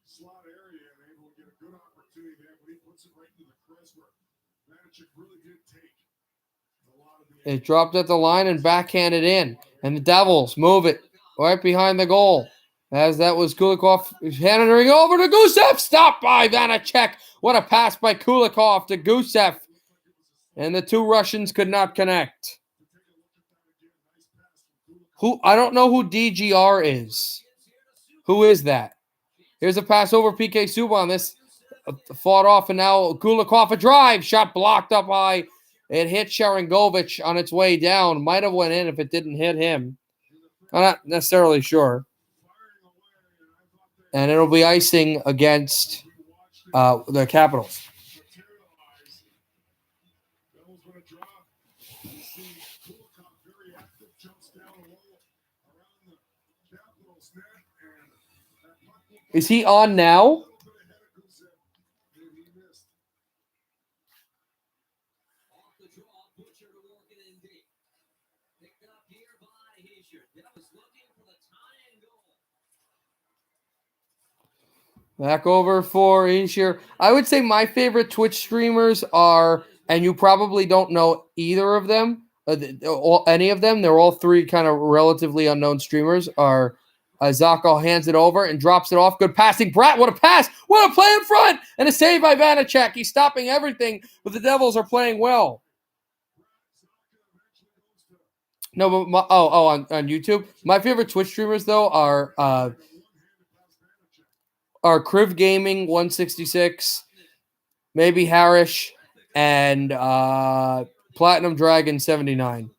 slot area and able to get a good opportunity there, but he puts it right into the crease where Vanacek really did take a lot of the. It dropped at the line and backhanded in. And the Devils move it right behind the goal. As that was Kulikov handing over to Gusev. Stopped by Vanacek. What a pass by Kulikov to Gusev. And the two Russians could not connect. I don't know who DGR is. Who is that? Here's a pass over PK Subban. This fought off, and now Kulikov a drive. Shot blocked up high. It hit Sharangovich on its way down. Might have went in if it didn't hit him. I'm not necessarily sure. And it'll be icing against the Capitals. Is he on now? Back over for Ishier. I would say my favorite Twitch streamers are, and you probably don't know either of them, any of them. They're all three kind of relatively unknown streamers. Are Zako hands it over and drops it off. Good passing. Bratt, what a pass. What a play in front. And a save by Vanacek. He's stopping everything, but the Devils are playing well. No, but on YouTube. My favorite Twitch streamers, though, are Kriv Gaming 166, maybe Harish, and Platinum Dragon 79.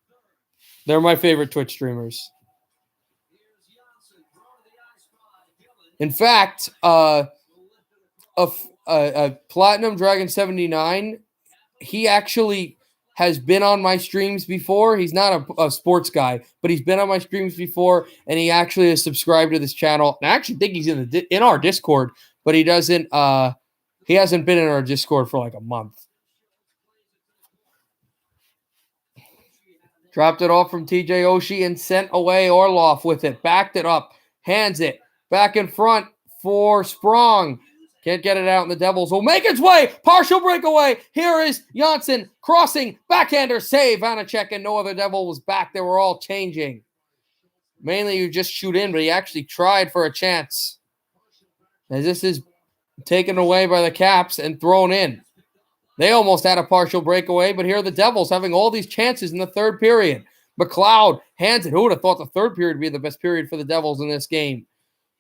They're my favorite Twitch streamers. In fact, Platinum Dragon 79, he actually has been on my streams before. He's not a sports guy, but he's been on my streams before, and he actually has subscribed to this channel. And I actually think he's in our Discord, but he doesn't. He hasn't been in our Discord for like a month. Dropped it off from TJ Oshie and sent away Orlov with it. Backed it up, hands it back in front for Sprong. Can't get it out, and the Devils will make its way. Partial breakaway. Here is Janssen crossing. Backhander save. Vanacek and no other Devil was back. They were all changing. Mainly you just shoot in, but he actually tried for a chance. As this is taken away by the Caps and thrown in. They almost had a partial breakaway, but here are the Devils having all these chances in the third period. McLeod hands it. Who would have thought the third period would be the best period for the Devils in this game?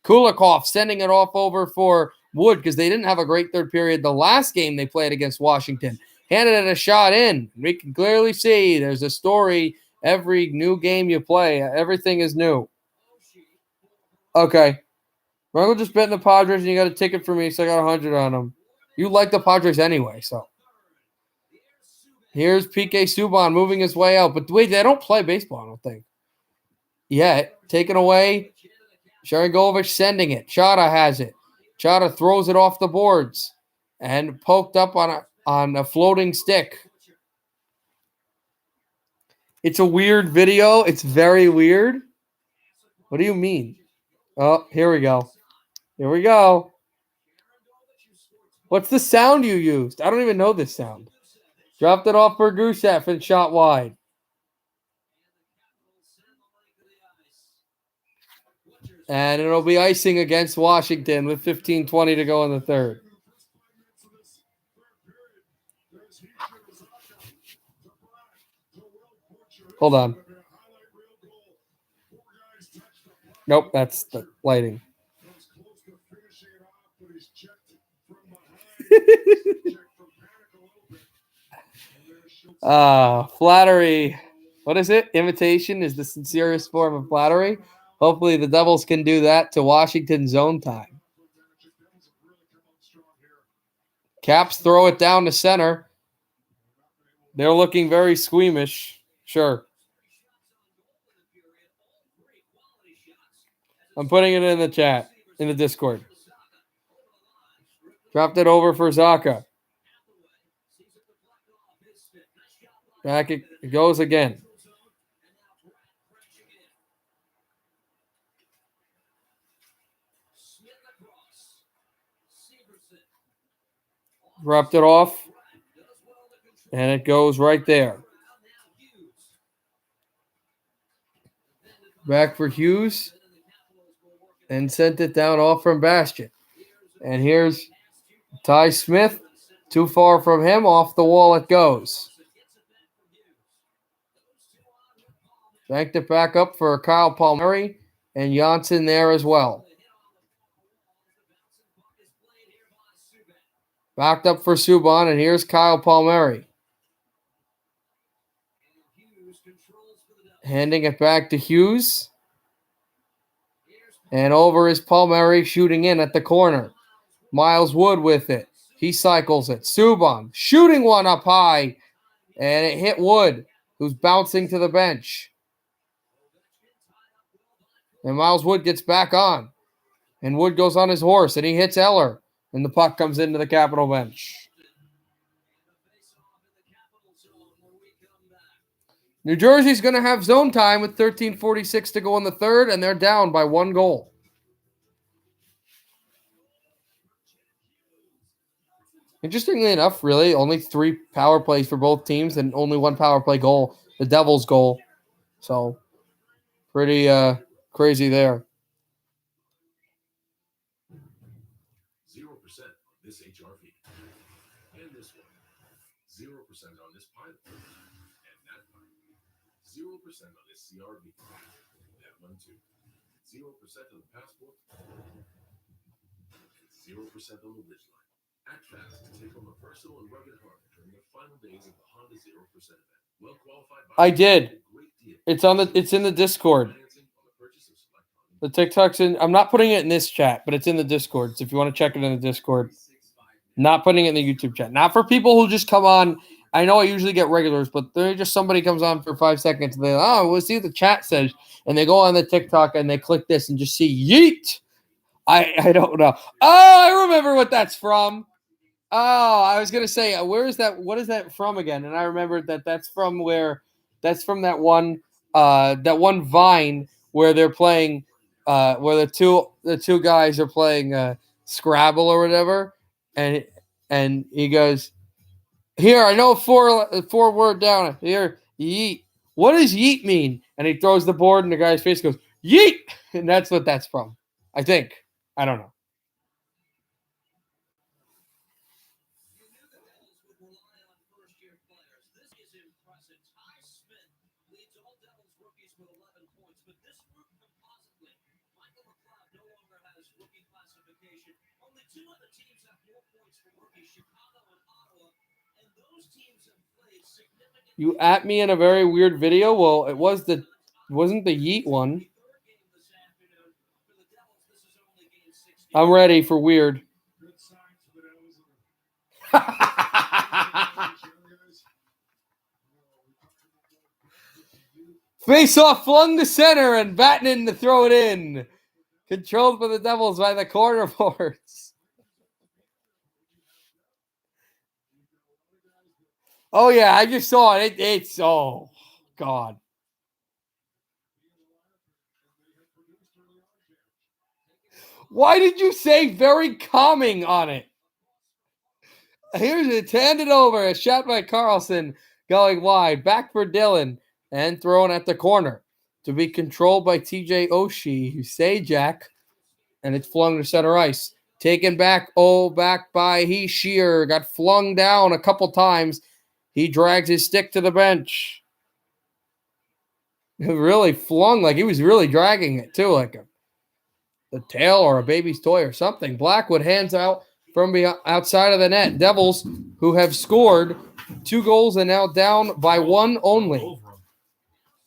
Kulikov sending it off over for Wood because they didn't have a great third period the last game they played against Washington. Handed it a shot in. We can clearly see there's a story every new game you play. Everything is new. Okay. We're just betting the Padres and you got a ticket for me, so I got 100 on them. You like the Padres anyway, so. Here's PK Subban moving his way out. But wait, they don't play baseball, I don't think. Yeah, taken away. Sharangovich sending it. Chara has it. Chara throws it off the boards and poked up on a floating stick. It's a weird video. It's very weird. What do you mean? Oh, here we go. Here we go. What's the sound you used? I don't even know this sound. Dropped it off for Gusev and shot wide. And it'll be icing against Washington with 15:20 to go in the third. Hold on. Nope, that's the lighting. Flattery. What is it? Imitation is the sincerest form of flattery. Hopefully the Devils can do that to Washington zone time. Caps throw it down to center. They're looking very squeamish. Sure. I'm putting it in the chat, in the Discord. Dropped it over for Zaka. Back it goes again. Dropped it off. And it goes right there. Back for Hughes. And sent it down off from Bastion. And here's Ty Smith. Too far from him. Off the wall it goes. Banked it back up for Kyle Palmieri. And Janssen there as well. Backed up for Subban. And here's Kyle Palmieri. Handing it back to Hughes. And over is Palmieri shooting in at the corner. Miles Wood with it. He cycles it. Subban shooting one up high. And it hit Wood, who's bouncing to the bench. And Miles Wood gets back on. And Wood goes on his horse, and he hits Eller. And the puck comes into the Capital bench. New Jersey's going to have zone time with 13:46 to go in the third, and they're down by 1 goal. Interestingly enough, really, only 3 power plays for both teams and only 1 power play goal, the Devils' goal. So, pretty crazy there. 0% on this HRV. And this one. 0% on this pilot. And that one. 0% on this CRV. That one too. 0% on the passport. And 0% on the Ridgeline. Act fast to take on the personal and rugged Harley during the final days of the Honda 0% event. Well qualified by I did. It's in the Discord. The TikTok's in. I'm not putting it in this chat, but it's in the Discord. So if you want to check it in the Discord, not putting it in the YouTube chat. Not for people who just come on. I know I usually get regulars, but they're just somebody comes on for 5 seconds and they're we'll see what the chat says, and they go on the TikTok and they click this and just see yeet. I don't know. Oh, I remember what that's from. Oh, I was gonna say, where is that? What is that from again? And I remembered that's from that one Vine where they're playing, where the two guys are playing Scrabble or whatever, and he goes, here I know four word down here, yeet. What does yeet mean? And he throws the board in the guy's face, goes yeet, and that's what that's from. I think. I don't know. You at me in a very weird video? Well, it wasn't the yeet one. I'm ready for weird. Face off flung to center and Vatanen to throw it in. Controlled for the Devils by the corner forwards. Oh, yeah, I just saw it. It's, oh, God. Why did you say very calming on it? Here's it, handed over. A shot by Carlson going wide. Back for Dillon and thrown at the corner. To be controlled by TJ Oshie, Sajak, and it's flung to center ice. Taken back, back by Shear. Got flung down a couple times. He drags his stick to the bench. Really flung, like he was really dragging it too, like the tail or a baby's toy or something. Blackwood hands out from outside of the net. Devils, who have scored 2 goals and now down by 1 only.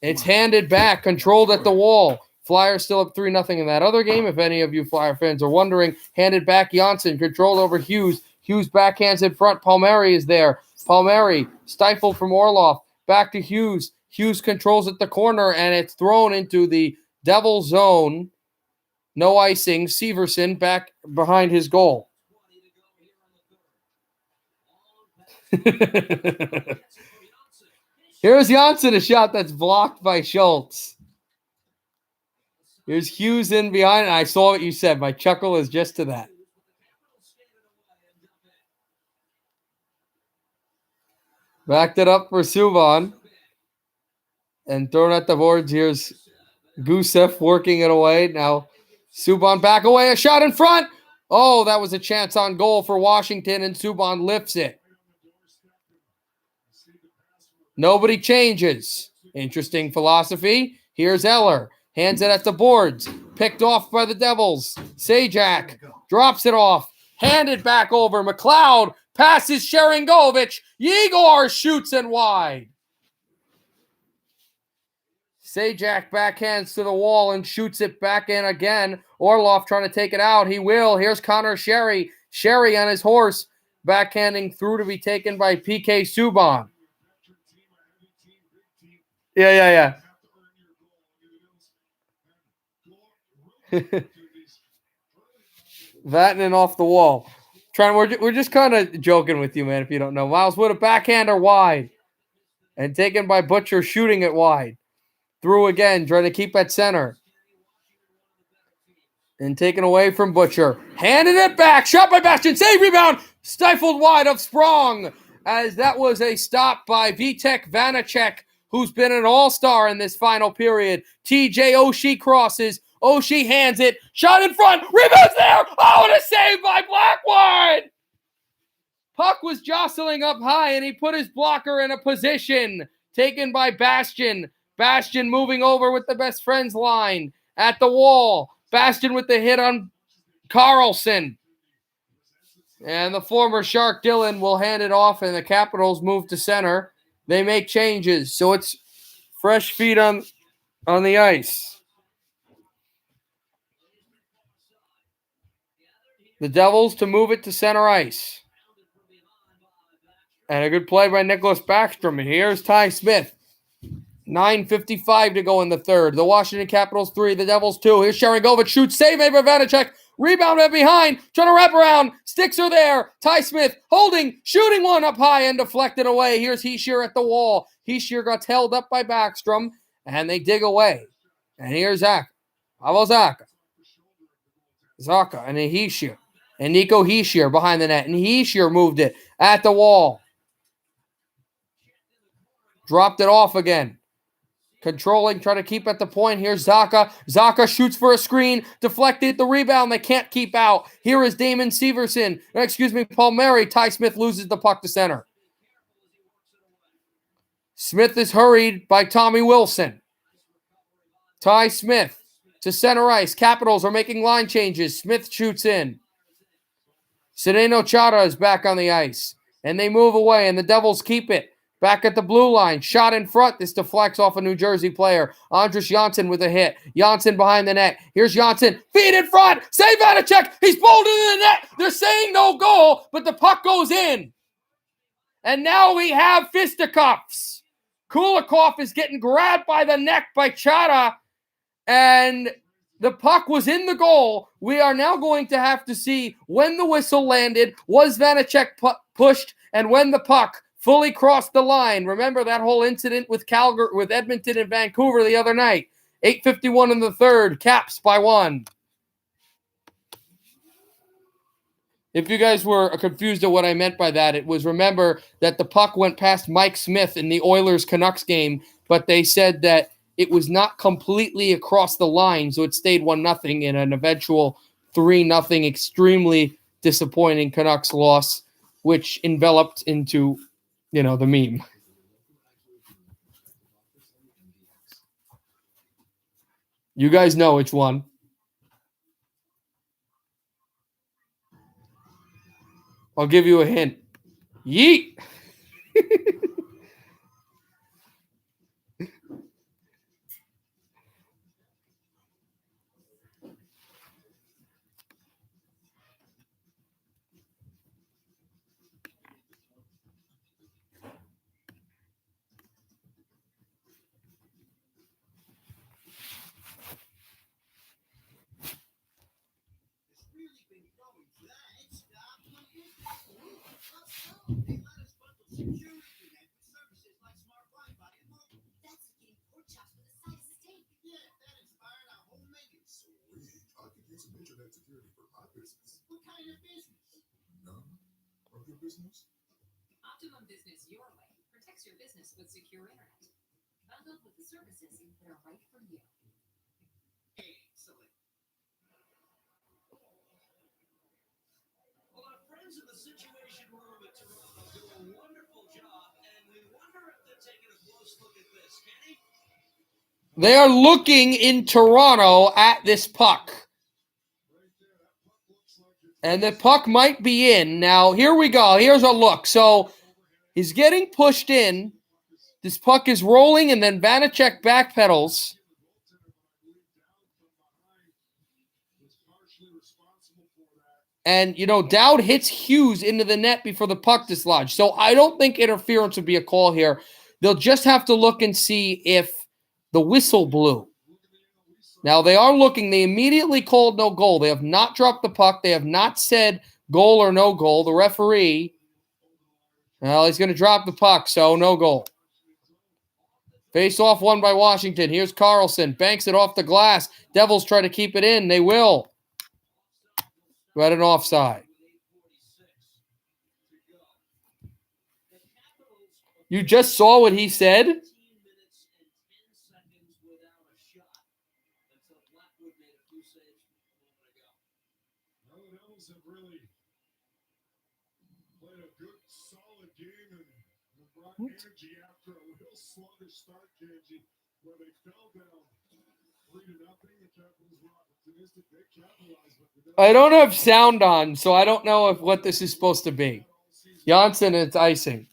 It's handed back, controlled at the wall. Flyers still up 3-0 in that other game. If any of you Flyer fans are wondering, handed back Janssen, controlled over Hughes. Hughes backhands in front. Palmieri is there. Palmieri stifled from Orlov. Back to Hughes. Hughes controls at the corner, and it's thrown into the Devil zone. No icing. Severson back behind his goal. Here's Janssen, a shot that's blocked by Schultz. Here's Hughes in behind. I saw what you said. My chuckle is just to that. Backed it up for Subban. And thrown at the boards. Here's Gusev working it away. Now Subban back away. A shot in front. Oh, that was a chance on goal for Washington, and Subban lifts it. Nobody changes. Interesting philosophy. Here's Eller. Hands it at the boards. Picked off by the Devils. Sajak drops it off. Handed back over. McLeod passes Sharangovich. Yegor shoots and wide. Sajak backhands to the wall and shoots it back in again. Orlov trying to take it out. He will. Here's Connor Sherry. Sherry on his horse. Backhanding through to be taken by PK Subban. Yeah. Vatanen off the wall. We're just kind of joking with you, man, if you don't know. Miles Wood, a backhander wide. And taken by Butcher, shooting it wide. Through again, trying to keep at center. And taken away from Butcher. Handed it back. Shot by Bastian. Save rebound. Stifled wide of Sprong. As that was a stop by Vitek Vanacek, who's been an all-star in this final period. TJ Oshie crosses. Oshie hands it. Shot in front. Rebound's there. Oh, and a save by Blackwood. Puck was jostling up high, and he put his blocker in a position. Taken by Bastian. Bastian moving over with the best friends line at the wall. Bastian with the hit on Carlson. And the former Shark Dillon will hand it off, and the Capitals move to center. They make changes, so it's fresh feet on the ice. The Devils to move it to center ice. And a good play by Nicholas Backstrom. And here's Ty Smith. 9:55 to go in the third. The Washington Capitals 3, the Devils 2. Here's Sharangovich. Shoots, save made by Vanacek. Rebound right behind. Trying to wrap around. Sticks are there. Ty Smith holding, shooting one up high and deflected away. Here's Hischier at the wall. Hischier got held up by Backstrom. And they dig away. And here's Zaka. Pavel Zaka. Zaka and then Hischier. And Nico Hischier behind the net. And Hischier moved it at the wall. Dropped it off again. Controlling, trying to keep at the point. Here's Zaka. Zaka shoots for a screen. Deflected. The rebound they can't keep out. Here is Damon Severson. Palmieri. Ty Smith loses the puck to center. Smith is hurried by Tommy Wilson. Ty Smith to center ice. Capitals are making line changes. Smith shoots in. Zdeno Chara is back on the ice. And they move away, and the Devils keep it. Back at the blue line. Shot in front. This deflects off a New Jersey player. Andras Janssen with a hit. Janssen behind the net. Here's Janssen. Feed in front. Save Vanacek. He's pulled into the net. They're saying no goal, but the puck goes in. And now we have fisticuffs. Kulikov is getting grabbed by the neck by Chara. And the puck was in the goal. We are now going to have to see when the whistle landed, was Vanacek pushed, and when the puck fully crossed the line. Remember that whole incident with Edmonton and Vancouver the other night. 8:51 in the third. Caps by 1. If you guys were confused at what I meant by that, it was, remember that the puck went past Mike Smith in the Oilers-Canucks game, but they said that it was not completely across the line, so it stayed 1-0 in an eventual 3-0 extremely disappointing Canucks loss, which enveloped into, the meme. You guys know which one. I'll give you a hint. Yeet! Internet security for my business. What kind of business? None of your business? Optimum Business Your Way protects your business with secure internet, bundled with the services that are right for you. Excellent. Well, our friends in the Situation Room at Toronto do a wonderful job, and we wonder if they're taking a close look at this. Kenny? They are looking in Toronto at this puck. And the puck might be in. Now, here we go. Here's a look. So he's getting pushed in. This puck is rolling, and then Vanacek backpedals. And, Dowd hits Hughes into the net before the puck dislodged. So I don't think interference would be a call here. They'll just have to look and see if the whistle blew. Now, they are looking. They immediately called no goal. They have not dropped the puck. They have not said goal or no goal. The referee, well, he's going to drop the puck, so no goal. Face off won by Washington. Here's Carlson. Banks it off the glass. Devils try to keep it in. They will. Right an offside. You just saw what he said? Have really played a good, solid game and brought energy after a real sluggish start, KG, where they fell down 3-0. The Capitals were opportunistic. They capitalized. I don't have sound on, so I don't know what this is supposed to be. Janssen, it's icing.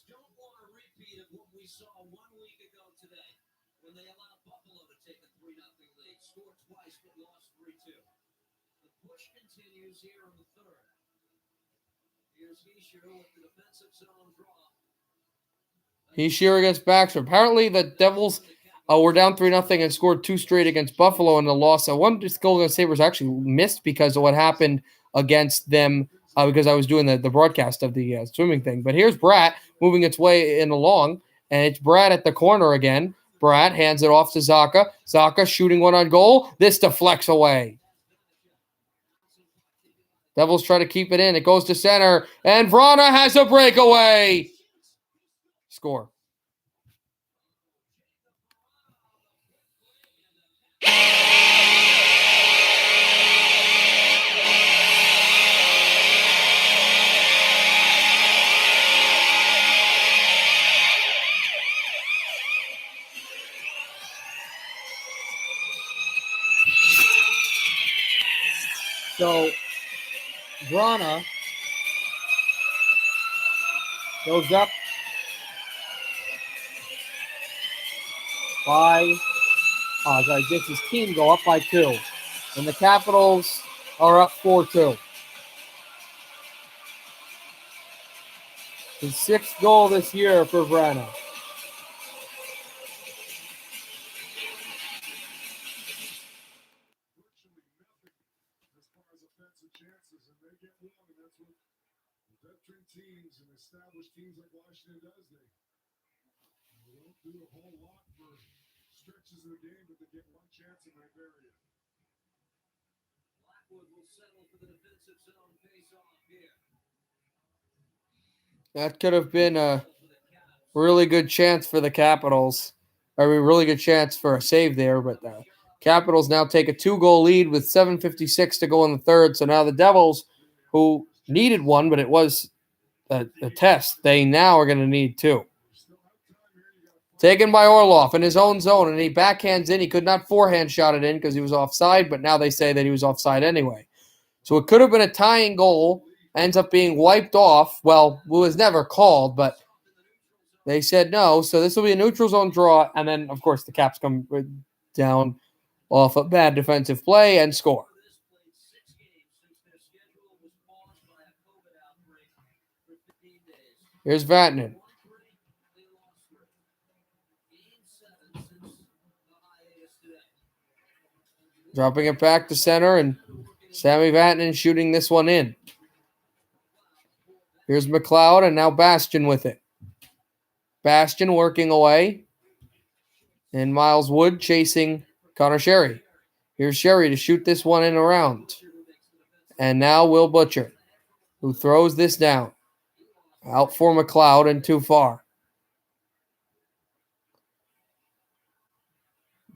Don't want a repeat of what we saw 1 week ago today when they allowed Buffalo to take a 3-0 lead, scored twice but lost 3-2. The push continues here in the third. Here's Hischier with the defensive zone draw. Hischier against Backstrom. Apparently the Devils were down 3-0 and scored 2 straight against Buffalo in the loss. One goal against Sabres actually missed because of what happened against them. Because I was doing the broadcast of the swimming thing. But here's Bratt moving its way in along, and it's Bratt at the corner again. Bratt hands it off to Zacha. Zacha shooting one on goal. This deflects away. Devils try to keep it in. It goes to center, and Vrana has a breakaway. Score. So, Vrana goes up by, gets his team go up by 2. And the Capitals are up 4-2. His 6th goal this year for Vrana. Teams and established teams like Washington does. They don't do a whole lot for stretches of the game, but they get one chance in that area. Blackwood will settle for the defensive zone face-off here. That could have been a really good chance for the Capitals. I mean, really good chance for a save there, but the Capitals now take a 2-goal lead with 7:56 to go in the third. So now the Devils, who needed one, but it was a test, they now are going to need 2. Taken by Orlov in his own zone, and he backhands in. He could not forehand shot it in because he was offside, but now they say that he was offside anyway. So it could have been a tying goal. Ends up being wiped off. Well, it was never called, but they said no. So this will be a neutral zone draw, and then, of course, the Caps come down off a bad defensive play and score. Here's Vatanen. Dropping it back to center, and Sammy Vatanen shooting this one in. Here's McLeod, and now Bastion with it. Bastion working away. And Miles Wood chasing Connor Sherry. Here's Sherry to shoot this one in around. And now Will Butcher, who throws this down. Out for McLeod and too far.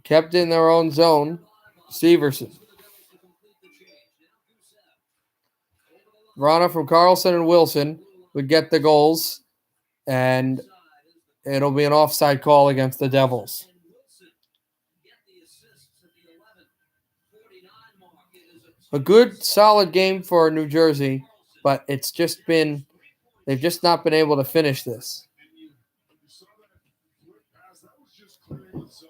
Kept in their own zone. Severson. Rana from Carlson and Wilson would get the goals. And it'll be an offside call against the Devils. A good, solid game for New Jersey, but it's just been, they've just not been able to finish this.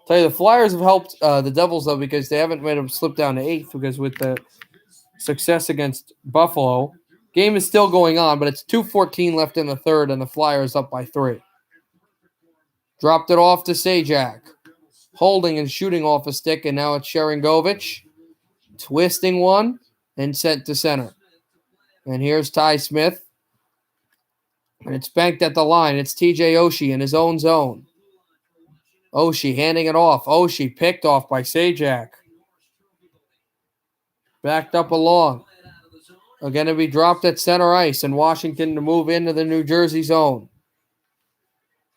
Tell you, the Flyers have helped the Devils, though, because they haven't made them slip down to 8th, because with the success against Buffalo, game is still going on, but it's 2:14 left in the third, and the Flyers up by 3. Dropped it off to Sajak. Holding and shooting off a stick, and now it's Sharangovich. Twisting one and sent to center. And here's Ty Smith. And it's banked at the line. It's TJ Oshie in his own zone. Oshie handing it off. Oshie picked off by Sajak. Backed up along. Going to be dropped at center ice, and Washington to move into the New Jersey zone.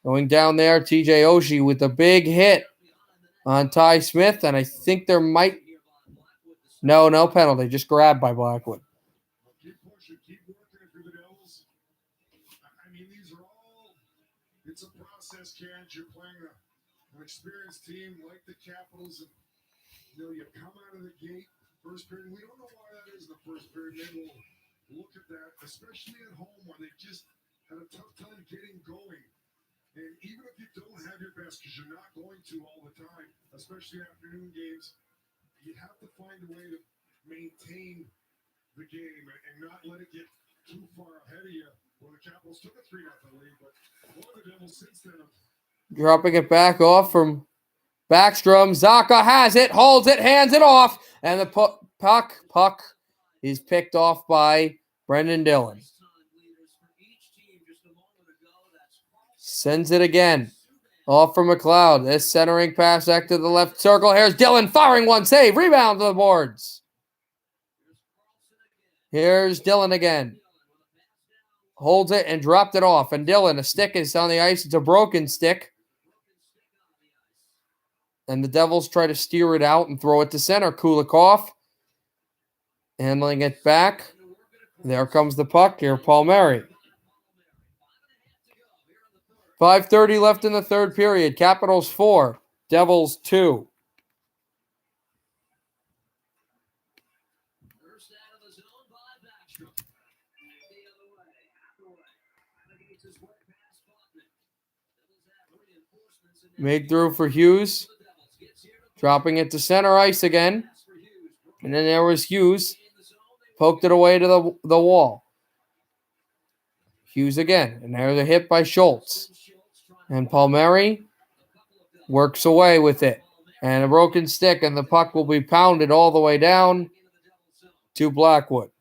Going down there, TJ Oshie with a big hit on Ty Smith, and I think there might... No penalty. Just grabbed by Blackwood. Keep pushing, keep working for the Devils. I mean, these are all, it's a process, Kent. You're playing an experienced team like the Capitals. And, you come out of the gate, first period. We don't know why that is the first period. Maybe we'll look at that, especially at home where they just had a tough time getting going. And even if you don't have your best, because you're not going to all the time, especially afternoon games, you have to find a way to maintain the game and not let it get too far ahead of you. Well, the Capitals took a 3-0 lead, but one of the Devils since then. Dropping it back off from Backstrom. Zaka has it, holds it, hands it off, and the puck is picked off by Brendan Dillon. Sends it again. Off from McLeod. This centering pass back to the left circle. Here's Dillon firing one save. Rebound to the boards. Here's Dillon again. Holds it and dropped it off. And Dillon, a stick is on the ice. It's a broken stick. And the Devils try to steer it out and throw it to center. Kulikov handling it back. There comes the puck. Here, Palmieri. 5:30 left in the third period. Capitals 4, Devils 2. Made through for Hughes. Dropping it to center ice again. And then there was Hughes. Poked it away to the wall. Hughes again. And there's a hit by Schultz. And Palmieri works away with it. And a broken stick, and the puck will be pounded all the way down to Blackwood.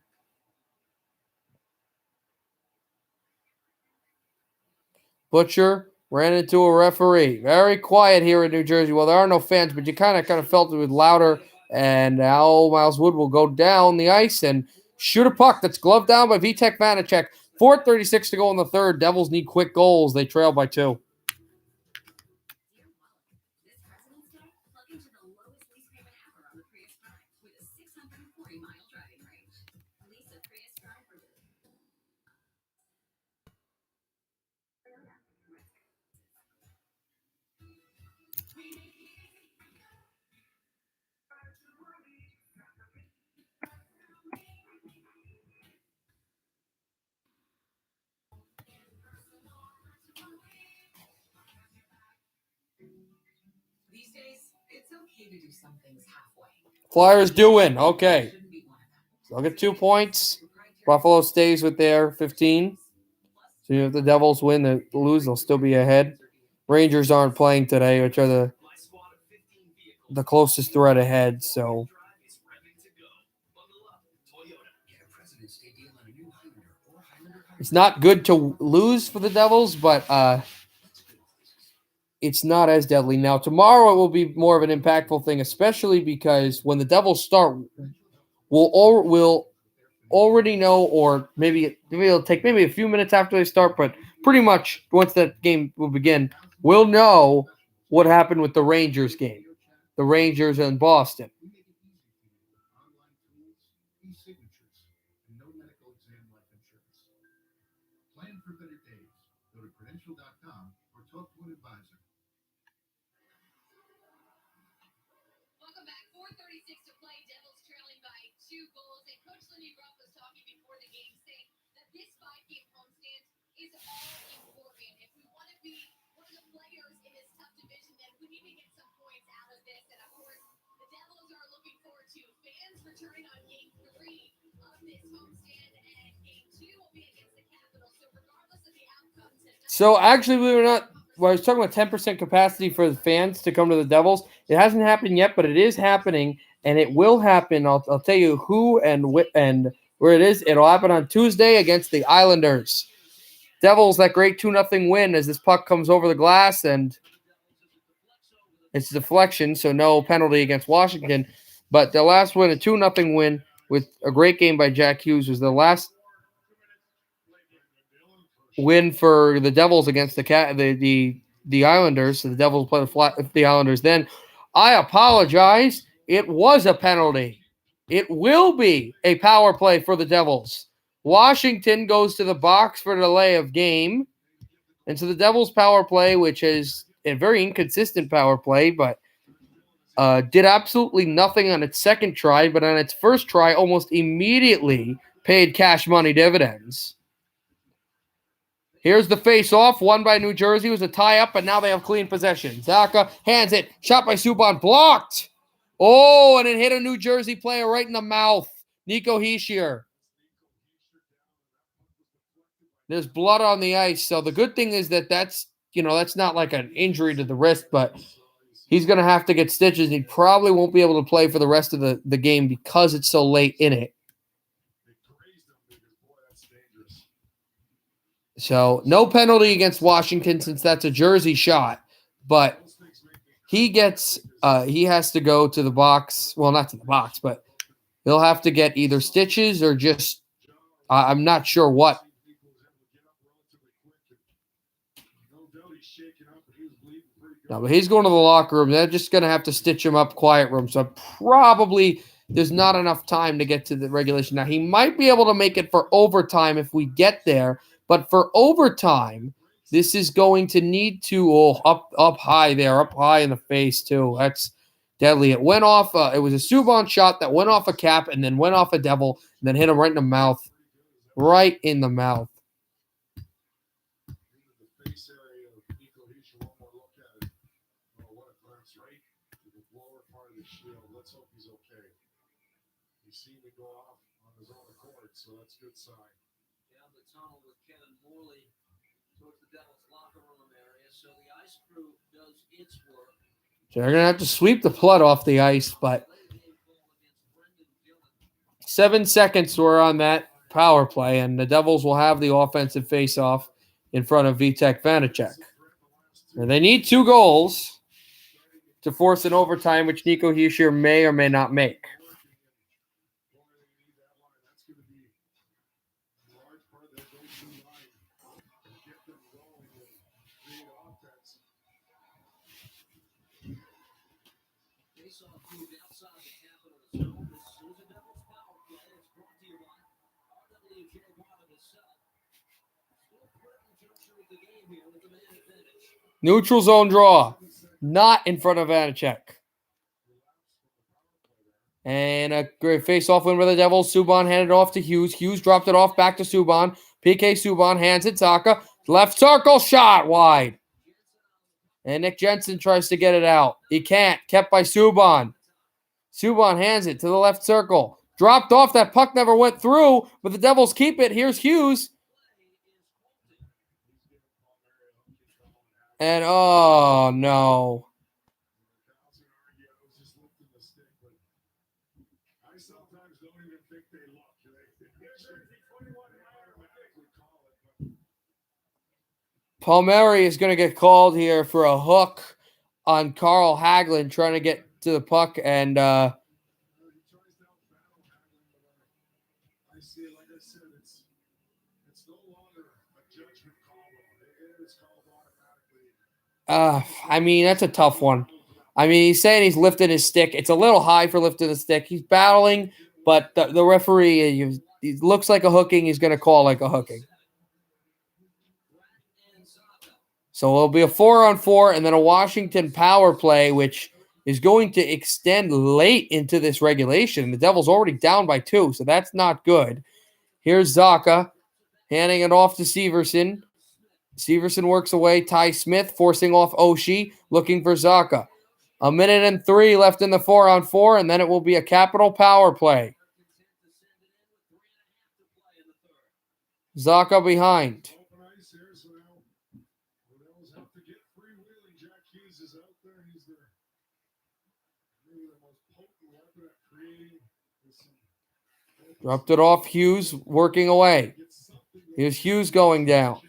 Butcher ran into a referee. Very quiet here in New Jersey. Well, there are no fans, but you kind of felt it was louder. And now Miles Wood will go down the ice and shoot a puck that's gloved down by Vitek Vanacek. 4:36 to go in the third. Devils need quick goals. They trail by 2. These days, it's okay to do some things halfway. Flyers do win. Okay. They'll get 2 points. Buffalo stays with their 15. So if the Devils win, they lose, they'll still be ahead. Rangers aren't playing today, which are the closest threat ahead. So It's not good to lose for the Devils, but it's not as deadly. Now, tomorrow it will be more of an impactful thing, especially because when the Devils start, we'll already know, or maybe it'll take maybe a few minutes after they start, but pretty much once that game will begin, we'll know what happened with the Rangers game, the Rangers and Boston. Online tools, e-signatures, and no medical exam life insurance. Plan for better days. Go to Prudential.com or talk to an advisor. Welcome back. 4:36 to play. Devils trailing by 2 goals. And Coach Lindy Ruff was talking before the game, saying that this 5-game homestand is all important. If we want to be one of the players in this tough division, then we need to get some points out of this. And of course, the Devils are looking forward to fans returning on Game 3 of this homestand, and Game 2 will be against the Capitals. So regardless of the outcome tonight. So actually, believe it or not, when I was talking about 10% capacity for the fans to come to the Devils, it hasn't happened yet, but it is happening, and it will happen. I'll tell you who and where it is. It'll happen on Tuesday against the Islanders. Devils, that great 2-0 win as this puck comes over the glass, and it's deflection, so no penalty against Washington. But the last win, a 2-0 win with a great game by Jack Hughes, was the last win for the Devils against the Islanders. So the Devils play the Islanders. Then I apologize. It was a penalty. It will be a power play for the Devils. Washington goes to the box for delay of game. And so the Devils power play, which is a very inconsistent power play, but did absolutely nothing on its second try, but on its first try almost immediately paid cash money dividends. Here's the face-off, won by New Jersey. It was a tie-up, but now they have clean possession. Zacha hands it. Shot by Subban. Blocked. Oh, and it hit a New Jersey player right in the mouth. Nico Hischier. There's blood on the ice. So the good thing is that's not like an injury to the wrist, but he's going to have to get stitches. He probably won't be able to play for the rest of the game because it's so late in it. So no penalty against Washington since that's a Jersey shot, but he has to go to the box. Well, not to the box, but he'll have to get either stitches or just I'm not sure what. No, but he's going to the locker room. They're just going to have to stitch him up, quiet room. So probably there's not enough time to get to the regulation. Now, he might be able to make it for overtime if we get there. But for overtime, this is going to need to up high there, up high in the face too. That's deadly. It went off. It was a Subban shot that went off a cap and then went off a Devil and then hit him right in the mouth. Right in the mouth. Let's hope he's okay. He seemed to go off on his own accord, so that's a good sign. Down the tunnel with Kevin Morley towards the Devils locker room area, so the ice crew does its work. So they're going to have to sweep the blood off the ice, but 7 seconds were on that power play, and the Devils will have the offensive faceoff in front of Vitek Vanacek. Now they need 2 goals to force an overtime, which Nico Hischier may or may not make. Face-off moved outside the Capitals zone. This is a Devils power play. It's brought to you by RWJ Barnabas Cell. Still threatening juncture with the game here with the man advantage. Neutral zone draw. Not in front of Vanacek. And a great face-off win by the Devils. Subban handed it off to Hughes. Hughes dropped it off back to Subban. PK Subban hands it. Zacha. Left circle shot wide. And Nick Jensen tries to get it out. He can't. Kept by Subban. Subban hands it to the left circle. Dropped off. That puck never went through, but the Devils keep it. Here's Hughes. And, oh, no. I sometimes don't even think they look. They automatically call it. Palmieri is going to get called here for a hook on Carl Hagelin trying to get to the puck, and I see it, like I said, it's no longer a judgment call. It is called automatically. I mean, that's a tough one. I mean, he's saying he's lifting his stick. It's a little high for lifting the stick. He's battling, but the referee, he looks like a hooking. He's going to call like a hooking. So it'll be a 4-on-4 and then a Washington power play, which is going to extend late into this regulation. The Devils already down by 2, so that's not good. Here's Zacha handing it off to Severson. Severson works away. Ty Smith forcing off Oshie, looking for Zacha. 1:03 left in the 4-on-4, and then it will be a capital power play. Zacha behind. Open ice here, so now the Devils have to get freewheeling. Jack Hughes is out there. He's maybe the most potent weapon at creating with some Dropped it off. Hughes working away. Here's Hughes going down.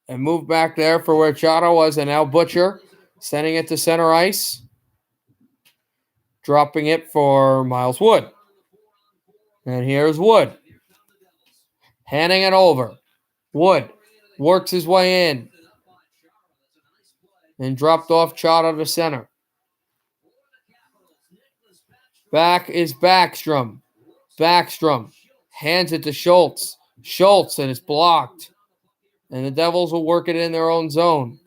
And moved back there for where Chara was, and now Butcher sending it to center ice. Dropping it for Miles Wood. And here's Wood. Handing it over. Wood works his way in. And dropped off Chara to center. Back is Backstrom. Backstrom hands it to Schultz. Schultz, and it's blocked. And the Devils will work it in their own zone.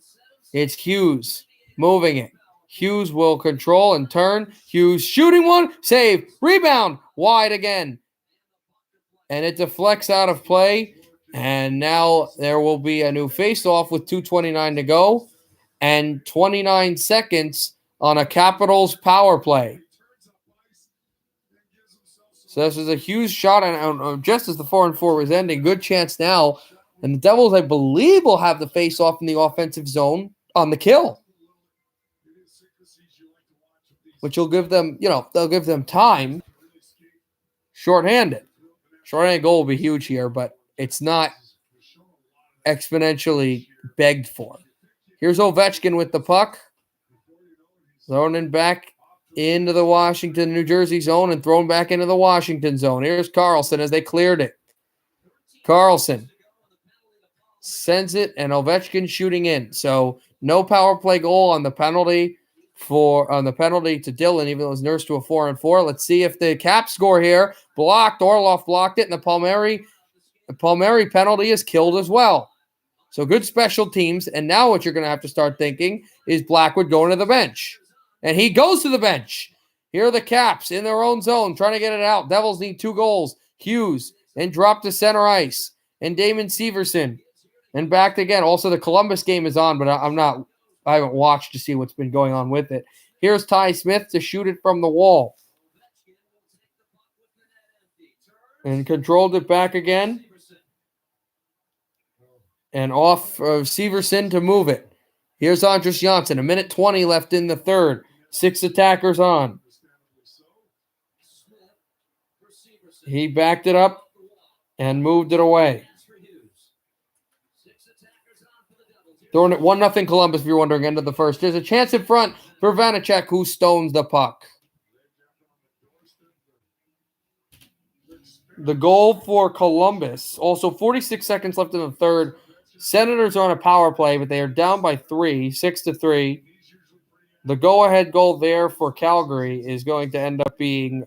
It's Hughes moving it. Hughes will control and turn. Hughes shooting one. Save. Rebound. Wide again. And it deflects out of play. And now there will be a new face-off with 2:29 to go. And 29 seconds on a Capitals power play. So this is a Hughes shot. And just as the 4-on-4 was ending, good chance now. And the Devils, I believe, will have the face-off in the offensive zone on the kill. Which will give them, they'll give them time. Shorthanded. Shorthanded goal will be huge here, but it's not exponentially begged for. Here's Ovechkin with the puck. Thrown in back into the Washington, New Jersey zone and thrown back into the Washington zone. Here's Carlson as they cleared it. Carlson sends it, and Ovechkin shooting in. So no power play goal on the penalty to Dillon, even though it was nursed to a 4-on-4. Let's see if the Caps score here. Blocked. Orlov blocked it, and the Palmieri penalty is killed as well. So good special teams. And now what you're going to have to start thinking is Blackwood going to the bench. And he goes to the bench. Here are the Caps in their own zone trying to get it out. Devils need 2 goals. Hughes and drop to center ice. And Damon Severson. And back again. Also, the Columbus game is on, but I haven't watched to see what's been going on with it. Here's Ty Smith to shoot it from the wall. And controlled it back again. And off of Severson to move it. Here's Andres Janssen. 1:20 left in the third. 6 attackers on. He backed it up and moved it away. Throwing it 1-0 Columbus, if you're wondering, end of the first. There's a chance in front for Vanacek, who stones the puck. The goal for Columbus. Also, 46 seconds left in the third. Senators are on a power play, but they are down by 3, 6-3. The go-ahead goal there for Calgary is going to end up being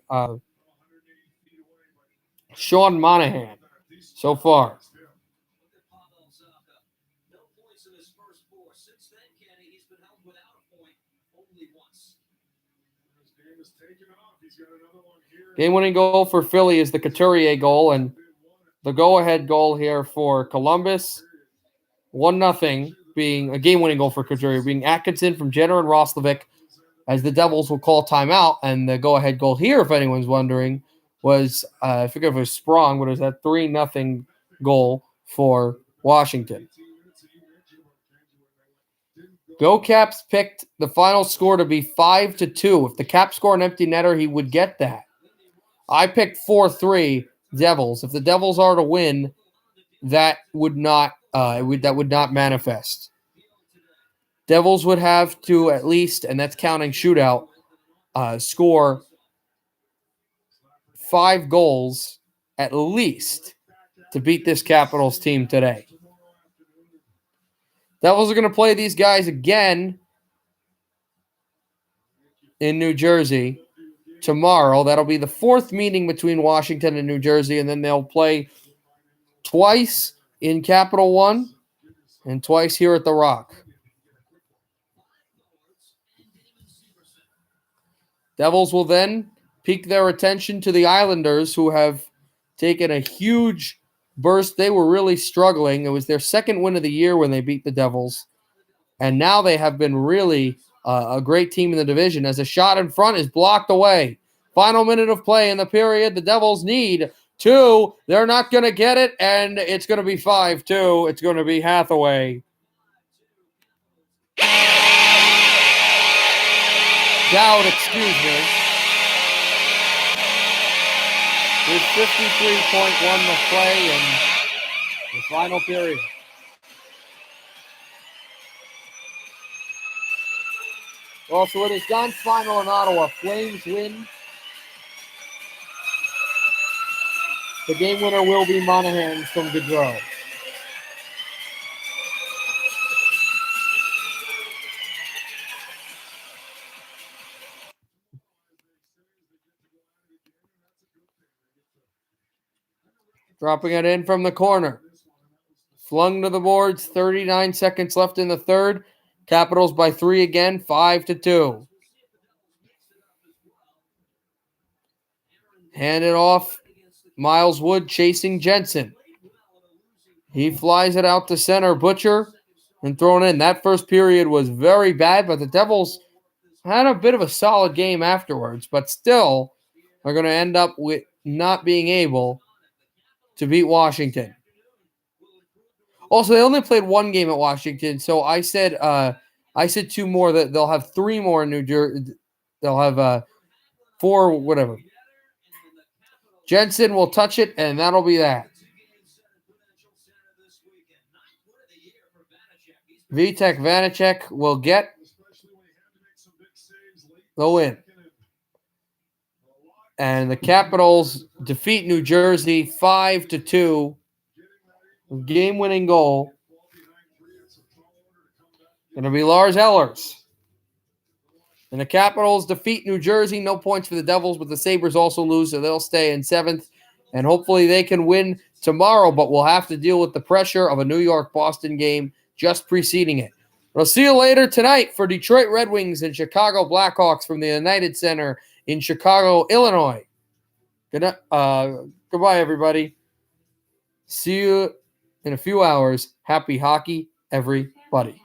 Sean Monahan so far. Game-winning goal for Philly is the Couturier goal, and the go-ahead goal here for Columbus, 1-0, being a game-winning goal for Couturier, being Atkinson from Jenner and Roslovic, as the Devils will call timeout. And the go-ahead goal here, if anyone's wondering, was, I forget if it was Sprong, but it was that 3-0 goal for Washington. Go Caps picked the final score to be 5-2. If the Caps score an empty netter, he would get that. I picked 4-3 Devils. If the Devils are to win, that would not that would not manifest. Devils would have to at least, and that's counting shootout, score 5 goals at least to beat this Capitals team today. Devils are going to play these guys again in New Jersey tomorrow. That'll be the 4th meeting between Washington and New Jersey, and then they'll play twice in Capital One and twice here at the Rock. Devils will then peak their attention to the Islanders, who have taken a huge burst. They were really struggling. It was their 2nd win of the year when they beat the Devils. And now they have been really a great team in the division as a shot in front is blocked away. Final minute of play in the period. The Devils need 2. They're not going to get it, and it's going to be 5-2. It's going to be Hathaway. Dowd, excuse me. With 53.1 to play in the final period. Also, it is done. Final in Ottawa. Flames win. The game winner will be Monahan from Gaudreau. Dropping it in from the corner. Flung to the boards. 39 seconds left in the third. Capitals by 3 again. 5-2. Handed off. Miles Wood chasing Jensen. He flies it out to center. Butcher and thrown in. That first period was very bad, but the Devils had a bit of a solid game afterwards, but still are going to end up with not being able to beat Washington. Also, they only played 1 game at Washington, so I said 2 more. That they'll have 3 more in New Jersey. They'll have 4, whatever. Jensen will touch it, and that'll be that. Vitek Vanacek will get the win. And the Capitals defeat New Jersey 5-2. Game-winning goal. Going to be Lars Ellers. And the Capitals defeat New Jersey. No points for the Devils, but the Sabres also lose, so they'll stay in 7th. And hopefully they can win tomorrow, but we'll have to deal with the pressure of a New York-Boston game just preceding it. We'll see you later tonight for Detroit Red Wings and Chicago Blackhawks from the United Center in Chicago, Illinois. Goodbye, everybody. See you in a few hours. Happy hockey, everybody.